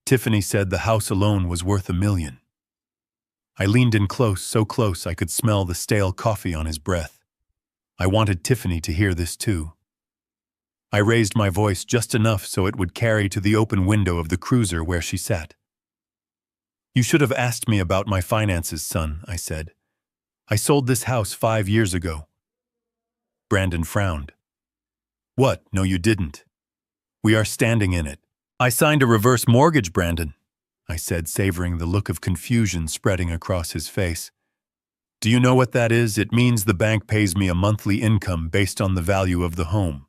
"Tiffany said the house alone was worth $1 million. I leaned in close, so close I could smell the stale coffee on his breath. I wanted Tiffany to hear this too. I raised my voice just enough so it would carry to the open window of the cruiser where she sat. "You should have asked me about my finances, son," I said. "I sold this house 5 years ago." Brandon frowned. "What? No, you didn't. We are standing in it." "I signed a reverse mortgage, Brandon," I said, savoring the look of confusion spreading across his face. "Do you know what that is? It means the bank pays me a monthly income based on the value of the home.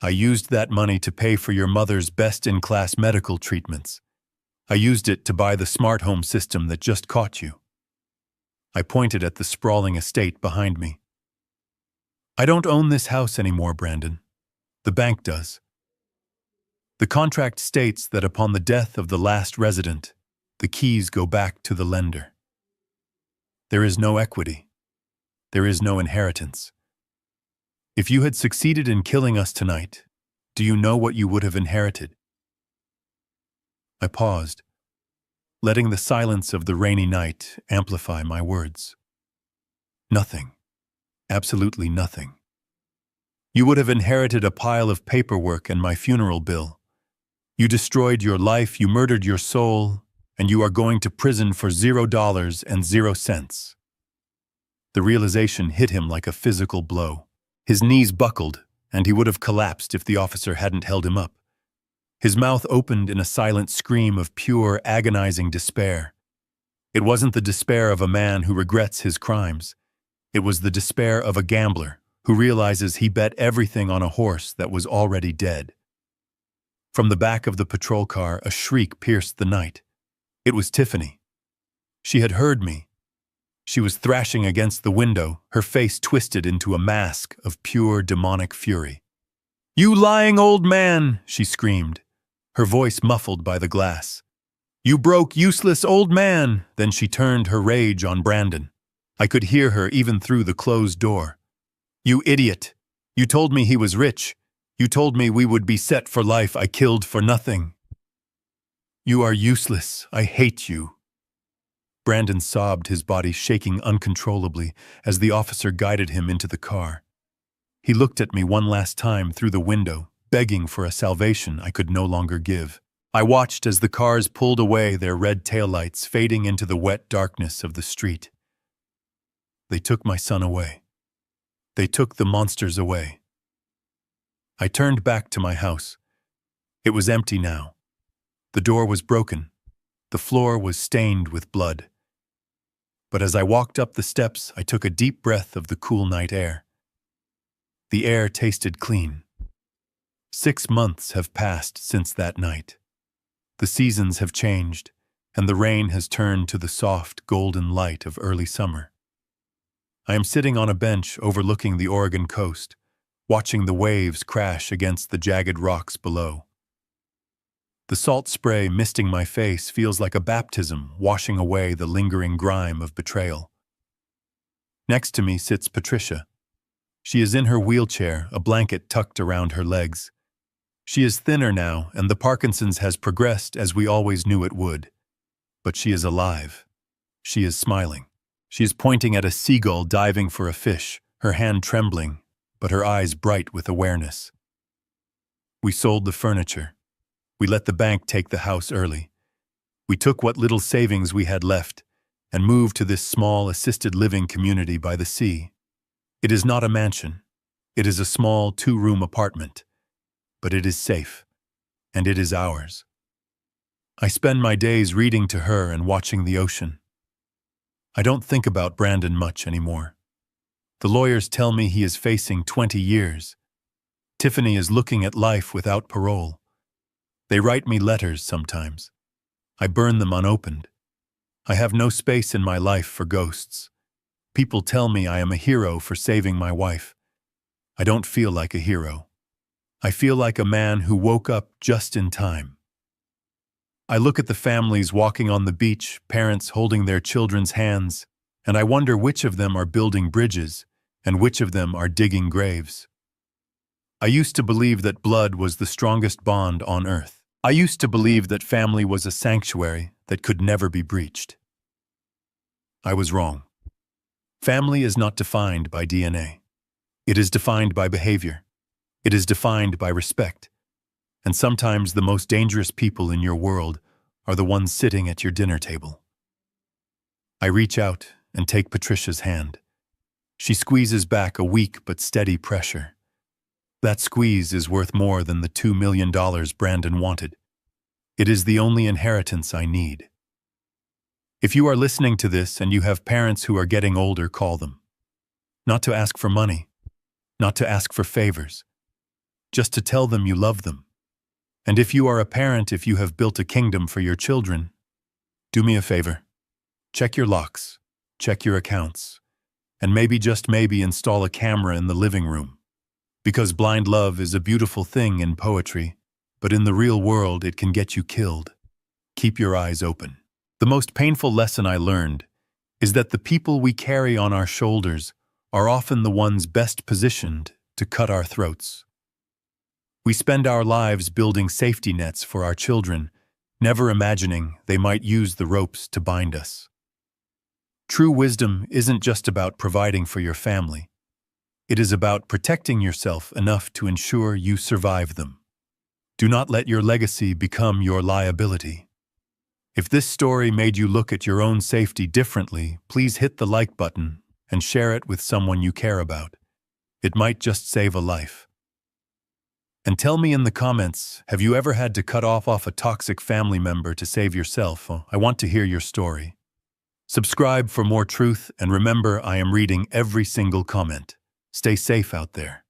I used that money to pay for your mother's best-in-class medical treatments. I used it to buy the smart home system that just caught you." I pointed at the sprawling estate behind me. "I don't own this house anymore, Brandon. The bank does. The contract states that upon the death of the last resident, the keys go back to the lender. There is no equity. There is no inheritance. If you had succeeded in killing us tonight, do you know what you would have inherited?" I paused, letting the silence of the rainy night amplify my words. "Nothing. Absolutely nothing. You would have inherited a pile of paperwork and my funeral bill. You destroyed your life, you murdered your soul, and you are going to prison for $0 and 0 cents. The realization hit him like a physical blow. His knees buckled, and he would have collapsed if the officer hadn't held him up. His mouth opened in a silent scream of pure, agonizing despair. It wasn't the despair of a man who regrets his crimes. It was the despair of a gambler who realizes he bet everything on a horse that was already dead. From the back of the patrol car, a shriek pierced the night. It was Tiffany. She had heard me. She was thrashing against the window, her face twisted into a mask of pure demonic fury. "You lying old man!" she screamed, her voice muffled by the glass. "You broke, useless old man!" Then she turned her rage on Brandon. I could hear her even through the closed door. "You idiot! You told me he was rich. You told me we would be set for life. I killed for nothing. You are useless. I hate you." Brandon sobbed, his body shaking uncontrollably as the officer guided him into the car. He looked at me one last time through the window, begging for a salvation I could no longer give. I watched as the cars pulled away, their red taillights fading into the wet darkness of the street. They took my son away. They took the monsters away. I turned back to my house. It was empty now. The door was broken. The floor was stained with blood. But as I walked up the steps, I took a deep breath of the cool night air. The air tasted clean. 6 months have passed since that night. The seasons have changed, and the rain has turned to the soft, golden light of early summer. I am sitting on a bench overlooking the Oregon coast, watching the waves crash against the jagged rocks below. The salt spray misting my face feels like a baptism washing away the lingering grime of betrayal. Next to me sits Patricia. She is in her wheelchair, a blanket tucked around her legs. She is thinner now, and the Parkinson's has progressed as we always knew it would. But she is alive. She is smiling. She is pointing at a seagull diving for a fish, her hand trembling, but her eyes bright with awareness. We sold the furniture. We let the bank take the house early. We took what little savings we had left and moved to this small assisted living community by the sea. It is not a mansion. It is a small 2-room apartment. But it is safe, and it is ours. I spend my days reading to her and watching the ocean. I don't think about Brandon much anymore. The lawyers tell me he is facing 20 years. Tiffany is looking at life without parole. They write me letters sometimes. I burn them unopened. I have no space in my life for ghosts. People tell me I am a hero for saving my wife. I don't feel like a hero. I feel like a man who woke up just in time. I look at the families walking on the beach, parents holding their children's hands, and I wonder which of them are building bridges and which of them are digging graves. I used to believe that blood was the strongest bond on earth. I used to believe that family was a sanctuary that could never be breached. I was wrong. Family is not defined by DNA. It is defined by behavior. It is defined by respect. And sometimes the most dangerous people in your world are the ones sitting at your dinner table. I reach out and take Patricia's hand. She squeezes back a weak but steady pressure. That squeeze is worth more than the $2 million Brandon wanted. It is the only inheritance I need. If you are listening to this and you have parents who are getting older, call them. Not to ask for money, not to ask for favors, just to tell them you love them. And if you are a parent, if you have built a kingdom for your children, do me a favor. Check your locks, check your accounts, and maybe, just maybe, install a camera in the living room. Because blind love is a beautiful thing in poetry, but in the real world it can get you killed. Keep your eyes open. The most painful lesson I learned is that the people we carry on our shoulders are often the ones best positioned to cut our throats. We spend our lives building safety nets for our children, never imagining they might use the ropes to bind us. True wisdom isn't just about providing for your family. It is about protecting yourself enough to ensure you survive them. Do not let your legacy become your liability. If this story made you look at your own safety differently, please hit the like button and share it with someone you care about. It might just save a life. And tell me in the comments, have you ever had to cut off a toxic family member to save yourself? I want to hear your story. Subscribe for more truth, and remember, I am reading every single comment. Stay safe out there.